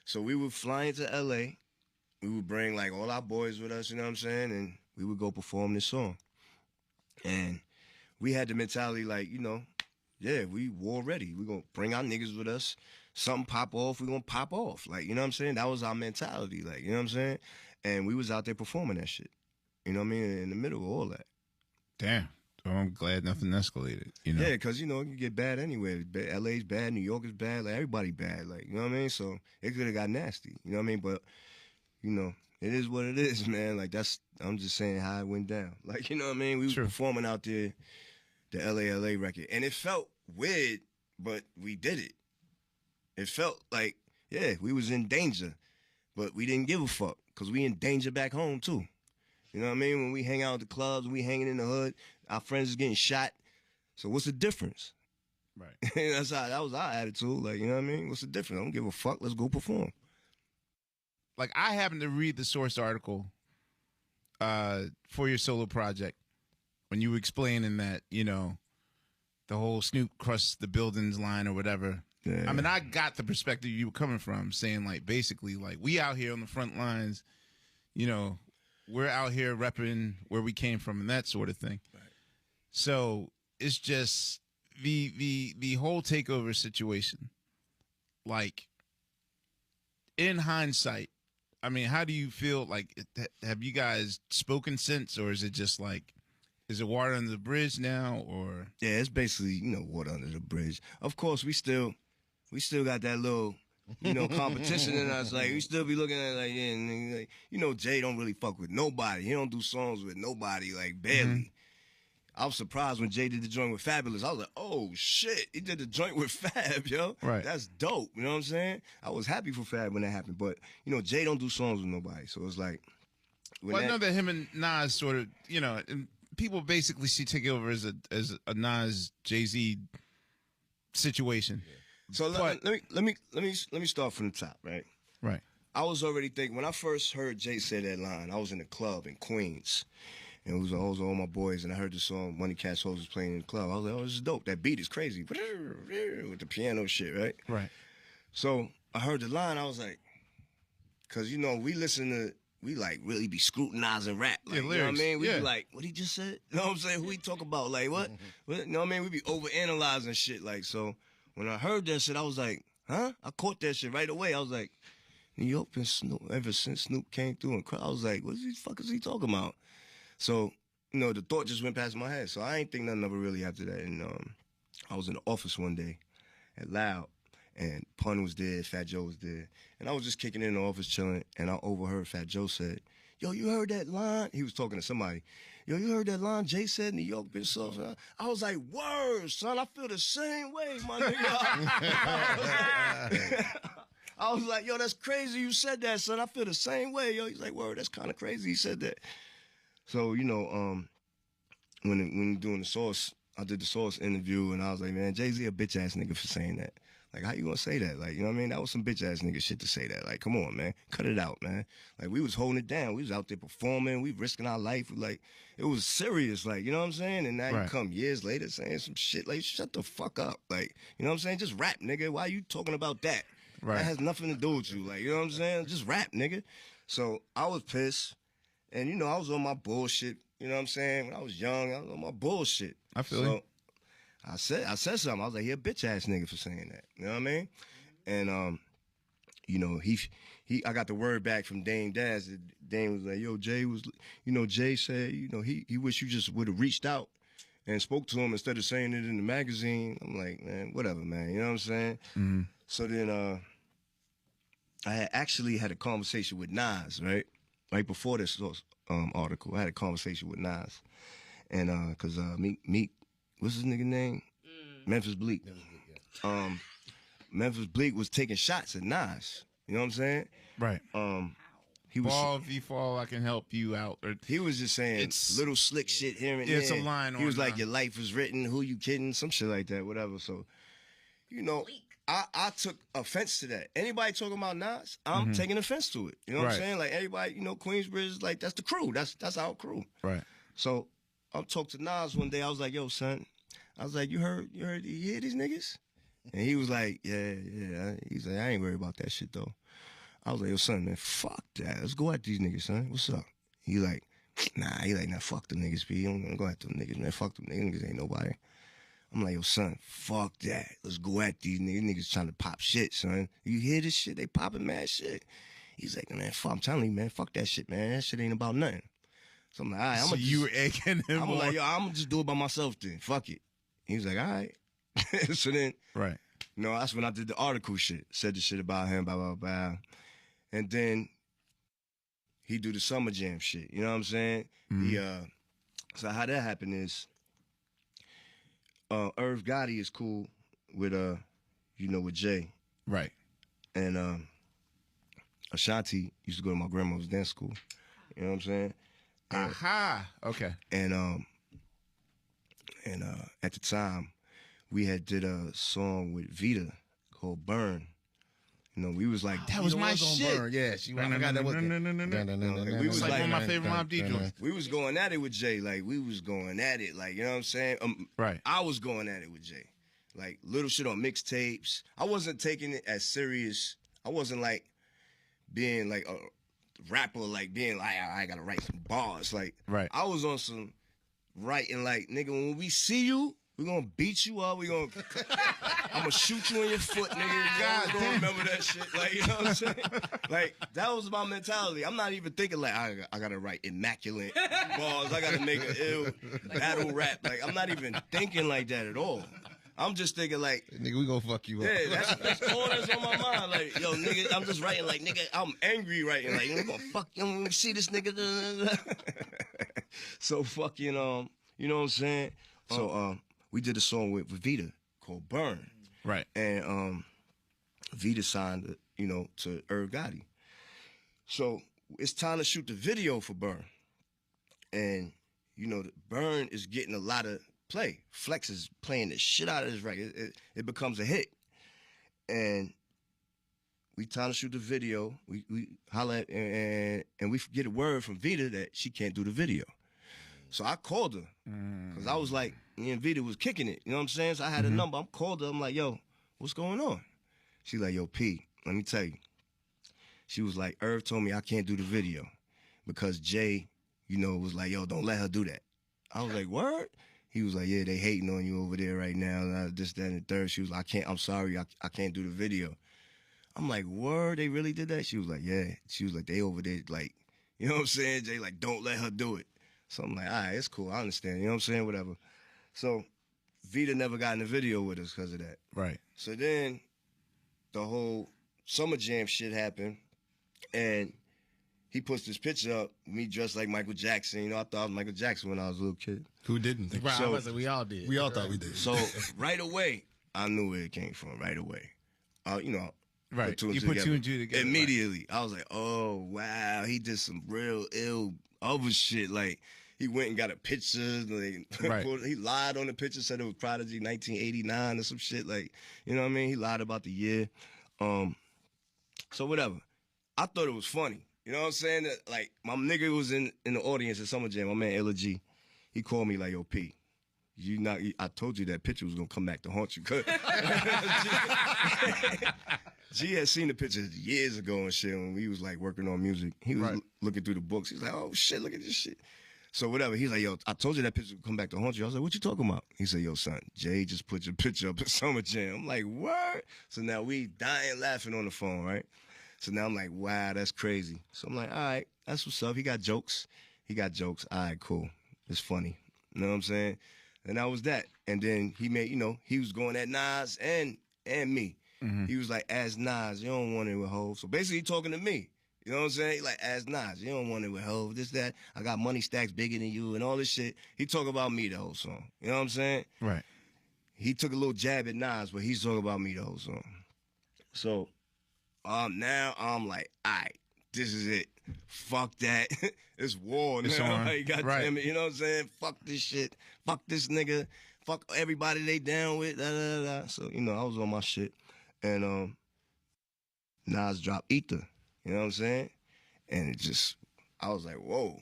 So we would fly into LA. We would bring like all our boys with us, you know what I'm saying, and we would go perform this song. And we had the mentality like, you know, yeah, we war ready. We're going to bring our niggas with us. Something pop off, we're going to pop off. Like, you know what I'm saying? That was our mentality, like, you know what I'm saying? And we was out there performing that shit. You know what I mean? In the middle of all that. Damn. So I'm glad nothing escalated, you know? Yeah, because, you know, it can get bad anywhere. LA's bad, New York is bad, like, everybody bad, like, you know what I mean? So it could have got nasty, you know what I mean? But, you know, it is what it is, man. Like, I'm just saying how it went down. Like, you know what I mean? We were performing out there, the LA record. And it felt weird, but we did it. It felt like, yeah, we was in danger, but we didn't give a fuck because we in danger back home, too. You know what I mean? When we hang out at the clubs, we hanging in the hood, our friends is getting shot. So what's the difference? Right. That was our attitude. Like, you know what I mean? What's the difference? I don't give a fuck. Let's go perform. Like, I happened to read the Source article for your solo project when you were explaining that, you know, the whole Snoop crushed the buildings line or whatever. Yeah. I mean, I got the perspective you were coming from, saying, like, basically, like, we out here on the front lines, you know, we're out here repping where we came from and that sort of thing. Right. So it's just the whole takeover situation. Like, in hindsight, I mean, how do you feel? Like, have you guys spoken since, or is it just like, is it water under the bridge now, or? Yeah, it's basically, you know, water under the bridge. Of course, we still got that little, you know, competition in us. Like, we still be looking at it like, yeah, and, like, you know, Jay don't really fuck with nobody. He don't do songs with nobody, like, barely. Mm-hmm. I was surprised when Jay did the joint with Fabulous. I was like, oh, shit, he did the joint with Fab, yo. Right. That's dope, you know what I'm saying? I was happy for Fab when that happened. But, you know, Jay don't do songs with nobody. So it's like... Well, I know that him and Nas sort of, you know, and people basically see Takeover as a Nas Jay-Z situation. Yeah. So let me start from the top, right? Right. I was already thinking, when I first heard Jay say that line, I was in the club in Queens. And it was all my boys, and I heard the song Money Cash Hoes was playing in the club. I was like, oh, this is dope. That beat is crazy. With the piano shit, right? Right. So I heard the line, I was like, because, you know, we like really be scrutinizing rap. Like, you know what I mean? We be like, what he just said? You know what I'm saying? Who he talk about? Like, what? You know what I mean? We be overanalyzing shit. Like, so when I heard that shit, I was like, huh? I caught that shit right away. I was like, New York been Snoop ever since Snoop came through and cried. I was like, what the fuck is he talking about? So, you know, the thought just went past my head. So I ain't think nothing of it really after that. And I was in the office one day at Loud, and Pun was there, Fat Joe was there. And I was just kicking in the office chilling, and I overheard Fat Joe said, yo, you heard that line? He was talking to somebody. Yo, you heard that line Jay said, New York been soft? I was like, word, son, I feel the same way, my nigga. I was like, yo, that's crazy you said that, son. I feel the same way, yo. He's like, word, that's kind of crazy he said that. So, you know, when doing the Source, I did the Source interview, and I was like, man, Jay-Z a bitch-ass nigga for saying that. Like, how you gonna say that? Like, you know what I mean? That was some bitch-ass nigga shit to say that. Like, come on, man. Cut it out, man. Like, we was holding it down. We was out there performing. We risking our life. Like, it was serious, like, you know what I'm saying? And now you come years later saying some shit. Like, shut the fuck up. Like, you know what I'm saying? Just rap, nigga. Why are you talking about that? Right. That has nothing to do with you. Like, you know what I'm saying? Just rap, nigga. So I was pissed. And, you know, I was on my bullshit. You know what I'm saying? When I was young, I was on my bullshit. I feel it. I said something. I was like, he a bitch-ass nigga for saying that. You know what I mean? And, you know, I got the word back from Dame Daz. Dame was like, yo, Jay said, you know, he wish you just would have reached out and spoke to him instead of saying it in the magazine. I'm like, man, whatever, man. You know what I'm saying? Mm-hmm. So then I had actually had a conversation with Nas, right? Right before this article, I had a conversation with Nas. And because Meek, what's his nigga name? Memphis Bleak. Memphis Bleak was taking shots at Nas. You know what I'm saying? Right. He was, fall, if you fall, I can help you out. Or, he was just saying little slick shit here and there. It's a line on. He was like, your life is written, who you kidding? Some shit like that, whatever. So, you know, I took offense to that. Anybody talking about Nas, I'm taking offense to it. You know what I'm saying? Like, everybody, you know, Queensbridge, like, that's the crew. That's our crew. Right. So I talked to Nas one day. I was like, yo, son. I was like, you hear these niggas? And he was like, yeah. He's like, I ain't worried about that shit, though. I was like, yo, son, man, fuck that. Let's go at these niggas, son. What's up? He like, nah, fuck the niggas, B. I'm gonna go at them niggas, man. Fuck them niggas ain't nobody. I'm like, yo, son, fuck that. Let's go at these niggas. Niggas trying to pop shit, son. You hear this shit? They popping mad shit. He's like, man, fuck, I'm telling you, man, fuck that shit, man. That shit ain't about nothing. So I'm like, all right, So you were egging him I'm on. like, yo, I'm gonna just do it by myself then. Fuck it. He was like, all right. So then, Right. you know, that's when I did the article shit. Said the shit about him, blah, blah, blah. And then he do the Summer Jam shit. You know what I'm saying? So how that happened is, Irv Gotti is cool with, with Jay. Right. And Ashanti used to go to my grandma's dance school. You know what I'm saying? Aha. Okay. And at the time, we had did a song with Vita called Burn. You know, we was like, That was my shit. Burn. Yeah, I forgot that was We was Like like one of my favorite Mobb Deep joints. we was going at it with Jay. Like, we was going at it. Like, you know what I'm saying? Right. I was going at it with Jay. Like, little shit on mixtapes. I wasn't taking it as serious. I wasn't, like, being, like, a rapper, like, being, like, I gotta write some bars. Like, Right. I was on some writing, like, nigga, when we see you, we gonna beat you up. I'm gonna shoot you in your foot, nigga. God, don't remember that shit. Like, you know what I'm saying? Like, that was my mentality. I'm not even thinking like I gotta write immaculate bars. I gotta make an ill battle rap. Like, I'm not even thinking like that at all. I'm just thinking like, Nigga, we gonna fuck you up. yeah, that's all that's on my mind. Like, yo, nigga, I'm just writing like, nigga, I'm angry writing. Like, I'm gonna fuck you. Let me see this nigga. So fucking, you know what I'm saying? So, we did a song with Vita called Burn. Right. And Vita signed, to Irv Gotti. So it's time to shoot the video for Burn. And, Burn is getting a lot of play. Flex is playing the shit out of this record. It becomes a hit. And we time to shoot the video. We holla at, and we get a word from Vita that she can't do the video. So I called her because I was like, me and Vita was kicking it. You know what I'm saying? So I had a number. I'm called her. I'm like, yo, what's going on? She like, yo, P, let me tell you. She was like, Irv told me I can't do the video because Jay, was like, yo, don't let her do that. I was like, word? He was like, yeah, they hating on you over there right now. This, that, and the third. She was like, I'm sorry, I can't do the video. I'm like, word? They really did that? She was like, yeah. She was like, they over there, like, you know what I'm saying? Jay, like, don't let her do it. So I'm like, all right, it's cool. I understand. You know what I'm saying? Whatever. So Vita never got in the video with us because of that. Right. So then the whole Summer Jam shit happened, and he puts this picture up, me dressed like Michael Jackson. I thought I was Michael Jackson when I was a little kid. Who didn't think Right, so? I was like, we all did. We all thought we did. So right away, I knew where it came from. Right away. Right. Put two and You two put together. two and two together. Immediately. I was like, oh, wow. He did some real ill other shit. Like, he went and got a picture. Like, Right. He lied on the picture, said it was Prodigy 1989 or some shit. Like, you know what I mean? He lied about the year. So whatever. I thought it was funny. You know what I'm saying? That, like, my nigga was in the audience at Summer Jam, my man Illa G. He called me like, yo, P, I told you that picture was going to come back to haunt you. G had seen the picture years ago and shit when we was like working on music. He was looking through the books. He's like, oh shit, look at this shit. So whatever. He's like, yo, I told you that picture would come back to haunt you. I was like, what you talking about? He said, yo, son, Jay just put your picture up at Summer Jam. I'm like, what? So now we dying laughing on the phone, right? So now I'm like, wow, that's crazy. So I'm like, all right, that's what's up. He got jokes. All right, cool. It's funny. You know what I'm saying? And that was that. And then he made, he was going at Nas and me. Mm-hmm. He was like, as Nas, you don't want it with Hov. So basically, he talking to me. You know what I'm saying? He like, as Nas, you don't want it with Hov. This, that. I got money stacks bigger than you and all this shit. He talk about me the whole song. You know what I'm saying? Right. He took a little jab at Nas, but he's talking about me the whole song. So now I'm like, all right, this is it. Fuck that. It's war now. It's on. Like, God damn it. You know what I'm saying? Fuck this shit. Fuck this nigga. Fuck everybody they down with. Da, da, da. So, I was on my shit. And Nas dropped Ether. You know what I'm saying? And I was like, whoa.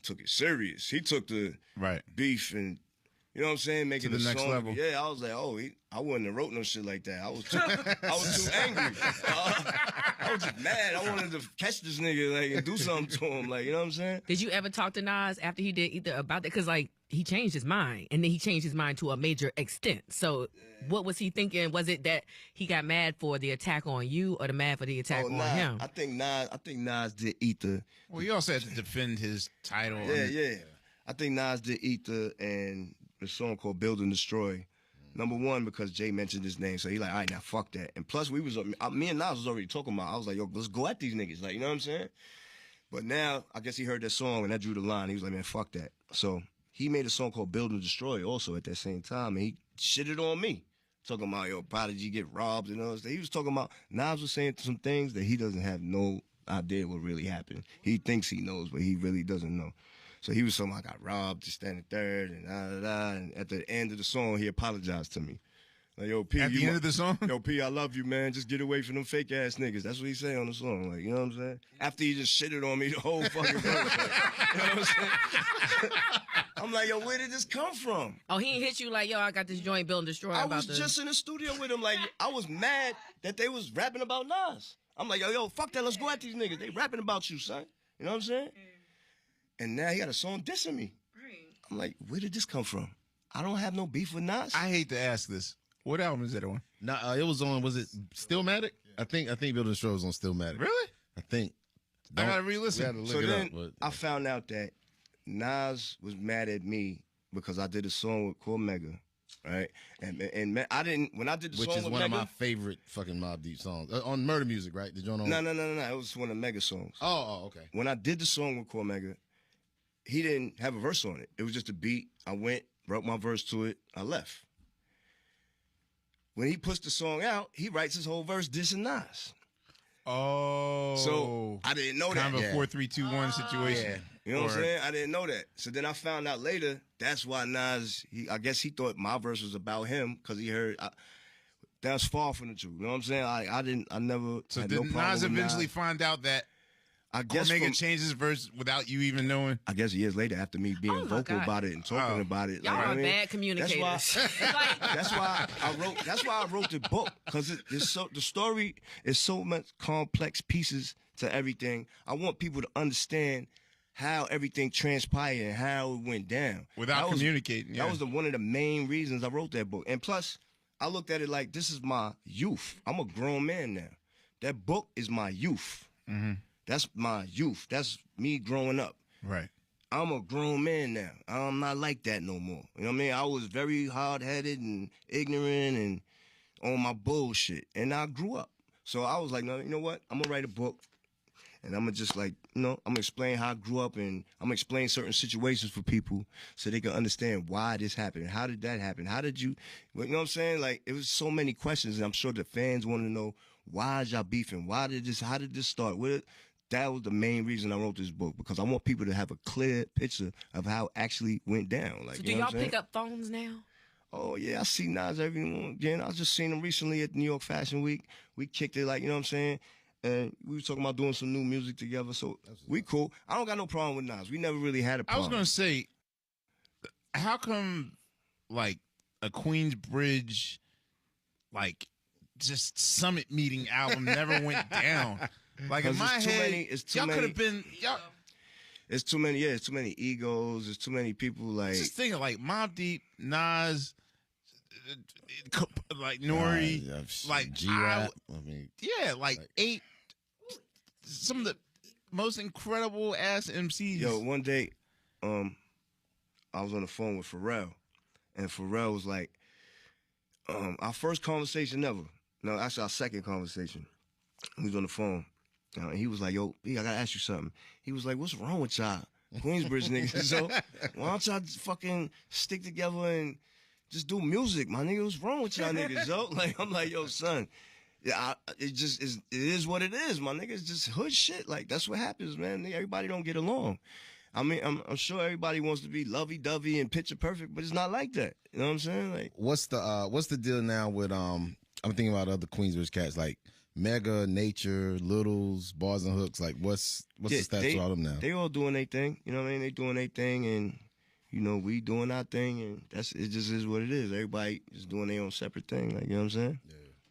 took it serious. He took the Right. beef and, you know what I'm saying, making To the next song. level. Yeah, I was like, oh, I wouldn't have wrote no shit like that. I was too angry. I was just mad. I wanted to catch this nigga like and do something to him. Like, you know what I'm saying? Did you ever talk to Nas after he did either about that? Because like he changed his mind, and then he changed his mind to a major extent. So what was he thinking? Was it that he got mad for the attack on you, or the mad for the attack on him? I think Nas did eat the. Well, he also had to defend his title. Yeah. I think Nas did eat and the song called Build and Destroy. Number one, because Jay mentioned his name, so he like, all right, now fuck that. And plus, me and Nas was already talking about. I was like, yo, let's go at these niggas, like, you know what I'm saying? But now, I guess he heard that song and that drew the line. He was like, man, fuck that. So he made a song called Build and Destroy also at that same time, and he shitted on me, talking about yo, Prodigy get robbed and all that. He was talking about Nas was saying some things that he doesn't have no idea what really happened. He thinks he knows, but he really doesn't know. So he was saying I got robbed, just standing third, and da-da-da. And at the end of the song, he apologized to me. Like, yo, P, At the end of the song? Yo, P, I love you, man. Just get away from them fake ass niggas. That's what he say on the song. Like, you know what I'm saying? After he just shitted on me the whole fucking verse. Like, you know what I'm saying? I'm like, yo, where did this come from? Oh, he ain't hit you like, yo, I got this joint Build and Destroy. I was just in the studio with him. Like, I was mad that they was rapping about Nas. I'm like, yo, fuck that. Let's go at these niggas. They rapping about you, son. You know what I'm saying? And now he got a song dissing me. Right. I'm like, where did this come from? I don't have no beef with Nas. I hate to ask this. What album is that on? Nah, it was on. Was it Stillmatic? I think Build and Destroy was on Stillmatic. Really? I think. I gotta re-listen. We had to look So it then up, but, I found out that Nas was mad at me because I did a song with Cormega, right? And I didn't when I did the which song is with one Mega, of my favorite fucking Mobb Deep songs on Murder Music, right? The joint on. No. It was one of Mega songs. Oh, okay. When I did the song with Cormega, he didn't have a verse on it. It was just a beat. I went, wrote my verse to it. I left. When he puts the song out, he writes his whole verse dissing Nas. Oh. So I didn't know that. Kind of a 4, 3, 2, 1 situation. You know what I'm saying? I didn't know that. So then I found out later, that's why Nas, I guess he thought my verse was about him because he heard, that's far from the truth. You know what I'm saying? I never So had did no problem Nas with eventually find out that I guess Omega changed his verse without you even knowing? I guess years later, after me being vocal God. about it and talking about it. Y'all like, are I mean, bad communicators. That's why I wrote the book, because the story is so much complex pieces to everything. I want people to understand how everything transpired and how it went down Without communicating. Yeah. That was one of the main reasons I wrote that book. And plus, I looked at it like, this is my youth. I'm a grown man now. That book is my youth. Mm-hmm. That's my youth. That's me growing up. Right. I'm a grown man now. I'm not like that no more. You know what I mean? I was very hard-headed and ignorant and on my bullshit. And I grew up. So I was like, no, you know what? I'm going to write a book. And I'm going to just like, I'm going to explain how I grew up, and I'm going to explain certain situations for people so they can understand why this happened. How did that happen? How did you know what I'm saying? Like, it was so many questions, and I'm sure the fans want to know, why is y'all beefing? How did this start? That was the main reason I wrote this book, because I want people to have a clear picture of how it actually went down. Like, So do y'all pick up phones now? Oh, yeah, I see Nas every now and again. I just seen him recently at New York Fashion Week. We kicked it, like, you know what I'm saying? And we were talking about doing some new music together, so we cool. I don't got no problem with Nas. We never really had a problem. I was going to say, how come, like, a Queensbridge, like, just summit meeting album never went down? Like, in my head, y'all could have been, It's too many, it's too many egos. There's too many people, like. Just thinking, like, Mobb Deep, Nas, like, Nori, like, G-Rap. I mean, yeah, like 8, some of the most incredible ass MCs. Yo, one day, I was on the phone with Pharrell, and Pharrell was like, our first conversation ever. No, actually, our second conversation. We was on the phone. And he was like, yo, B, I gotta ask you something. He was like, what's wrong with y'all? Queensbridge niggas. So why don't y'all fucking stick together and just do music, my nigga? What's wrong with y'all niggas, yo? Like, I'm like, yo, son, yeah, it is what it is, my nigga. It's just hood shit. Like, that's what happens, man. Everybody don't get along. I mean, I'm sure everybody wants to be lovey-dovey and picture perfect, but it's not like that. You know what I'm saying? Like, what's the deal now with I'm thinking about other Queensbridge cats like Mega, Nature, Littles, Bars and Hooks. Like, what's the stats for all them now? They all doing their thing. You know what I mean? They doing their thing, and you know we doing our thing, and it. Just is what it is. Everybody just doing their own separate thing. Like, you know what I'm saying?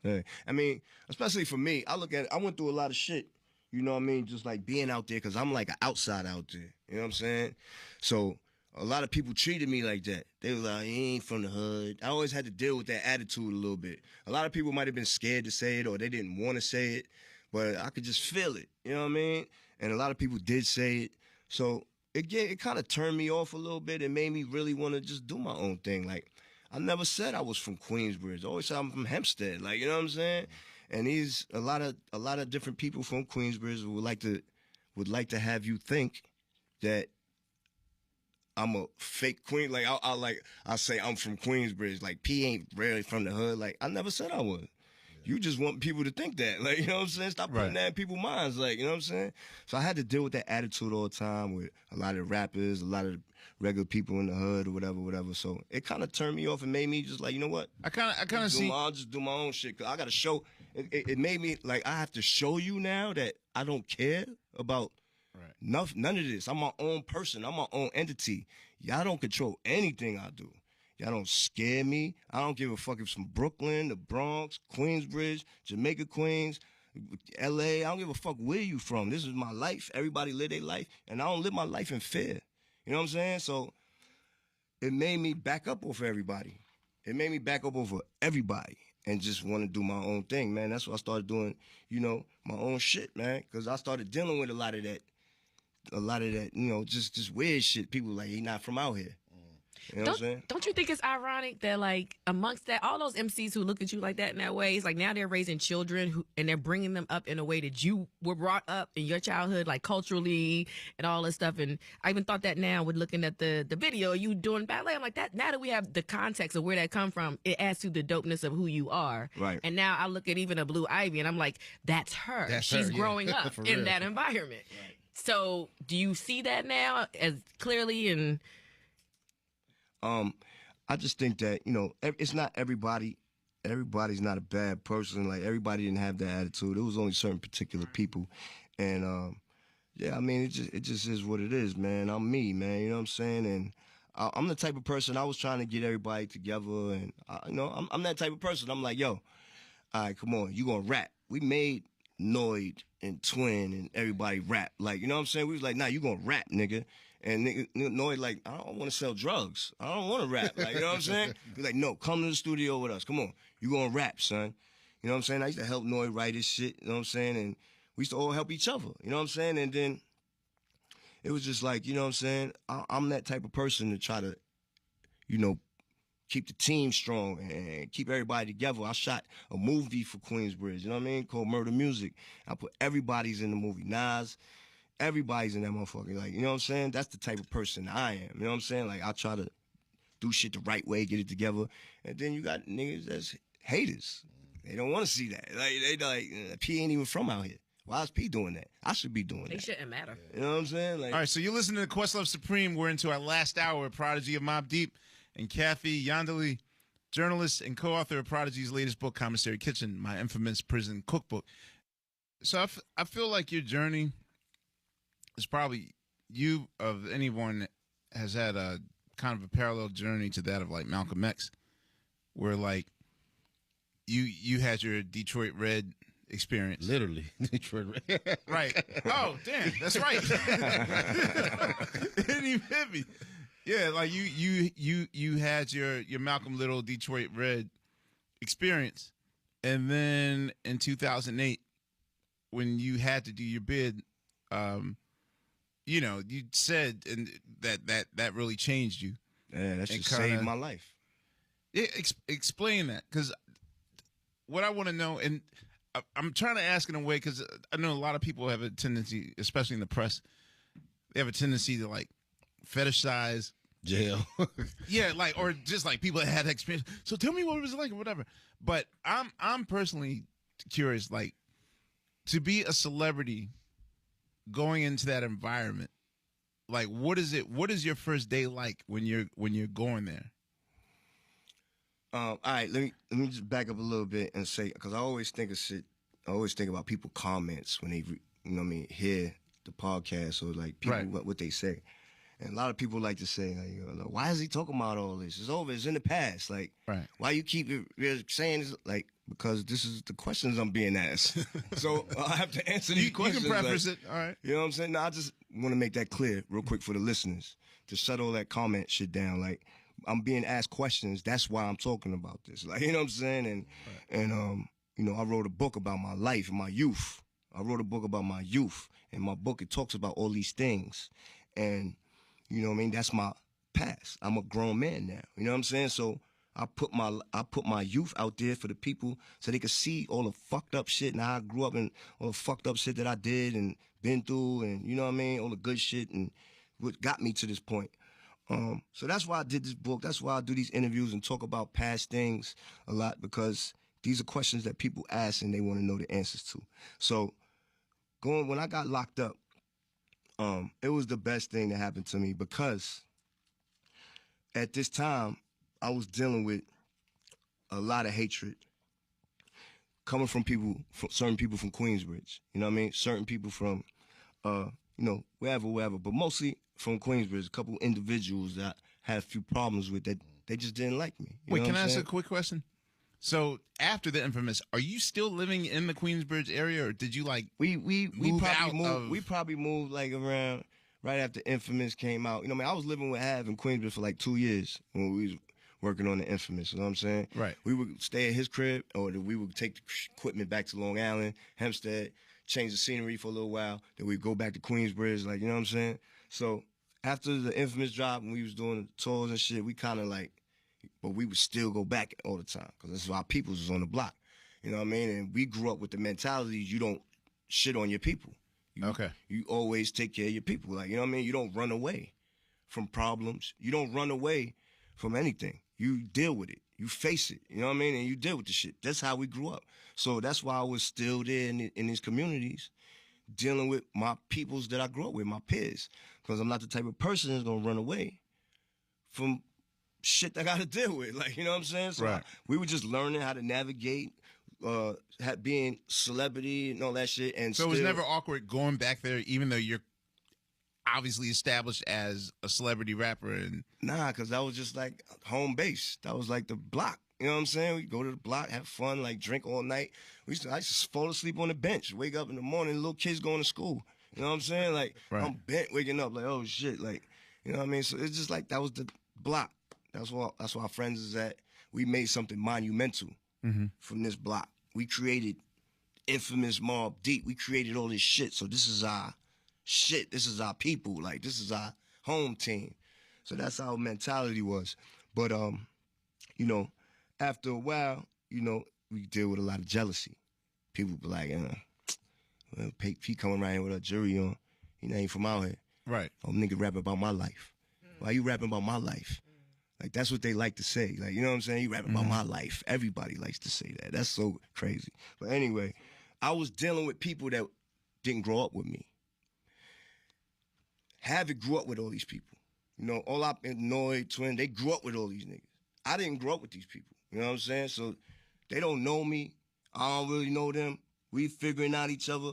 Yeah. I mean, especially for me, I went through a lot of shit. You know what I mean? Just like being out there, because I'm like an outside out there. You know what I'm saying? So a lot of people treated me like that. They were like, he ain't from the hood. I always had to deal with that attitude a little bit. A lot of people might have been scared to say it or they didn't want to say it, but I could just feel it. You know what I mean? And a lot of people did say it. So it kind of turned me off a little bit and made me really want to just do my own thing. Like, I never said I was from Queensbridge. I always said I'm from Hempstead. Like, you know what I'm saying? And a lot of different people from Queensbridge would like to have you think that I'm a fake Queen. Like I say I'm from Queensbridge. Like P ain't really from the hood. Like I never said I was. Yeah. You just want people to think that. Like, you know what I'm saying? Stop putting that in people's minds. Like, you know what I'm saying? So I had to deal with that attitude all the time with a lot of rappers, a lot of regular people in the hood or whatever. So it kind of turned me off and made me just like, you know what? I kind of see. I'll just do my own shit. 'Cause I got to show. It made me like I have to show you now that I don't care about. None of this. I'm my own person. I'm my own entity. Y'all don't control anything I do. Y'all don't scare me. I don't give a fuck if it's from Brooklyn, the Bronx, Queensbridge, Jamaica, Queens, LA. I don't give a fuck where you from. This is my life. Everybody live their life. And I don't live my life in fear. You know what I'm saying? So it made me back up off everybody. It made me back up over everybody and just want to do my own thing, man. That's why I started doing, you know, my own shit, man. Because I started dealing with a lot of that, you know, just weird shit. People like, he not from out here. You know what I'm saying? Don't you think it's ironic that, like, amongst that, all those MCs who look at you like that in that way, it's like now they're raising children and they're bringing them up in a way that you were brought up in your childhood, like culturally and all this stuff. And I even thought that now with looking at the video, you doing ballet, I'm like, that. Now that we have the context of where that come from, it adds to the dopeness of who you are. Right. And now I look at even a Blue Ivy and I'm like, that's her. That's She's her, yeah. growing up in that environment. Right. So do you see that now as clearly? And I just think that, you know, it's not everybody. Everybody's not a bad person. Like, everybody didn't have that attitude. It was only certain particular people. And, yeah, I mean, it just is what it is, man. I'm me, man. You know what I'm saying? And I'm the type of person, I was trying to get everybody together. And, you know, I'm that type of person. I'm like, yo, all right, come on, you gonna rap. We made Noid and Twin and everybody rap. Like, you know what I'm saying? We was like, nah, you gonna rap, nigga. And Noid like, I don't want to sell drugs. I don't want to rap. Like, you know what I'm saying? He's like, no, come to the studio with us. Come on. You gonna rap, son. You know what I'm saying? I used to help Noid write his shit, you know what I'm saying? And we used to all help each other, you know what I'm saying? And then it was just like, you know what I'm saying? I'm that type of person to try to, you know, keep the team strong and keep everybody together. I shot a movie for Queensbridge, you know what I mean, called Murder Music. I put everybody's in the movie. Nas, everybody's in that motherfucker. Like, you know what I'm saying? That's the type of person I am. You know what I'm saying? Like, I try to do shit the right way, get it together. And then you got niggas that's haters. They don't want to see that. Like, they like, P ain't even from out here. Why is P doing that? I should be doing that. they shouldn't matter. You know what I'm saying? Like, All right, so you're listening to Questlove Supreme. We're into our last hour of Prodigy of Mobb Deep and Kathy Yandeli, journalist and co-author of Prodigy's latest book, Commissary Kitchen, My Infamous Prison Cookbook. So I feel like your journey is probably, you of anyone has had a kind of a parallel journey to that of like Malcolm X, where like you had your Detroit Red experience. Literally, Detroit Red. Right. Oh, damn, that's right. It didn't even hit me. Yeah, like you had your Malcolm Little Detroit Red experience, and then in 2008, when you had to do your bid, you know, you said and that really changed you. yeah, that just saved my life. Yeah, explain that, because what I want to know, and I'm trying to ask in a way, because I know a lot of people have a tendency, especially in the press, they have a tendency to like fetishize Jail. yeah, like, or just like people that had experience. So tell me what it was like or whatever. But I'm personally curious, like, to be a celebrity going into that environment, like, what is your first day like when you're going there? All right, let me just back up a little bit and say, because I always think of shit. I always think about people comments when they, you know what I mean, hear the podcast or like people what they say. And a lot of people like to say, like, you know, why is he talking about all this? It's over. It's in the past. Like, why you keep saying this? Like, because this is the questions I'm being asked. So I have to answer these questions. You can preface it. All right. You know what I'm saying? No, I just want to make that clear real quick for the listeners to shut all that comment shit down. Like, I'm being asked questions. That's why I'm talking about this. Like, you know what I'm saying? And you know, I wrote a book about my life and my youth. I wrote a book about my youth. And my book, it talks about all these things. And you know what I mean? That's my past. I'm a grown man now. You know what I'm saying? So I put my youth out there for the people so they could see all the fucked up shit and how I grew up and all the fucked up shit that I did and been through and, you know what I mean? All the good shit and what got me to this point. So that's why I did this book. That's why I do these interviews and talk about past things a lot, because these are questions that people ask and they want to know the answers to. So when I got locked up, it was the best thing that happened to me, because at this time I was dealing with a lot of hatred coming from certain people from Queensbridge. You know what I mean? Certain people from, you know, wherever, but mostly from Queensbridge. A couple individuals that I had a few problems with that they just didn't like me. Wait, can I ask a quick question? So after the infamous, are you still living in the Queensbridge area, or did you like we probably moved like around right after Infamous came out. You know what I mean? I was living with Hav in Queensbridge for like 2 years when we was working on the Infamous. You know what I'm saying? Right. We would stay at his crib, or we would take the equipment back to Long Island, Hempstead, change the scenery for a little while. Then we'd go back to Queensbridge, like, you know what I'm saying? So after the Infamous drop, when we was doing the tours and shit, we kind of like, but we would still go back all the time because that's why our peoples was on the block. You know what I mean? And we grew up with the mentality, you don't shit on your people. You always take care of your people. Like, you know what I mean? You don't run away from problems. You don't run away from anything. You deal with it. You face it. You know what I mean? And you deal with the shit. That's how we grew up. So that's why I was still there in these communities dealing with my peoples that I grew up with, my peers. Because I'm not the type of person that's going to run away from shit that I got to deal with. Like, you know what I'm saying? So we were just learning how to navigate being celebrity and all that shit. And so it was never awkward going back there, even though you're obviously established as a celebrity rapper. And nah, because that was just like home base. That was like the block. You know what I'm saying? We go to the block, have fun, like drink all night. I used to fall asleep on the bench, wake up in the morning, little kids going to school. You know what I'm saying? Like, I'm bent waking up, like, oh shit, like, you know what I mean? So it's just like that was the block. That's why our friends is at. We made something monumental from this block. We created Infamous, Mobb Deep. We created all this shit. So this is our shit. This is our people. Like, this is our home team. So that's how our mentality was. But you know, after a while, you know, we deal with a lot of jealousy. People be like, well, he coming around here with a jury on. He ain't from out here. Right. Oh, nigga rapping about my life. Why you rapping about my life? Like, that's what they like to say. Like, you know what I'm saying? You rapping about my life. Everybody likes to say that. That's so crazy. But anyway, I was dealing with people that didn't grow up with me. Havoc grew up with all these people. You know, all up in Noy, Twin, they grew up with all these niggas. I didn't grow up with these people. You know what I'm saying? So they don't know me. I don't really know them. We figuring out each other.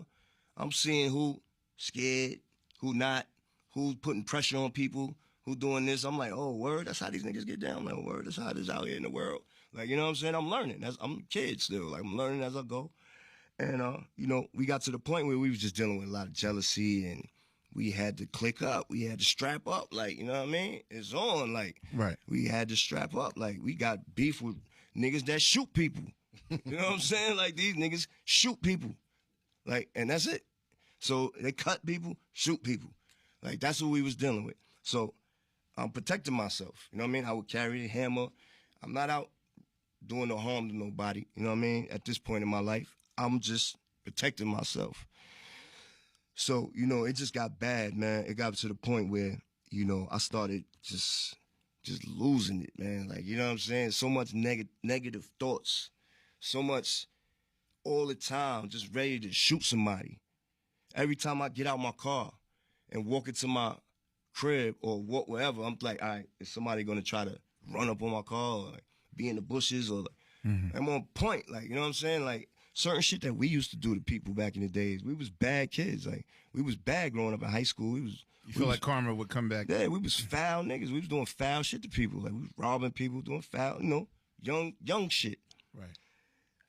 I'm seeing who scared, who not, who's putting pressure on people, who doing this. I'm like, oh, word, that's how these niggas get down. I'm like, word, that's how it is out here in the world. Like, you know what I'm saying? I'm learning. I'm a kid still. Like, I'm learning as I go. And, you know, we got to the point where we was just dealing with a lot of jealousy, and we had to click up. We had to strap up. Like, you know what I mean? It's on. Like, we had to strap up. Like, we got beef with niggas that shoot people. You know what I'm saying? Like, these niggas shoot people. Like, and that's it. So they cut people, shoot people. Like, that's what we was dealing with. So I'm protecting myself. You know what I mean? I would carry a hammer. I'm not out doing no harm to nobody. You know what I mean? At this point in my life, I'm just protecting myself. So, you know, it just got bad, man. It got to the point where, you know, I started just losing it, man. Like, you know what I'm saying? So much negative thoughts. So much all the time, just ready to shoot somebody. Every time I get out my car and walk into my crib or walk wherever, I'm like, all right, is somebody gonna try to run up on my car or like be in the bushes or like, I'm on point, like, you know what I'm saying? Like, certain shit that we used to do to people back in the days. We was bad kids. Like, we was bad growing up in high school. You feel like karma would come back? Yeah, we was foul niggas. We was doing foul shit to people. Like, we was robbing people, doing foul, young shit. Right.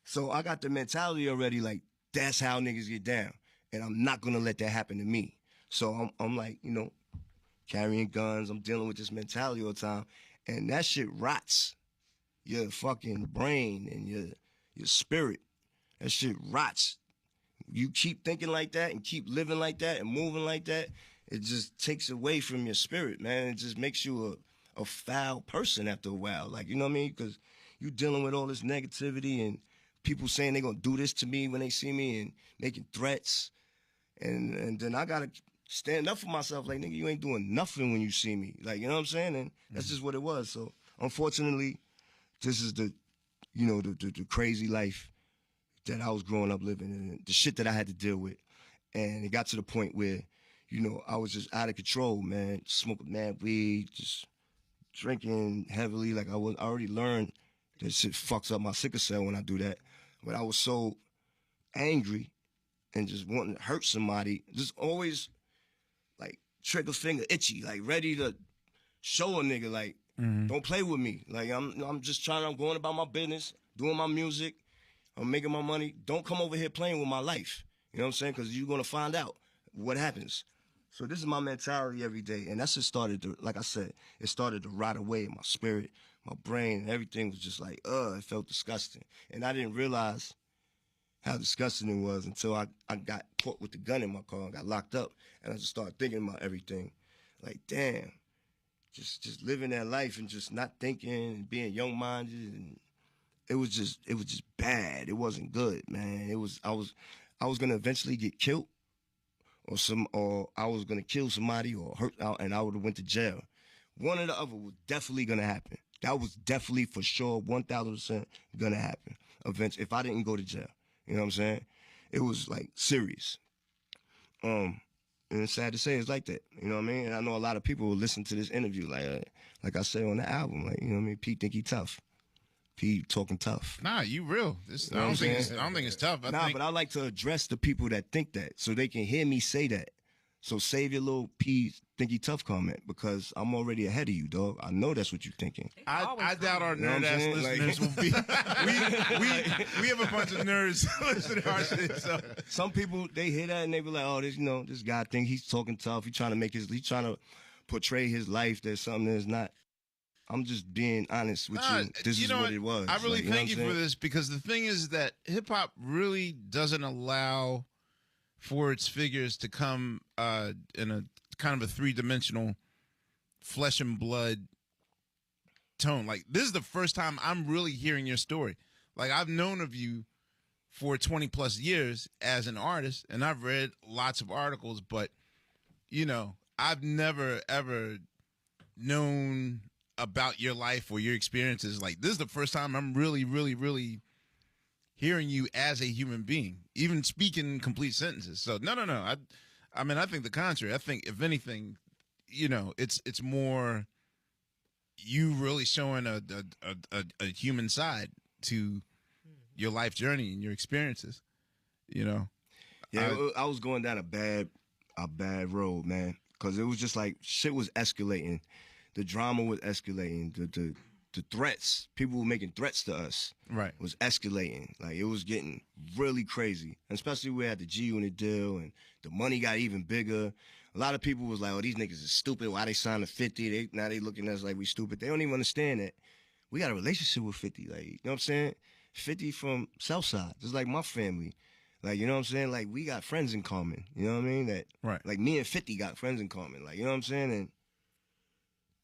So I got the mentality already, like, that's how niggas get down. And I'm not gonna let that happen to me. So I'm like, carrying guns. I'm dealing with this mentality all the time. And that shit rots your fucking brain and your spirit. That shit rots. You keep thinking like that and keep living like that and moving like that, it just takes away from your spirit, man. It just makes you a foul person after a while. Like, you know what I mean? Because you dealing with all this negativity and people saying they're going to do this to me when they see me and making threats. And then I got to stand up for myself. Like, nigga, you ain't doing nothing when you see me. Like, you know what I'm saying? And that's just what it was. So, unfortunately, this is the crazy life that I was growing up living in, the shit that I had to deal with. And it got to the point where, I was just out of control, man. Smoking mad weed, just drinking heavily. Like, I already learned that shit fucks up my sickle cell when I do that. But I was so angry and just wanting to hurt somebody, just always, like, trigger finger itchy, like, ready to show a nigga, like, don't play with me. Like, I'm just I'm going about my business, doing my music, I'm making my money. Don't come over here playing with my life. You know what I'm saying? Because you're going to find out what happens. So this is my mentality every day. And that's just started to, like I said, it started to rot away in my spirit, my brain, and everything was just like, it felt disgusting. And I didn't realize how disgusting it was until I got caught with the gun in my car and got locked up. And I just started thinking about everything. Like, damn, just living that life and just not thinking and being young-minded. And it was just bad. It wasn't good, man. I was gonna eventually get killed, or I was gonna kill somebody or hurt out, and I would have went to jail. One or the other was definitely gonna happen. That was definitely for sure, 1,000% gonna happen. Eventually, if I didn't go to jail, you know what I'm saying? It was like serious. And it's sad to say it's like that. You know what I mean? And I know a lot of people will listen to this interview, like I say on the album, like, you know what I mean? Pete think he tough. Pete talking tough. Nah, you real. I don't think it's tough. But I like to address the people that think that so they can hear me say that. So save your little P think he tough comment because I'm already ahead of you, dog. I know that's what you're thinking. I doubt our nerd-ass listeners will be. We have a bunch of nerds listening to our shit. So some people, they hear that and they be like, oh, this guy think he's talking tough. He's trying to portray his life. There's something that's not. I'm just being honest with you. This is what it was. I really thank you for this because the thing is that hip hop really doesn't allow for its figures to come in a kind of a three-dimensional flesh and blood tone. Like, this is the first time I'm really hearing your story. Like, I've known of you for 20 plus years as an artist, and I've read lots of articles, but, I've never, ever known about your life or your experiences. Like, this is the first time I'm really, really, really hearing you as a human being, even speaking complete sentences. So no. I mean, I think the contrary. I think if anything, it's more you really showing a human side to your life journey and your experiences. Yeah, I was going down a bad road, man, because it was just like shit was escalating. The drama was escalating. The threats, people were making threats to us, right, was escalating. Like, it was getting really crazy. And especially we had the G Unit deal and the money got even bigger. A lot of people was like, oh, these niggas is stupid. Why they signed to 50? Now they looking at us like we stupid. They don't even understand that we got a relationship with 50. Like, you know what I'm saying? 50 from Southside, just like my family. Like, you know what I'm saying? Like, we got friends in common. You know what I mean? That, right. Like, me and 50 got friends in common. Like, you know what I'm saying? And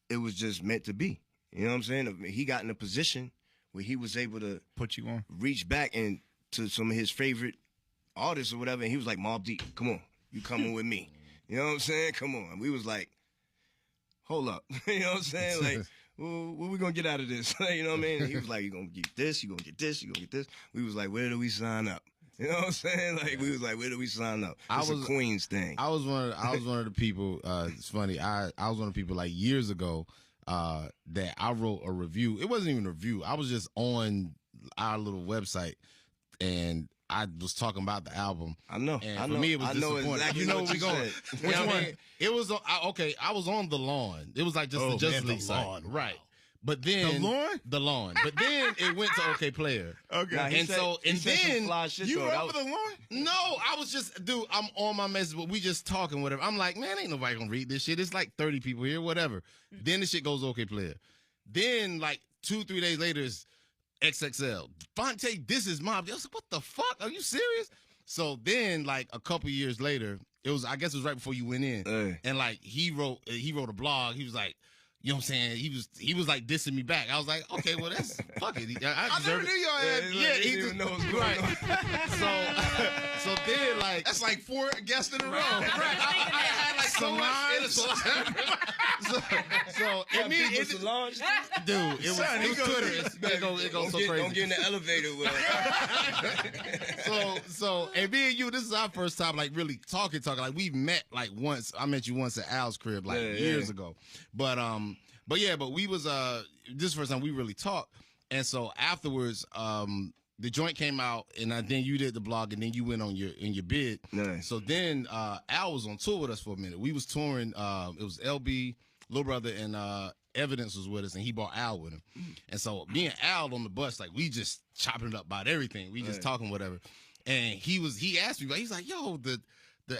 it was just meant to be. You know what I'm saying? He got in a position where he was able to put you on, reach back and to some of his favorite artists or whatever, and he was like, Mobb Deep, come on, you coming with me. You know what I'm saying? Come on. And we was like, hold up. You know what I'm saying? Like, well, what we gonna get out of this? You know what I mean? And he was like, you're gonna get this, you're gonna get this, you're gonna get this. We was like, where do we sign up? You know what I'm saying? Like, we was like, where do we sign up? It's a Queens thing. I was one of the people, it's funny, I was one of the people like years ago, that I wrote a review. It wasn't even a review. I was just on our little website and I was talking about the album. I know. And I for know. me, it was I know disappointing. exactly You know what where we you going. said. Which one? It was I was on the lawn. It was like just the Justice League side. Right. But then the lawn. But then it went to OK Player. Okay. Nah, And then fly shit, You though. were That over was- the lawn? no, I was just, dude, I'm on my message, but we just talking, whatever. I'm like, man, ain't nobody gonna read this shit. It's like 30 people here, whatever. Then the shit goes OK Player. Then, like, 2-3 days later, it's XXL. Fonte, this is mobb. I was like, what the fuck? Are you serious? So then, like, a couple years later, I guess it was right before you went in. And, like, he wrote a blog. He was like, you know what I'm saying? He was like dissing me back. I was like, okay, well, that's fuck it. I never deserve knew y'all had. Yeah, he didn't even know what's going right. on. So then, like, That's like 4 guests in a row. right. I had like so much. Solange, Dude, it was Twitter. It goes so crazy. don't get in the elevator with her. So, and me and you, this is our first time, like, really talking. Like, we've met, like, once. I met you once at Al's crib, like, years ago. But we was, this is the first time we really talked. And so afterwards, the joint came out, and then you did the blog, and then you went on your bid. Nice. So then Al was on tour with us for a minute. We was touring. It was LB, Lil Brother, and Evidence was with us, and he brought Al with him. And so me and Al on the bus, like, we just chopping it up about everything. We just talking whatever. And he asked me, like, he's like, yo, the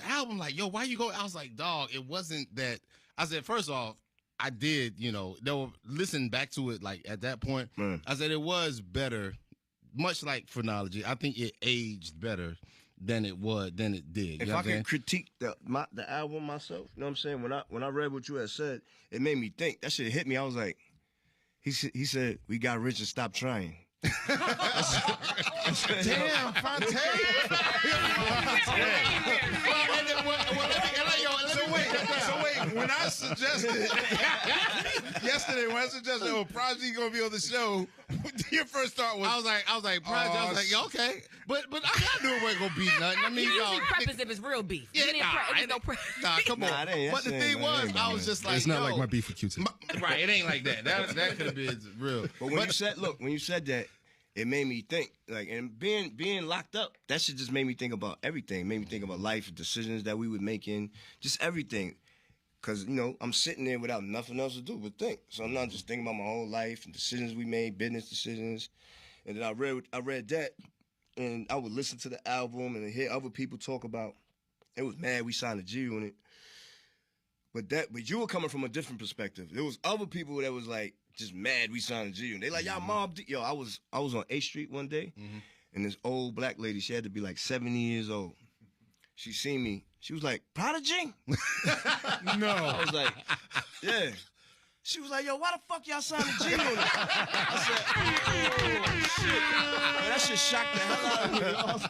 album, like, yo, why you go? I was like, dog, it wasn't that. I said, first off, I did, listen back to it, like, at that point. I said it was better, much like Phrenology. I think it aged better than it did. If I could critique the album myself, you know what I'm saying? When I read what you had said, it made me think. That shit hit me. I was like, he said, we got rich and stopped trying. Damn, Fonte. So wait, when I suggested yesterday, oh, Prodigy gonna be on the show, your first thought was I was like, Prodigy. I was like, yeah, okay, but I knew it wasn't gonna be nothing. I mean, You y'all. usually preface if it's real beef. Yeah, You didn't it was no Nah, come on. Nah, that ain't- But the that thing ain't- was, that ain't I was just like, It's not yo, like my beef with Q-Tip. right? It ain't like that. That could have been real. But when you said that, it made me think. Like, and being locked up, that shit just made me think about everything. It made me think about life, decisions that we were making, just everything. Cause I'm sitting there without nothing else to do but think. So I'm not just thinking about my whole life and decisions we made, business decisions. And then I read that, and I would listen to the album and hear other people talk about. It was mad we signed a G Unit. But you were coming from a different perspective. There was other people that was like just mad we signed a G Unit. They like, y'all mob. Yo, I was on 8th Street one day, and this old black lady, she had to be like 70 years old. She seen me. She was like, Prodigy? no. I was like, yeah. She was like, yo, why the fuck y'all signed a G Unit? I said, oh, shit. Man, that shit shocked the hell out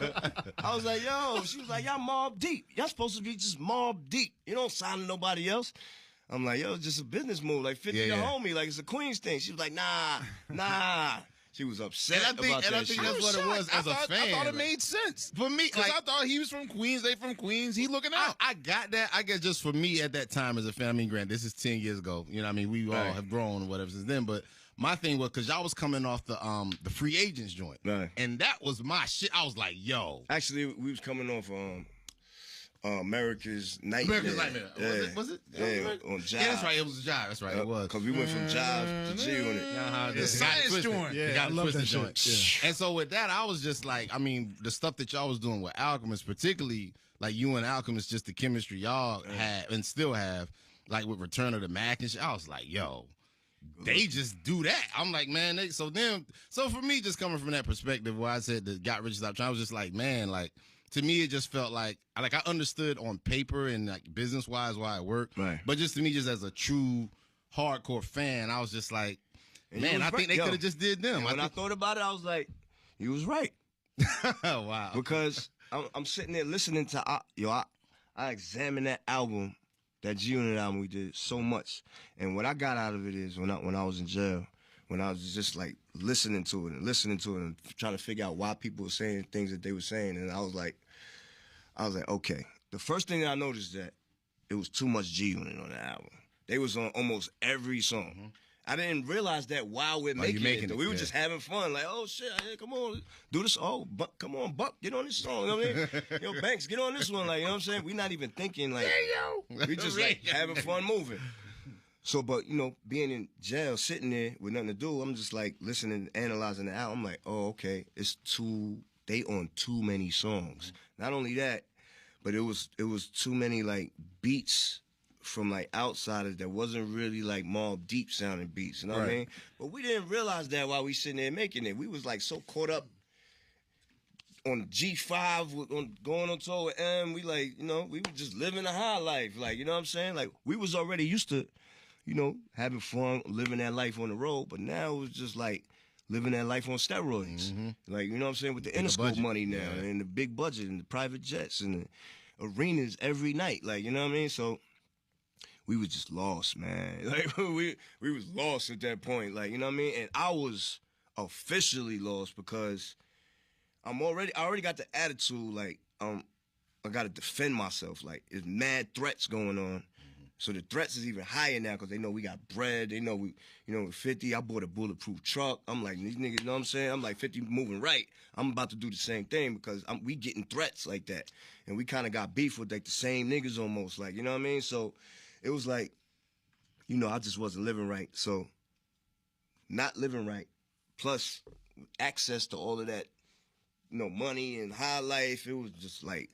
of me. I was like, yo. She was like, y'all mob deep. Y'all supposed to be just mob deep. You don't sign to nobody else. I'm like, yo, it's just a business move. Like 50 to homie. Like, it's a Queens thing. She was like, nah. She was upset about that I think shit. that's what it was as a fan. I thought it like, made sense. for me. Because Like, I thought he was from Queens, they from Queens. He looking out. I got that. I guess just for me at that time as a fan, I mean, granted, this is 10 years ago. You know what I mean? We all have grown or whatever since then. But my thing was, because y'all was coming off the free agents joint. Right. And that was my shit. I was like, yo. Actually, we was coming off America's Nightmare. America's Nightmare. Yeah. Was it? Yeah, on Jive. Yeah, that's right. It was Jive. That's right. It was. Because we went from Jive to G Unit. The science joint. Yeah, I love that shit. Yeah. And so with that, I was just like, I mean, the stuff that y'all was doing with Alchemist, particularly like you and Alchemist, just the chemistry y'all had and still have, like with Return of the Mac and shit. I was like, yo, they just do that. I'm like, man. So for me, just coming from that perspective, where I said that got rich stop trying, I was just like, man, like. To me, it just felt like I understood on paper and like business wise why it worked. Right. But just to me, just as a true hardcore fan, I was just like, man, I think they could have just did them. When I thought about it, I was like, you was right. Wow. Because I'm sitting there listening to I examined that album, that G Unit album we did so much, and what I got out of it is when I was in jail. When I was just like listening to it and trying to figure out why people were saying things that they were saying, and I was like, okay. The first thing that I noticed that it was too much G Unit on the album. They was on almost every song, I didn't realize that while we're making it. We were just having fun. Like, oh, shit, hey, come on, do this. Oh, Buck, come on, Buck, get on this song. You know what I mean? Yo, Banks, get on this one. Like, you know what I'm saying? We're not even thinking, like, we just, like, having fun moving. So, but, you know, being in jail, sitting there with nothing to do, I'm just, like, listening, analyzing the album. I'm like, oh, okay, they on too many songs. Not only that, but it was too many, like, beats from like outsiders that wasn't really like mobb deep sounding beats, you know what I mean? But we didn't realize that while we sitting there making it. We was like so caught up on G5, going on tour with M. We like, you know, we were just living a high life, like, you know what I'm saying? Like we was already used to, you know, having fun, living that life on the road. But now it was just like living that life on steroids, like, you know what I'm saying, with the Interscope money now and the big budget and the private jets and the arenas every night, like, you know what I mean? So we was just lost, man. Like we was lost at that point, like, you know what I mean? And I was officially lost because I already got the attitude, like, I gotta defend myself. Like, there's mad threats going on. So the threats is even higher now because they know we got bread. They know we, you know, 50, I bought a bulletproof truck. I'm like, these niggas, you know what I'm saying? I'm like, 50 moving right. I'm about to do the same thing because we getting threats like that. And we kind of got beef with like the same niggas almost, like, you know what I mean? So it was like, you know, I just wasn't living right. So not living right, plus access to all of that, you know, money and high life, it was just like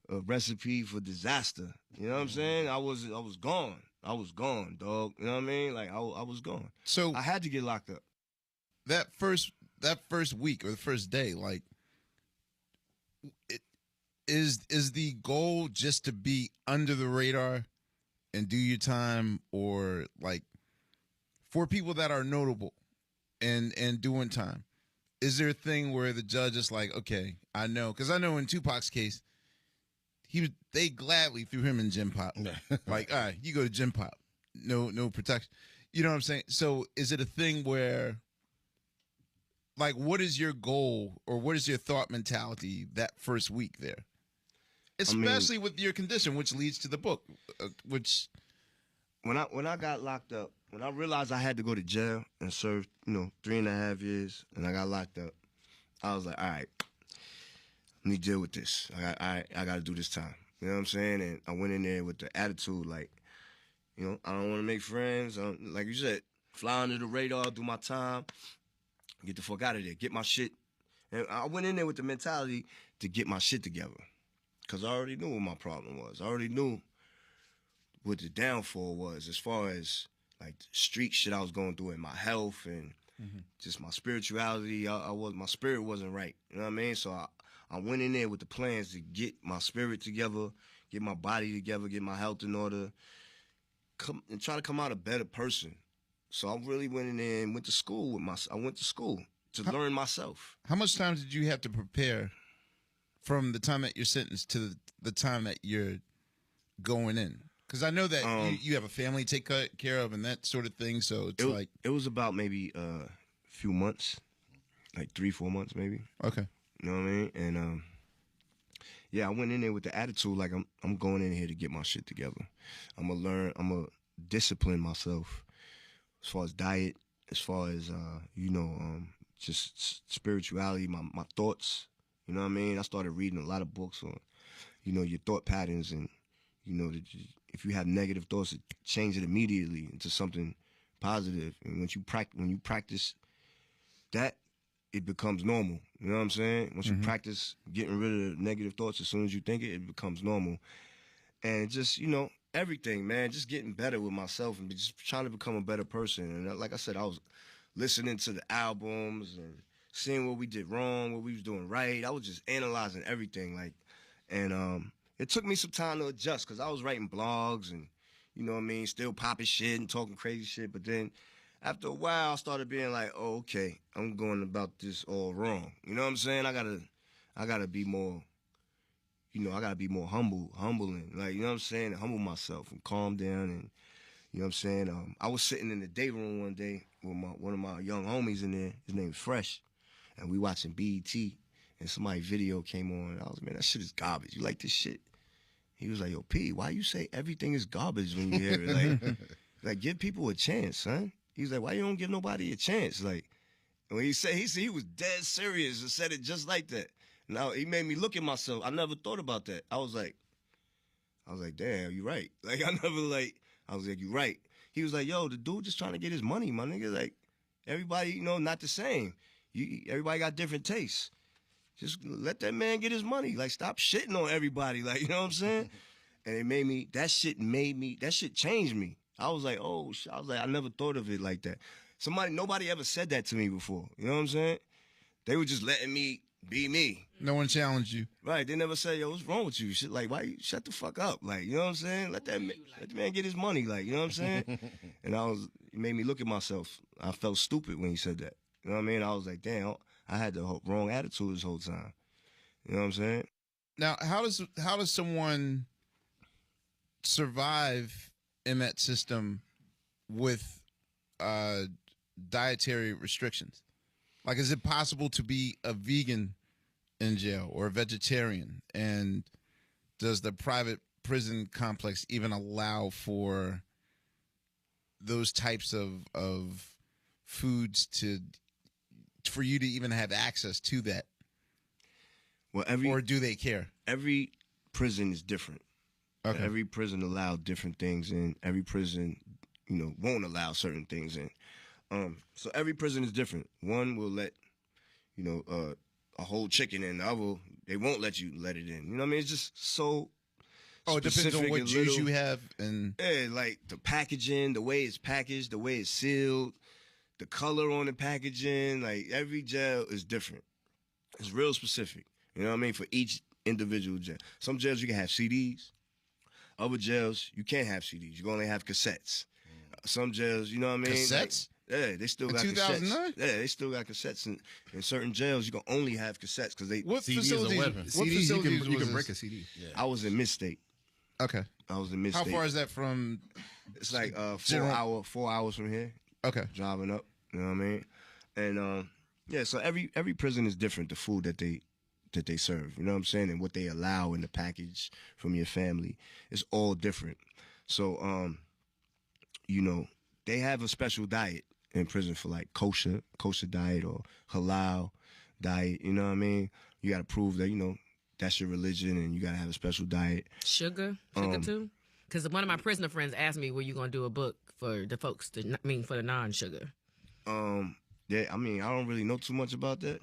a recipe for disaster. You know what I'm saying? I was gone. I was gone, dog. You know what I mean? Like I was gone. So I had to get locked up. That first week or the first day, like, is the goal just to be under the radar and do your time, or like for people that are notable and doing time? Is there a thing where the judge is like, okay, I know, because I know in Tupac's case, they gladly threw him in Gym Pop. Like, all right, you go to Gym Pop, no protection. You know what I'm saying? So is it a thing where, like, what is your goal or what is your thought mentality that first week there? Especially with your condition, which leads to the book, which... When I got locked up, when I realized I had to go to jail and serve, you know, 3.5 years, and I got locked up, I was like, all right, let me deal with this. I got to do this time. You know what I'm saying? And I went in there with the attitude, like, you know, I don't want to make friends. Like you said, fly under the radar, do my time, get the fuck out of there, get my shit. And I went in there with the mentality to get my shit together. Because I already knew what my problem was. I already knew what the downfall was as far as, like, the street shit I was going through in my health and just my spirituality. My spirit wasn't right. You know what I mean? So I went in there with the plans to get my spirit together, get my body together, get my health in order, and try to come out a better person. So I really went in there and went to school I went to school to learn myself. How much time did you have to prepare from the time that you're sentenced to the time that you're going in? Because I know that you have a family to take care of and that sort of thing. So it was about maybe a few months, like 3-4 months maybe. Okay. You know what I mean? And yeah, I went in there with the attitude like I'm going in here to get my shit together. I'm gonna learn. I'm gonna discipline myself as far as diet, as far as you know, just spirituality, my thoughts. You know what I mean? I started reading a lot of books on, you know, your thought patterns, and you know that if you have negative thoughts, change it immediately into something positive. And when you practice that, it becomes normal. You know what I'm saying? Once you practice getting rid of negative thoughts, as soon as you think it becomes normal. And just, you know, everything, man, just getting better with myself and just trying to become a better person. And like I said, I was listening to the albums and seeing what we did wrong, what we was doing right. I was just analyzing everything, like, and it took me some time to adjust because I was writing blogs and, you know what I mean, still popping shit and talking crazy shit. But then after a while, I started being like, oh, okay, I'm going about this all wrong. You know what I'm saying? I gotta be more, you know, I gotta be more humbling, like, you know what I'm saying, and humble myself and calm down. And you know what I'm saying? I was sitting in the day room one day with one of my young homies in there. His name's Fresh, and we watching BET, and somebody's video came on. And I was, man, that shit is garbage. You like this shit? He was like, yo, P, why you say everything is garbage when you hear it? Like give people a chance, son. He's like, why you don't give nobody a chance? Like, and when he said he was dead serious and said it just like that. Now he made me look at myself. I never thought about that. I was like, damn, you right. Like I was like, you right. He was like, yo, the dude just trying to get his money, my nigga. Like everybody, you know, not the same. Everybody got different tastes. Just let that man get his money. Like stop shitting on everybody. Like you know what I'm saying? And that shit changed me. I was like, oh, I was like, I never thought of it like that. Nobody ever said that to me before. You know what I'm saying? They were just letting me be me. No one challenged you. Right. They never say, yo, what's wrong with you? Shit, like, why you shut the fuck up? Like, you know what I'm saying? Let the man get his money. Like, you know what I'm saying? And it made me look at myself. I felt stupid when he said that. You know what I mean? I was like, damn, I had the wrong attitude this whole time. You know what I'm saying? Now, how does someone survive in that system with dietary restrictions? Like, is it possible to be a vegan in jail or a vegetarian? And does the private prison complex even allow for those types of foods for you to even have access to that? Well, or do they care? Every prison is different. Okay. Every prison allows different things, and every prison, you know, won't allow certain things in. So every prison is different. One will let, you know, a whole chicken in. The other, they won't let you let it in. You know what I mean? It's just so. Oh, it depends on what juice you have, and yeah, like the packaging, the way it's packaged, the way it's sealed, the color on the packaging. Like every jail is different. It's real specific. You know what I mean? For each individual jail. Some jails you can have CDs. Other jails you can't have CDs. You can only have cassettes. Some jails, you know what I mean? Cassettes? Like, yeah, they still got 2009? cassettes. Yeah, they still got cassettes. In certain jails, you can only have cassettes because they. What CD is a facilities? weapon. What CDs, facilities you was can break a this? CD. Yeah. I was in Mid-State. Okay. I was in Mid-State. How far is that from? It's like 4 4 hours from here. Okay. Driving up. You know what I mean? And yeah, so every prison is different. The food that they serve, you know what I'm saying, and what they allow in the package from your family is all different. So you know, they have a special diet in prison for like kosher diet or halal diet. You know what I mean? You got to prove that, you know, that's your religion, and you got to have a special diet. Sugar too. Because one of my prisoner friends asked me, "Were you going to do a book for the folks? For the non-sugar?" Yeah, I mean, I don't really know too much about that,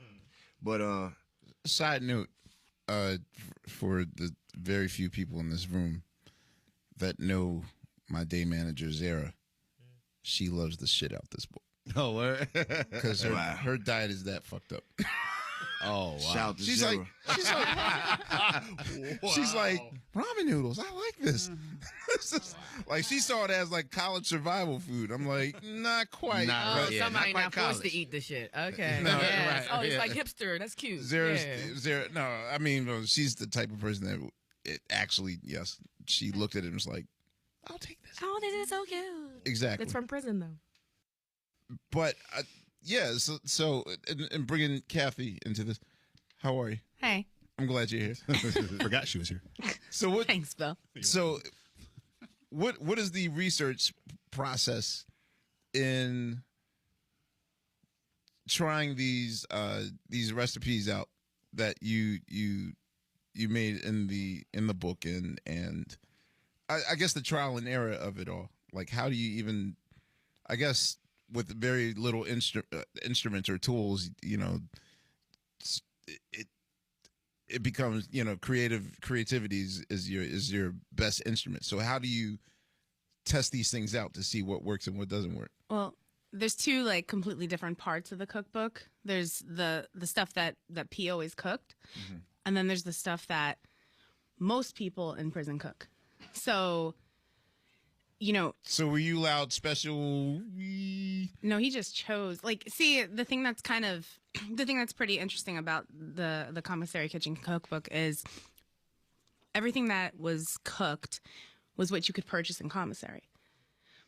but Side note, for the very few people in this room that know my day manager Zara, she loves the shit out this book Oh, word. because her diet is that fucked up. Oh, wow. shout out to She's Zara. like, she's like, ramen noodles. I like this. This is- like she saw it as like college survival food. I'm like, not quite. Nah, Oh, right, yeah, somebody not quite not forced college. to eat the shit. Okay. No, Yes. right, Oh, it's yeah. like hipster. That's cute. Zara's, Yeah. Zara, no, I mean, well, she's the type of person that it actually, yes, she looked at it and was like, I'll take this. Oh, this is so cute. Exactly. It's from prison though. But yeah, so and bringing Kathy into this, how are you? Hey, I'm glad you're here. Forgot she was here. So what? thanks, Bill. So what is the research process in trying these recipes out that you made in the book, and I guess the trial and error of it all? Like, how do you even, I guess, with very little instruments or tools, you know, it becomes, you know, creativity is your best instrument. So how do you test these things out to see what works and what doesn't work? Well, there's two like completely different parts of the cookbook. There's the stuff that P always cooked, and then there's the stuff that most people in prison cook. So, you know, So were you allowed special? no, he just chose. Like, see, the thing that's pretty interesting about the Commissary Kitchen cookbook is everything that was cooked was what you could purchase in commissary.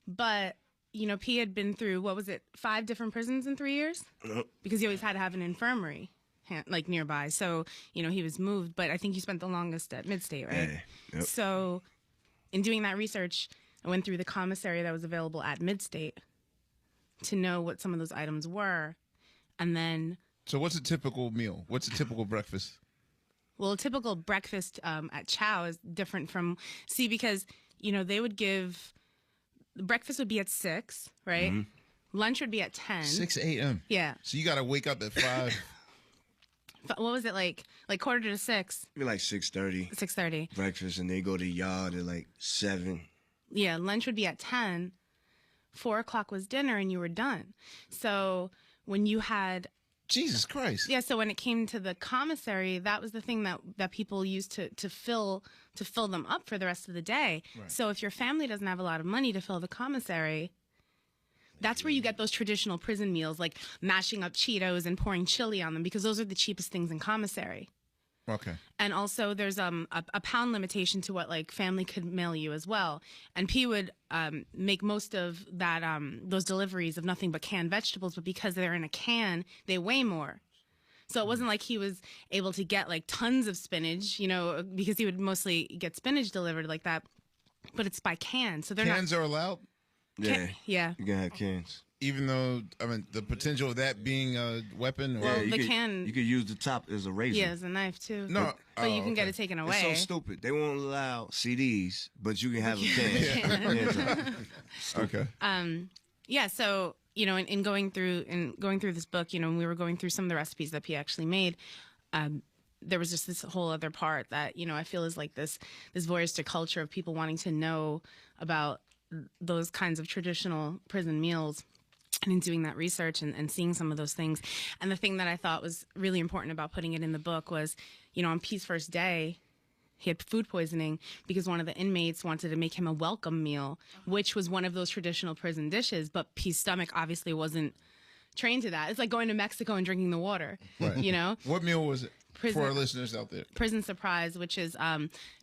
But, you know, P had been through, 5 different prisons in 3 years? Because he always had to have an infirmary, like, nearby. So, you know, he was moved. But I think he spent the longest at Mid-State, right? Yeah, yep. So, in doing that research, I went through the commissary that was available at Mid-State to know what some of those items were. And then, So what's a typical meal? What's a typical breakfast? well, a typical breakfast at Chow is different from, because, they would give, breakfast would be at 6, right? Lunch would be at 10. 6 a.m. Yeah. So you got to wake up at 5. What was it like quarter to 6? Maybe like 6:30. 6:30. Breakfast, and they go to yard at like 7. Yeah, lunch would be at 10. 4 o'clock was dinner, and you were done. So when you had, Jesus Christ. yeah, so when it came to the commissary, that was the thing that people used to fill them up for the rest of the day. Right. So if your family doesn't have a lot of money to fill the commissary, that's where you get those traditional prison meals, like mashing up Cheetos and pouring chili on them, because those are the cheapest things in commissary. Okay. And also there's a pound limitation to what like family could mail you as well. And P would make most of that those deliveries of nothing but canned vegetables, but because they're in a can, they weigh more. So it wasn't like he was able to get like tons of spinach, because he would mostly get spinach delivered like that. But it's by can, so they're Cans are allowed, Yeah. yeah. You can have cans. even though the potential of that being a weapon. Or, Well, you the could, can- You could use the top as a razor. Yeah, as a knife too. No, but you oh, can get okay. it taken It's away. so stupid. They won't allow CDs, but you can have a can. Yeah. okay. Yeah, so in going through this book, when we were going through some of the recipes that P actually made, there was just this whole other part that I feel is like this voyeuristic culture of people wanting to know about those kinds of traditional prison meals. And in doing that research and seeing some of those things, and the thing that I thought was really important about putting it in the book was, on P's first day, he had food poisoning because one of the inmates wanted to make him a welcome meal, which was one of those traditional prison dishes. But P's stomach obviously wasn't trained to that. It's like going to Mexico and drinking the water, Right. What meal was it Prison- for our listeners out there? Prison surprise, which is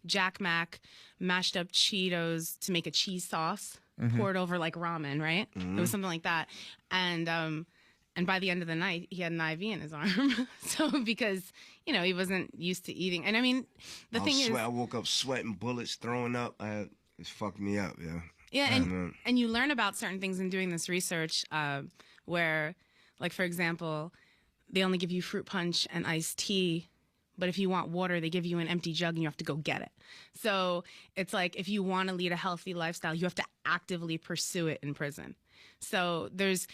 Jack Mac, mashed up Cheetos to make a cheese sauce, poured over like ramen, right? It was something like that. And by the end of the night, he had an IV in his arm. So because, he wasn't used to eating. And I mean, the thing is, I woke up sweating, bullets, throwing up. It fucked me up, yeah. yeah, and you learn about certain things in doing this research where, like, for example, they only give you fruit punch and iced tea, but if you want water, they give you an empty jug and you have to go get it. So it's like, if you want to lead a healthy lifestyle, you have to actively pursue it in prison. So there's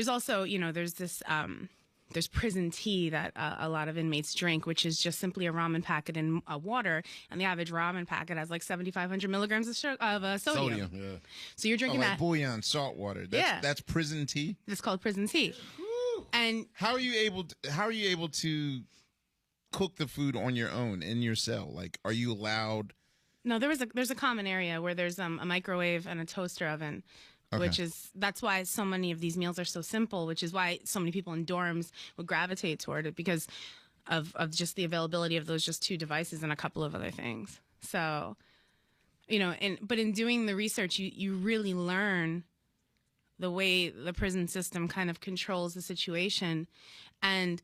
also, there's this, there's prison tea that a lot of inmates drink, which is just simply a ramen packet in water. And the average ramen packet has like 7,500 milligrams of sodium. Yeah. So you're drinking like that. bouillon, salt water. That's prison tea. It's called prison tea. And How are you able to cook the food on your own in your cell? Like, are you allowed? no, there's a common area where there's a microwave and a toaster oven, that's why so many of these meals are so simple, which is why so many people in dorms would gravitate toward it, because of just the availability of those just two devices and a couple of other things. So, but in doing the research, you really learn the way the prison system kind of controls the situation. And,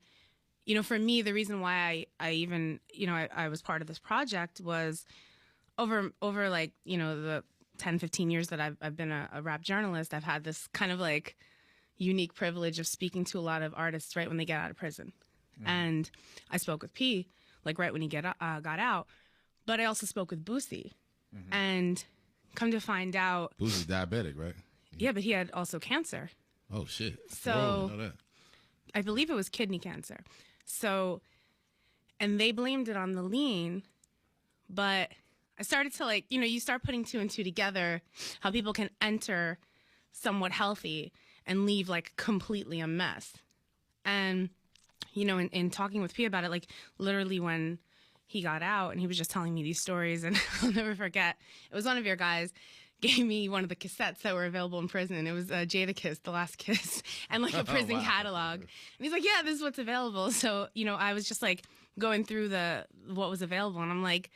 for me, the reason why I even, I was part of this project was over like, the 10, 15 years that I've been a rap journalist, I've had this kind of like unique privilege of speaking to a lot of artists right when they get out of prison. And I spoke with P, like right when he got out, but I also spoke with Boosie. And come to find out, Boosie's diabetic, right? yeah, but he had also cancer. Oh shit. So- Whoa, I know that. I believe it was kidney cancer. So, and they blamed it on the lean, but I started to you start putting two and two together, how people can enter somewhat healthy and leave like completely a mess. And, in talking with P about it, like literally when he got out and he was just telling me these stories, and I'll never forget, it was one of your guys gave me one of the cassettes that were available in prison. It was Jadakiss, The Last Kiss, and like a prison catalog. And he's like, yeah, this is what's available. So, I was just like going through what was available, and I'm like,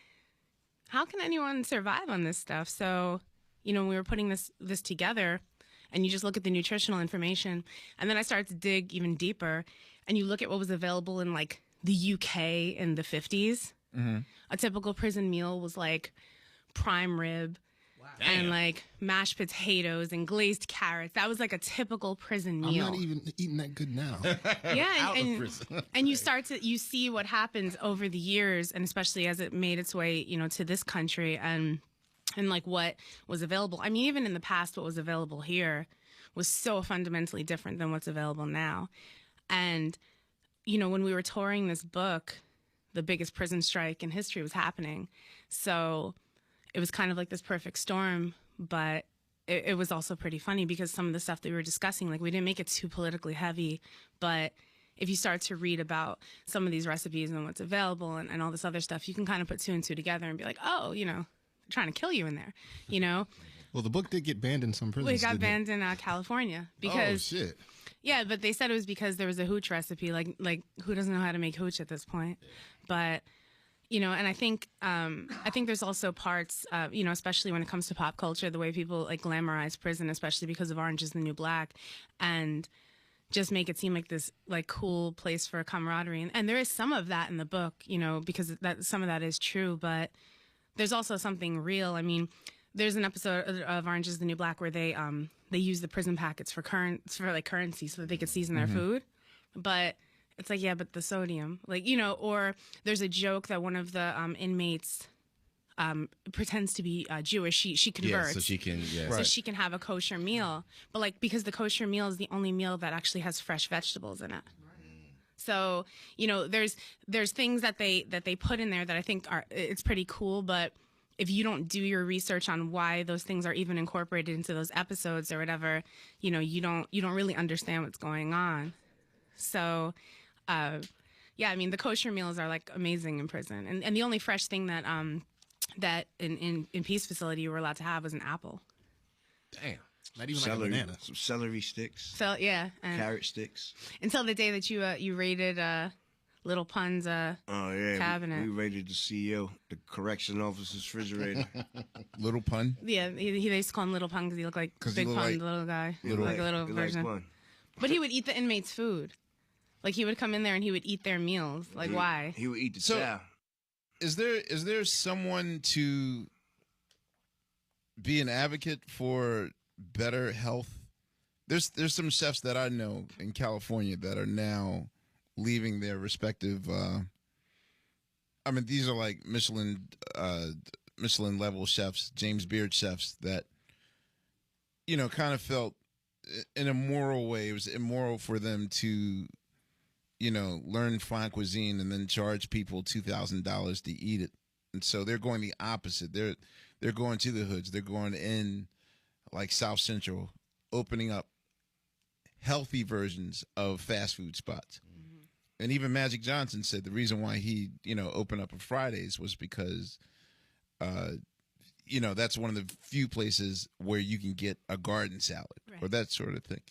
how can anyone survive on this stuff? So, when we were putting this together, and you just look at the nutritional information, and then I started to dig even deeper, and you look at what was available in like the UK in the 50s. A typical prison meal was like prime rib, and like mashed potatoes and glazed carrots. That was like a typical prison meal. I'm not even eating that good now. Yeah, and you see what happens over the years, and especially as it made its way, to this country, and like what was available. I mean, even in the past, what was available here was so fundamentally different than what's available now. And when we were touring this book, the biggest prison strike in history was happening. So it was kind of like this perfect storm, but it was also pretty funny because some of the stuff that we were discussing, like we didn't make it too politically heavy, but if you start to read about some of these recipes and what's available and all this other stuff, you can kind of put two and two together and be like, oh, they're trying to kill you in there, Well, the book did get banned in some prisons. Well, it got banned in California because... Oh, shit. Yeah, but they said it was because there was a hooch recipe. Like who doesn't know how to make hooch at this point? But and I think there's also parts, especially when it comes to pop culture, the way people like glamorize prison, especially because of Orange is the New Black, and just make it seem like this like cool place for camaraderie. And there is some of that in the book, because some of that is true, but there's also something real. I mean, there's an episode of Orange is the New Black where they use the prison packets for currency so that they could season their food. But it's like, yeah, but the sodium, or there's a joke that one of the inmates pretends to be Jewish. She converts. Yeah, so she can, so she can have a kosher meal. But because the kosher meal is the only meal that actually has fresh vegetables in it. So, there's things that they put in there that I think it's pretty cool, but if you don't do your research on why those things are even incorporated into those episodes or whatever, you don't really understand what's going on. So, I mean, the kosher meals are like amazing in prison, and the only fresh thing that that in Peace Facility you were allowed to have was an apple. Damn. Not even Celery, like a banana. some celery sticks, So yeah, and carrot sticks. until the day that you raided Little Pun's Oh yeah, cabinet. we raided the CEO, the correction officer's refrigerator. Little pun. Yeah, they used to call him Little Pun because he looked like 'Cause he Big looked Pun, like- the little guy, Little- like a little he likes version. fun. But he would eat the inmates' food. Like he would come in there and he would eat their meals. Like why? He would eat the So- chow. Is there someone to be an advocate for better health? There's some chefs that I know in California that are now leaving their respective. I mean, these are like Michelin level chefs, James Beard chefs that kind of felt in a moral way it was immoral for them to learn fine cuisine and then charge people $2,000 to eat it. And so they're going the opposite. They're going to the hoods. They're going in like South Central, opening up healthy versions of fast food spots. Mm-hmm. And even Magic Johnson said the reason why he, opened up on Fridays was because, that's one of the few places where you can get a garden salad or that sort of thing.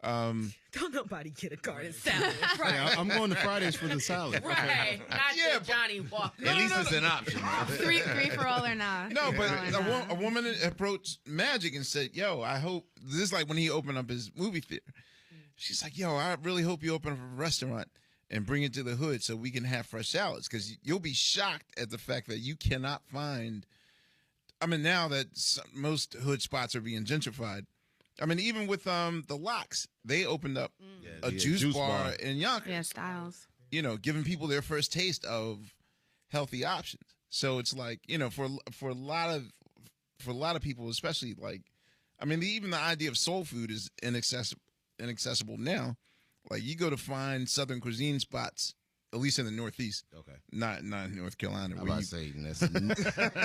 Don't nobody get a garden salad. Yeah, I'm going to Fridays for the salad. Right. Not Yeah, the Johnny Walker. At least it's an option. Three for all or not. No, but Three for all or not. a woman approached Magic and said, yo, I hope, this is like when he opened up his movie theater. She's like, yo, I really hope you open up a restaurant and bring it to the hood so we can have fresh salads, because you'll be shocked at the fact that you cannot find, I mean, now that most hood spots are being gentrified, I mean, even with the Locks, they opened up a juice bar in Yonkers. Yeah, Styles. Giving people their first taste of healthy options. So it's like, for a lot of people, especially like, I mean, even the idea of soul food is inaccessible now. Like you go to find Southern cuisine spots, at least in the Northeast. Okay. Not in North Carolina. I'm about to say, that's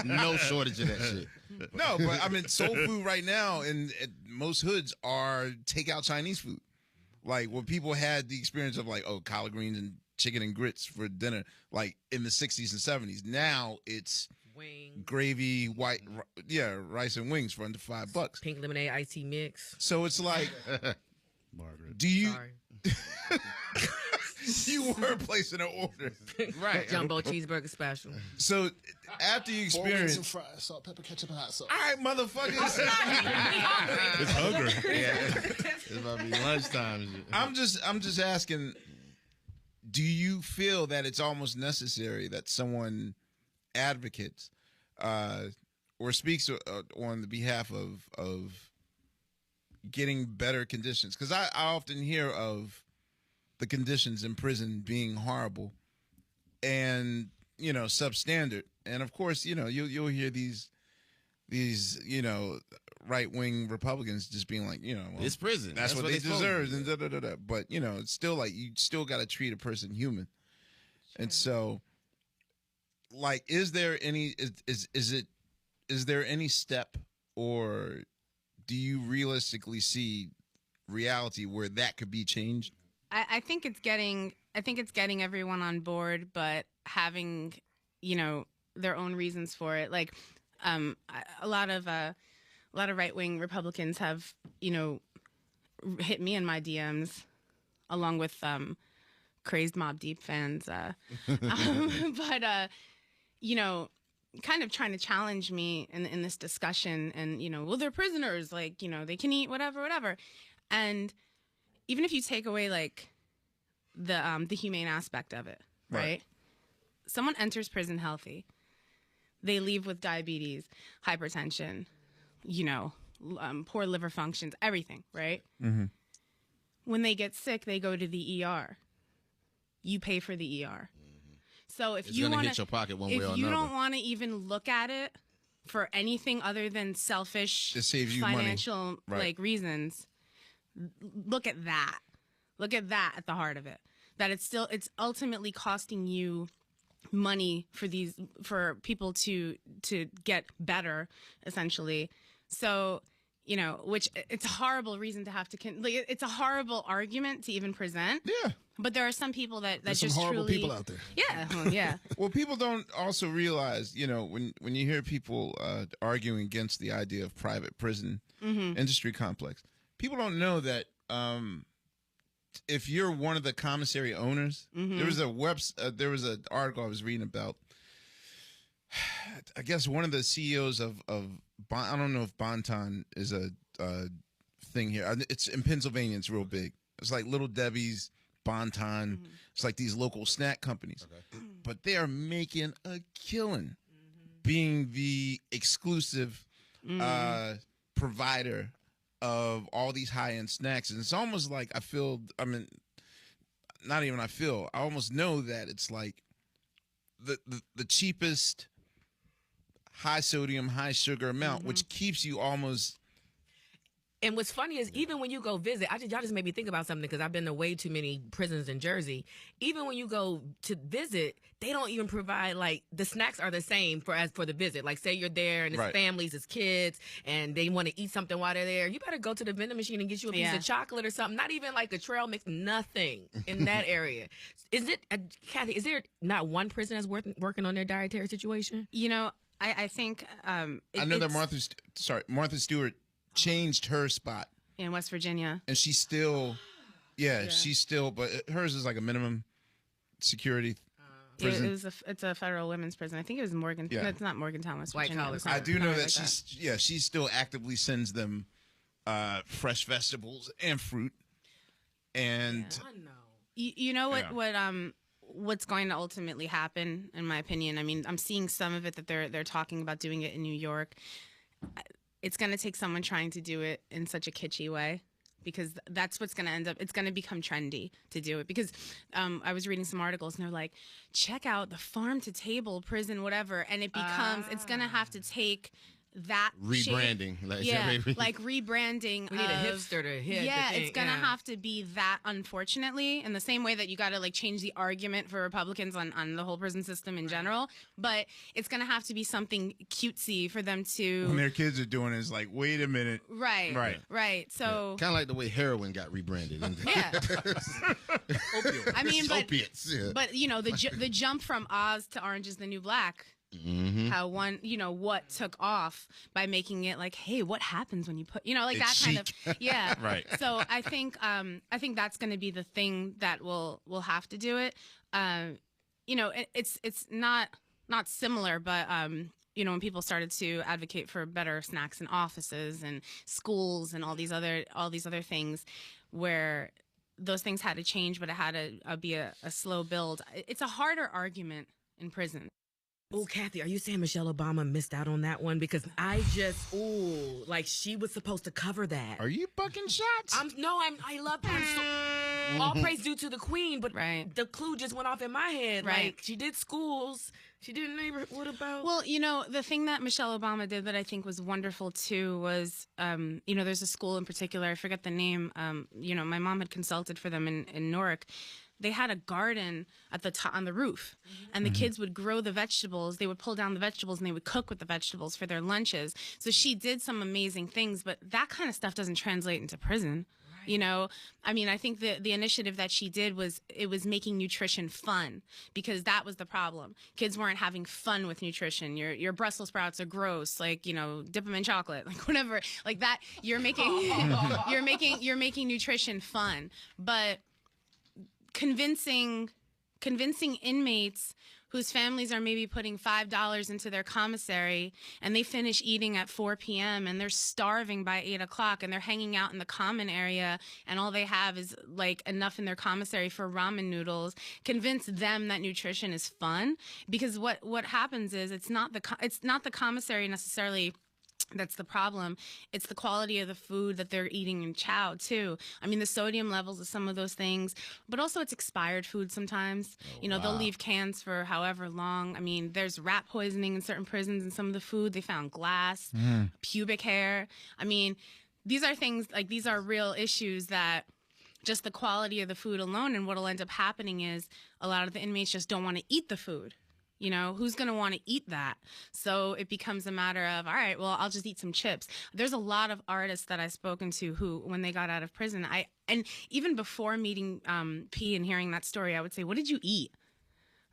no shortage of that shit. No, but I mean, soul food right now in most hoods are takeout Chinese food. Like when people had the experience of like, collard greens and chicken and grits for dinner, like in the 60s and 70s. Now it's Wing. gravy, rice and wings for under $5. Pink lemonade iced tea mix. So it's like, Margaret. do you? Sorry. You were placing an order, right? Jumbo cheeseburger special. So after you experience, fries, salt, pepper, ketchup, and hot sauce. all right, motherfuckers. It's hungry. It's about to be lunchtime. I'm just asking. Do you feel that it's almost necessary that someone advocates, or speaks on the behalf of getting better conditions, because I often hear of the conditions in prison being horrible and substandard, and of course you'll hear these right-wing Republicans just being like, well, It's prison. that's what they supposed to deserve, do. and da-da-da-da. But it's still like you still got to treat a person human. And so, like, is there any step, or do you realistically see reality where that could be changed? I think it's getting everyone on board, but having their own reasons for it. Like a lot of right wing Republicans have hit me in my DMs, along with crazed Mobb Deep fans, but kind of trying to challenge me in this discussion, and well, they're prisoners, like they can eat whatever, and even if you take away like the humane aspect of it, right? Someone enters prison healthy, they leave with diabetes, hypertension, poor liver functions, everything, right? Mm-hmm. When they get sick, they go to the ER. You pay for the ER. So if It's you gonna want hit your pocket one way or if you another. don't want to even look at it for anything other than selfish It saves you money. financial Right. like reasons, look at that. Look at that at the heart of it. That it's ultimately costing you money for people to get better, essentially. So, which it's a horrible reason to have to it's a horrible argument to even present. Yeah. But there are some people that There's just some horrible truly, people out there. Yeah, well, yeah. Well, people don't also realize, when you hear people arguing against the idea of private prison industry complex, people don't know that if you're one of the commissary owners, there was an article I was reading about. I guess one of the CEOs of I don't know if Bonton is a thing here. It's in Pennsylvania. It's real big. It's like Little Debbie's, Bonton. It's like these local snack companies, but they are making a killing being the exclusive provider of all these high-end snacks. And it's almost like I almost know that it's like the cheapest high sodium, high sugar amount, which keeps you almost. And what's funny is even when you go visit, y'all just made me think about something, because I've been to way too many prisons in Jersey. Even when you go to visit, they don't even provide, like, the snacks are the same for the visit. Like, say you're there and it's families, it's kids, and they want to eat something while they're there. You better go to the vending machine and get you a piece of chocolate or something. Not even like a trail mix, nothing in that area. Is it, Kathy, is there not one prison that's working on their dietary situation? I think I know that Martha Stewart changed her spot in West Virginia, and she's still, but hers is like a minimum security prison. It's a federal women's prison. I think it was Morgantown. Yeah. No, it's not Morgantown, West White Virginia. collar. It's not- I do not know like that she still actively sends them fresh vegetables and fruit, and I know. You know what's going to ultimately happen, in my opinion. I mean, I'm seeing some of it that they're talking about doing it in New York. It's going to take someone trying to do it in such a kitschy way, because that's what's going to end up. It's going to become trendy to do it, because I was reading some articles and they're like, check out the farm to table prison, whatever, and it becomes it's going to have to take that Rebranding, shape. Like rebranding. We need a hipster to hit. Yeah, it's gonna have to be that, unfortunately, in the same way that you got to like change the argument for Republicans on the whole prison system in general. But it's gonna have to be something cutesy for them to. when their kids are doing it, it's like, wait a minute, Right. So kind of like the way heroin got rebranded. yeah, Opioids. I mean, but opiates. Yeah. but the jump from Oz to Orange is the New Black. How what took off by making it like, hey, what happens when you put, like It's that kind of, yeah. Right. So I think that's going to be the thing that will have to do it. It's not similar, but when people started to advocate for better snacks in offices and schools and all these other things, where those things had to change, but it had to be a slow build. It's a harder argument in prison. Oh, Kathy, are you saying Michelle Obama missed out on that one? Because I just, like she was supposed to cover that. Are you bucking shots? I love all praise due to the queen, but the clue just went off in my head. Right. Like she did schools, she did neighborhood about. Well, the thing that Michelle Obama did that I think was wonderful too was, there's a school in particular, I forget the name. My mom had consulted for them in Newark. They had a garden at the top on the roof, and the kids would grow the vegetables. They would pull down the vegetables and they would cook with the vegetables for their lunches. So she did some amazing things, but that kind of stuff doesn't translate into prison. I think the initiative that she did was making nutrition fun, because that was the problem. Kids weren't having fun with nutrition. Your Brussels sprouts are gross, like, dip them in chocolate, like whatever, like that. You're making you're making nutrition fun, but convincing inmates whose families are maybe putting $5 into their commissary, and they finish eating at 4 p.m. and they're starving by 8 o'clock, and they're hanging out in the common area, and all they have is like enough in their commissary for ramen noodles. Convince them that nutrition is fun, because what happens is it's not the commissary necessarily that's the problem. It's the quality of the food that they're eating in chow too. I mean, the sodium levels of some of those things, but also it's expired food sometimes. They'll leave cans for however long. I mean, there's rat poisoning in certain prisons, and some of the food they found glass, pubic hair. I mean, these are things, like, these are real issues that just the quality of the food alone, and what'll end up happening is a lot of the inmates just don't want to eat the food. Who's going to want to eat that? So it becomes a matter of, all right, well, I'll just eat some chips. There's a lot of artists that I've spoken to who, when they got out of prison, and even before meeting P and hearing that story, I would say, what did you eat?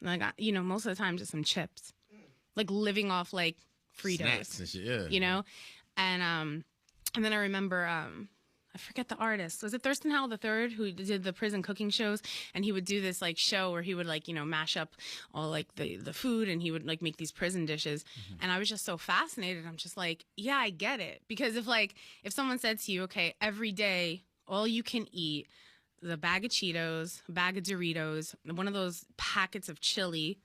And I got, most of the time, just some chips, like living off like Fritos, snacks and shit, yeah. And then I remember, I forget the artist. Was it Thurston Howell III who did the prison cooking shows? And he would do this like show where he would mash up all like the food, and he would like make these prison dishes. And I was just so fascinated. I'm just like, yeah, I get it. Because if someone said to you, okay, every day, all you can eat is a bag of Cheetos, a bag of Doritos, one of those packets of chili,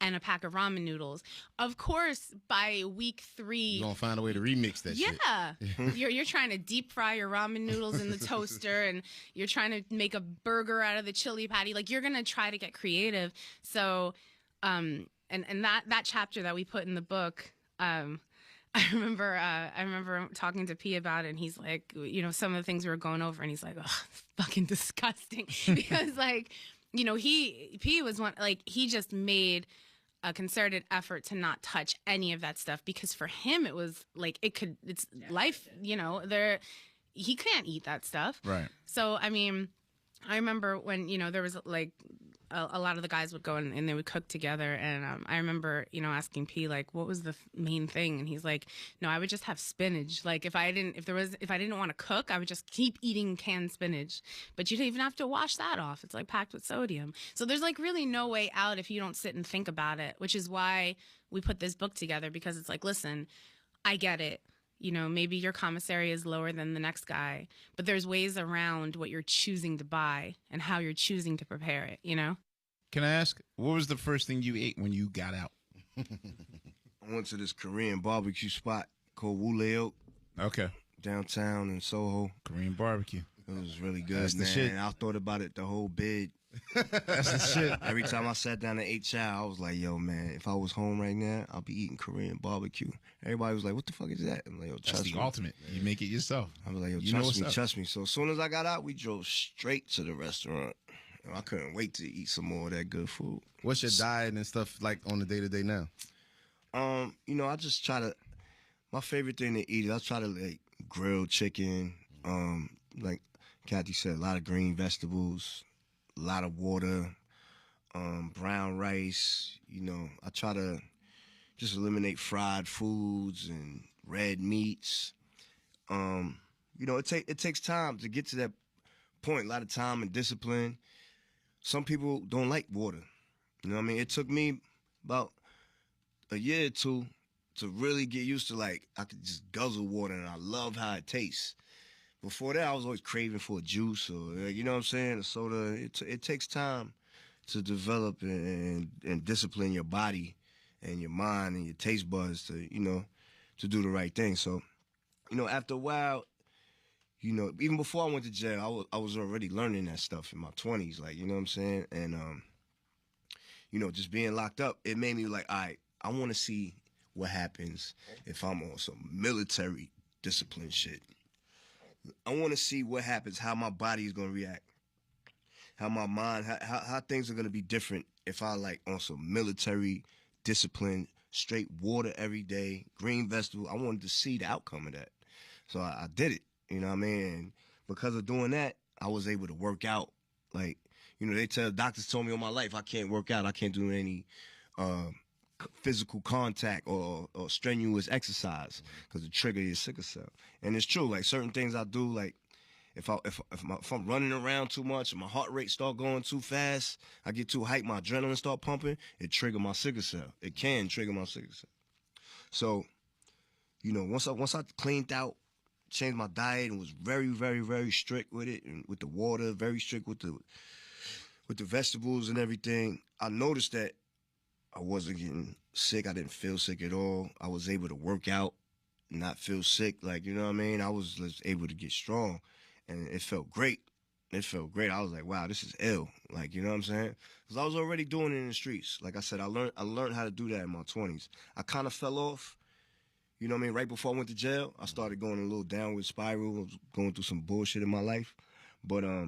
and a pack of ramen noodles. Of course, by week 3, you're gonna find a way to remix that shit. Yeah. You're trying to deep fry your ramen noodles in the toaster, and you're trying to make a burger out of the chili patty. Like, you're gonna try to get creative. So, and that chapter that we put in the book, I remember talking to P about it, and he's like, some of the things we were going over, and he's like, oh, fucking disgusting. Because P was one, like, he just made a concerted effort to not touch any of that stuff, because for him it was like it's life, he can't eat that stuff. Right. So I mean, I remember when there was like a lot of the guys would go and they would cook together, and I remember asking P like, what was the main thing, and he's like, no, I would just have spinach. Like, if I didn't want to cook, I would just keep eating canned spinach, but you don't even have to wash that off. It's like packed with sodium. So there's like really no way out if you don't sit and think about it, which is why we put this book together, because it's like, listen, I get it. Maybe your commissary is lower than the next guy, but there's ways around what you're choosing to buy and how you're choosing to prepare it, Can I ask, what was the first thing you ate when you got out? I went to this Korean barbecue spot called Woo-Leo. Okay. Downtown in Soho. Korean barbecue. It was really good, That's the man. shit. I thought about it the whole bid. That's the shit. Every time I sat down and ate chow, I was like, yo, man, if I was home right now, I'll be eating Korean barbecue. Everybody was like, what the fuck is that? I'm like, yo, That's trust the me. ultimate. You make it yourself. I was like, yo, You know what's up. trust me. So as soon as I got out, we drove straight to the restaurant. I couldn't wait to eat some more of that good food. What's your diet and stuff like on the day-to-day now? I just try to, my favorite thing to eat is I try to like grilled chicken, like Kathy said, a lot of green vegetables, a lot of water, brown rice. I try to just eliminate fried foods and red meats. It takes time to get to that point, a lot of time and discipline. Some people don't like water. It took me about a year or 2 to really get used to, like, I could just guzzle water, and I love how it tastes. Before that, I was always craving for a juice or, a soda. It takes time to develop and discipline your body and your mind and your taste buds to, to do the right thing. So, after a while, even before I went to jail, I was already learning that stuff in my 20s, like, you know what I'm saying? And, just being locked up, it made me like, all right, I want to see what happens if I'm on some military discipline shit. I want to see what happens, how my body is going to react, how my mind, how things are going to be different if I like on some military discipline, straight water every day, green vegetable. I wanted to see the outcome of that. So I did it, you know what I mean? And because of doing that, I was able to work out. Like, doctors told me all my life I can't work out. I can't do any physical contact or strenuous exercise because it triggers your sickle cell. And it's true, like certain things I do, like if I'm running around too much, my heart rate start going too fast, I get too hyped, my adrenaline start pumping, it trigger my sickle cell. It can trigger my sickle cell. So, once I cleaned out, changed my diet and was very, very, very strict with it and with the water, very strict with the vegetables and everything, I noticed that I wasn't getting sick. I didn't feel sick at all. I was able to work out, not feel sick. Like, you know what I mean? I was just able to get strong, and it felt great. It felt great. I was like, wow, this is ill. Like, you know what I'm saying? Because I was already doing it in the streets. Like I said, I learned how to do that in my 20s. I kind of fell off. You know what I mean? Right before I went to jail, I started going a little downward spiral. I was going through some bullshit in my life. But, I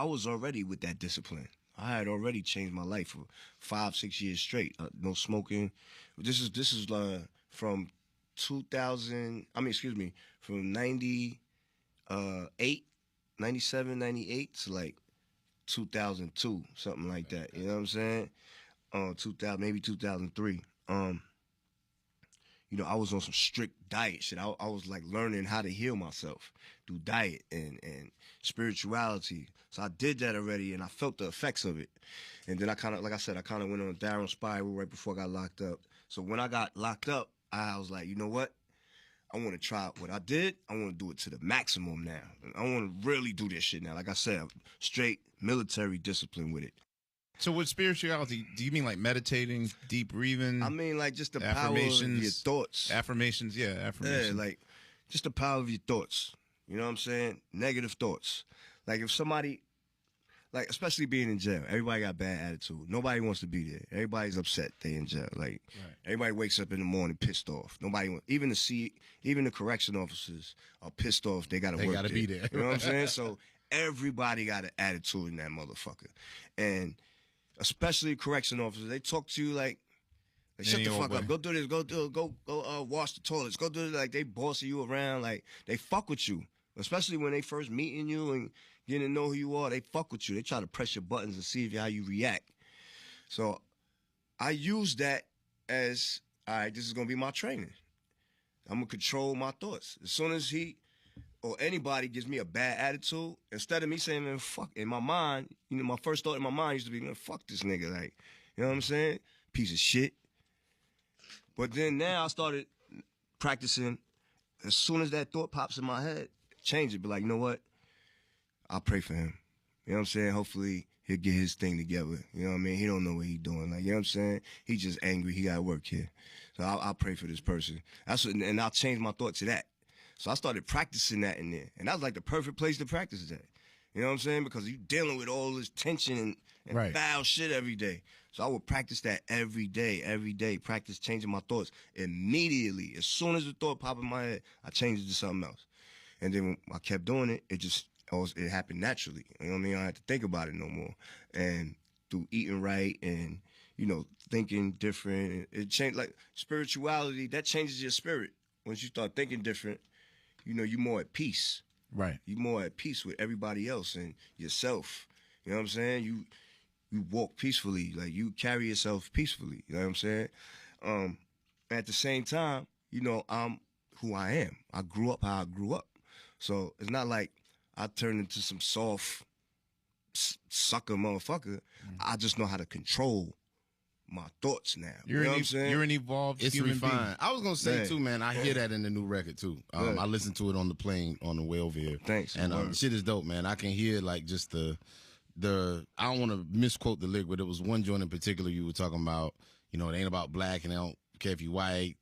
was already with that discipline. I had already changed my life for 5-6 years straight. No smoking. This is from 2000. From 97, 98 to like 2002, something like that. You know what I'm saying? 2000, maybe 2003. I was on some strict diet shit. I was like learning how to heal myself through diet and spirituality. So I did that already, and I felt the effects of it. And then I kind of went on a downward spiral right before I got locked up. So when I got locked up, I was like, you know what? I want to try what I did. I want to do it to the maximum now. I want to really do this shit now. Like I said, straight military discipline with it. So with spirituality, do you mean like meditating, deep breathing? I mean like just the power of your thoughts. Affirmations, yeah, affirmations. Yeah, like just the power of your thoughts. You know what I'm saying? Negative thoughts. Like if somebody, like especially being in jail, everybody got bad attitude. Nobody wants to be there. Everybody's upset they in jail. Like everybody wakes up in the morning pissed off. Even the correction officers are pissed off. They gotta be there. You know what I'm saying? So everybody got an attitude in that motherfucker. And especially correction officers, they talk to you like shut the fuck up. Go do this. Go wash the toilets. Go do it. Like they bossing you around. Like they fuck with you. Especially when they first meeting you and getting to know who you are, they fuck with you. They try to press your buttons and see how you react. So I use that as, all right, this is gonna be my training. I'm gonna control my thoughts. As soon as he or anybody gives me a bad attitude, instead of me saying, man, fuck, in my mind, my first thought in my mind used to be, man, fuck this nigga. Like, you know what I'm saying? Piece of shit. But then now I started practicing. As soon as that thought pops in my head, change it. Be like, you know what? I'll pray for him. You know what I'm saying? Hopefully he'll get his thing together. You know what I mean? He don't know what he's doing. Like, you know what I'm saying? He just angry. He got to work here. So I'll pray for this person. And I'll change my thought to that. So I started practicing that in there. And that was like the perfect place to practice that. You know what I'm saying? Because you're dealing with all this tension and foul shit every day. So I would practice that every day, practice changing my thoughts immediately. As soon as the thought popped in my head, I changed it to something else. And then when I kept doing it, it happened naturally. You know what I mean? I had to think about it no more. And through eating right and, thinking different, it changed. Like spirituality, that changes your spirit. Once you start thinking different, you're more at peace. Right. You're more at peace with everybody else and yourself. You know what I'm saying? You walk peacefully. Like, you carry yourself peacefully. You know what I'm saying? At the same time, I'm who I am. I grew up how I grew up. So it's not like I turned into some soft sucker motherfucker. I just know how to control my thoughts now. You know what I'm saying? You're an evolved human refined. being. I was gonna say too, man. I hear that in the new record too. I listened to it on the plane on the way over here. Thanks. And shit is dope, man. I can hear like just the I don't want to misquote the lyric, but it was one joint in particular you were talking about. You know, it ain't about black, and they don't care if you white.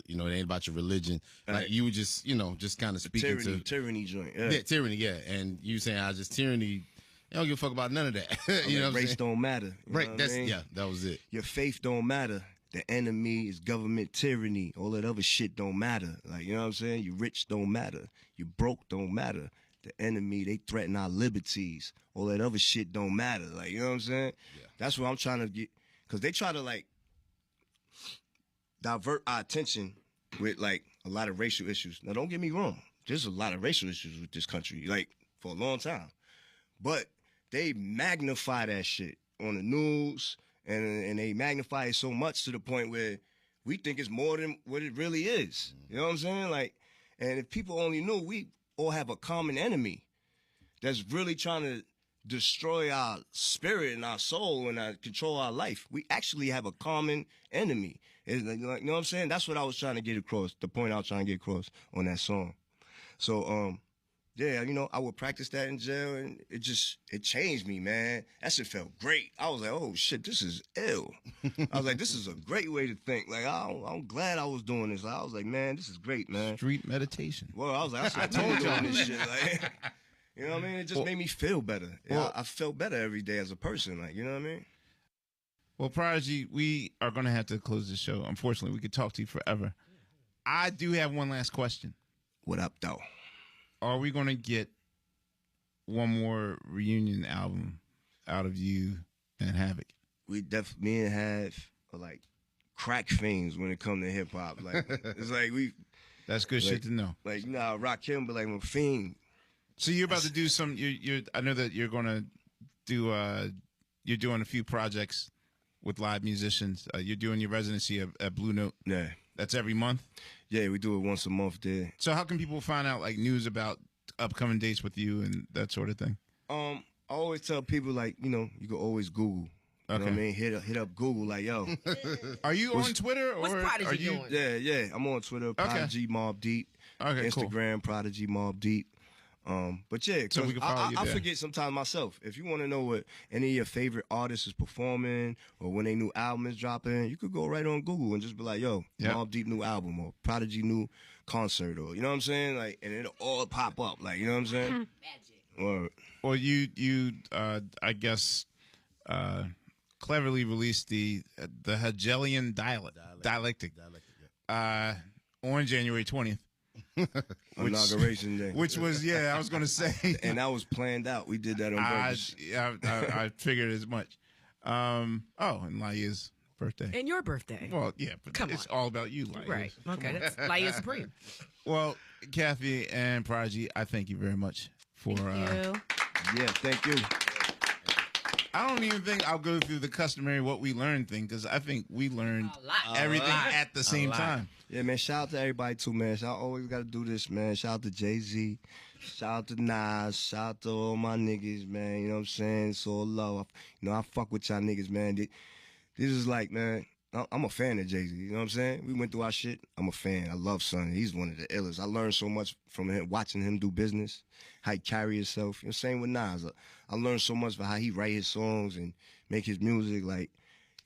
You know, it ain't about your religion. Like you were just, you know, just kind of speaking to tyranny joint. yeah, tyranny, yeah. And you saying I just tyranny. I don't give a fuck about none of that. You know, what I'm race saying? don't matter. You Right. know what That's I mean? yeah. That was it. Your faith don't matter. The enemy is government tyranny. All that other shit don't matter. Like, you know what I'm saying? You rich don't matter. You broke don't matter. The enemy, they threaten our liberties. All that other shit don't matter. Like, you know what I'm saying? Yeah. That's what I'm trying to get. Because they try to, like, divert our attention with, like, a lot of racial issues. Now, don't get me wrong. There's a lot of racial issues with this country, like, for a long time. But they magnify that shit on the news, and they magnify it so much to the point where we think it's more than what it really is. You know what I'm saying? Like, and if people only knew, we all have a common enemy that's really trying to destroy our spirit and our soul and control our life. We actually have a common enemy. It's like, you know what I'm saying? That's what I was trying to get across, the point I was trying to get across on that song. So, yeah, you know, I would practice that in jail, and it changed me, man. That shit felt great. I was like, oh, shit, this is ill. I was like, this is a great way to think. Like, I'm glad I was doing this. I was like, man, this is great, man. Street meditation. Well, I was like, I told you on this shit. Like, you know what I mean? It just made me feel better. Well, I felt better every day as a person. Like, you know what I mean? Well, Prodigy, we are going to have to close the show. Unfortunately, we could talk to you forever. I do have one last question. What up, though? Are we going to get one more reunion album out of you and Havoc? We me and Have are like crack fiends when it comes to hip hop. Like, it's like That's good like, shit to know. Like, you know, I rock him, but like I'm a fiend. So you're about to do some. I know that you're going to do. You're doing a few projects with live musicians. You're doing your residency at Blue Note. Yeah, that's every month. Yeah, we do it once a month there. So how can people find out like news about upcoming dates with you and that sort of thing? I always tell people, like, you know, you can always Google. You know what I mean? Hit up Google, like, yo. Are you on Twitter? Or what's Prodigy are you doing? Yeah. I'm on Twitter, Prodigy Mobb Deep. Okay, Instagram, cool. Prodigy Mobb Deep. But yeah, so we can follow you I there. forget sometimes myself. If you want to know what any of your favorite artists is performing or when their new album is dropping, you could go right on Google and just be like, yo, Mobb Deep new album or Prodigy new concert, or, you know what I'm saying? Like, and it'll all pop up. Like, you know what I'm saying? Magic. Or you I guess cleverly released the Hegelian dialectic on January 20th. Inauguration day. Which was, I was going to say. And that was planned out. We did that on purpose. I figured as much. And Laia's birthday. And your birthday. Well, yeah, but it's all about you, Laia. Right. Okay, that's Laia Supreme. Well, Kathy and Prodigy, I thank you very much for... Thank you. Yeah, thank you. I don't even think I'll go through the customary what we learned thing, because I think we learned everything at the same time. Yeah, man, shout out to everybody, too, man. Y'all always got to do this, man. Shout out to Jay-Z. Shout out to Nas. Shout out to all my niggas, man. You know what I'm saying? It's all love. You know, I fuck with y'all niggas, man. This is like, man, I'm a fan of Jay-Z. You know what I'm saying? We went through our shit. I'm a fan. I love Son. He's one of the illest. I learned so much from him, watching him do business, how he carry himself. You know, same with Nas. I learned so much about how he write his songs and make his music. Like,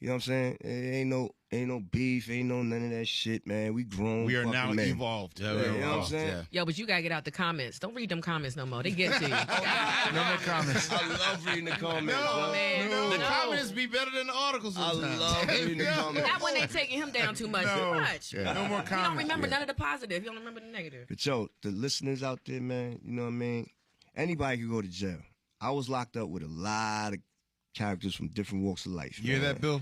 you know what I'm saying? It ain't no beef, ain't no none of that shit, man. We grown. We are now men. evolved. Yeah, you know what I'm saying? Yeah. Yo, but you gotta get out the comments. Don't read them comments no more. They get to you. No more comments. I love reading the comments. No, man. The No. comments be better than the articles I sometimes. love reading the comments. That one ain't taking him down too much. No. Too much. Yeah. No more You don't comments. remember none of the positive. You don't remember the negative. But yo, the listeners out there, man, you know what I mean? Anybody can go to jail. I was locked up with a lot of characters from different walks of life. You hear man. that, Bill?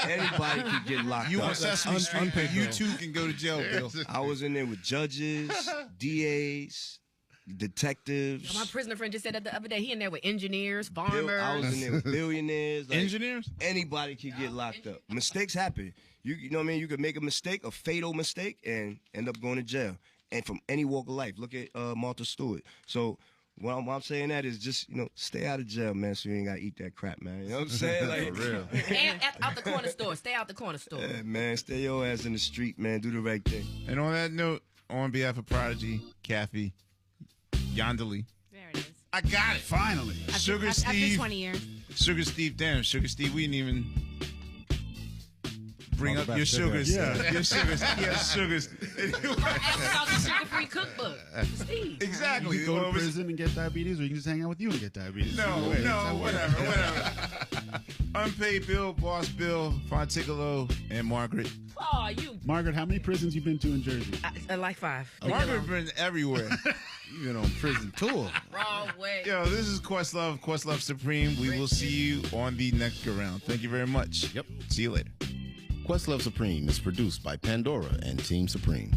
Anybody can get locked You up. on Sesame Street, but you too can go to jail, Bill. I was in there with judges, DAs, detectives. My prisoner friend just said that the other day. He in there with engineers, I farmers. was in there with billionaires. Like, Engineers? anybody can get locked up. Mistakes happen. You know what I mean? You could make a mistake, a fatal mistake, and end up going to jail. And from any walk of life. Look at Martha Stewart. So what I'm saying that is just, you know, stay out of jail, man, so you ain't got to eat that crap, man. You know what I'm saying? Like, For real. And out the corner store. Stay out the corner store. yeah, man, stay your ass in the street, man. Do the right thing. And on that note, on behalf of Prodigy, Kathy, Yandeli, There it is. I got it. Finally. Sugar After Steve. 20 years. Sugar Steve, damn, Sugar Steve, we didn't even. bring Talk up about your sugar. sugars. Yeah. Your sugars. He has sugars. About the sugar-free cookbook. Steve. Exactly. You can go Well, to it was- prison and get diabetes, or you can just hang out with you and get diabetes. No, Either way, it's no, that way. whatever. Unpaid Bill, Boss Bill, Fonticolo, and Margaret. Oh, you. Margaret, how many prisons you been to in Jersey? Like 5. Margaret been everywhere. You been on prison tour. Wrong way. Yo, this is Questlove Supreme. We will see you on the next go round. Thank you very much. Yep. See you later. Questlove Supreme is produced by Pandora and Team Supreme.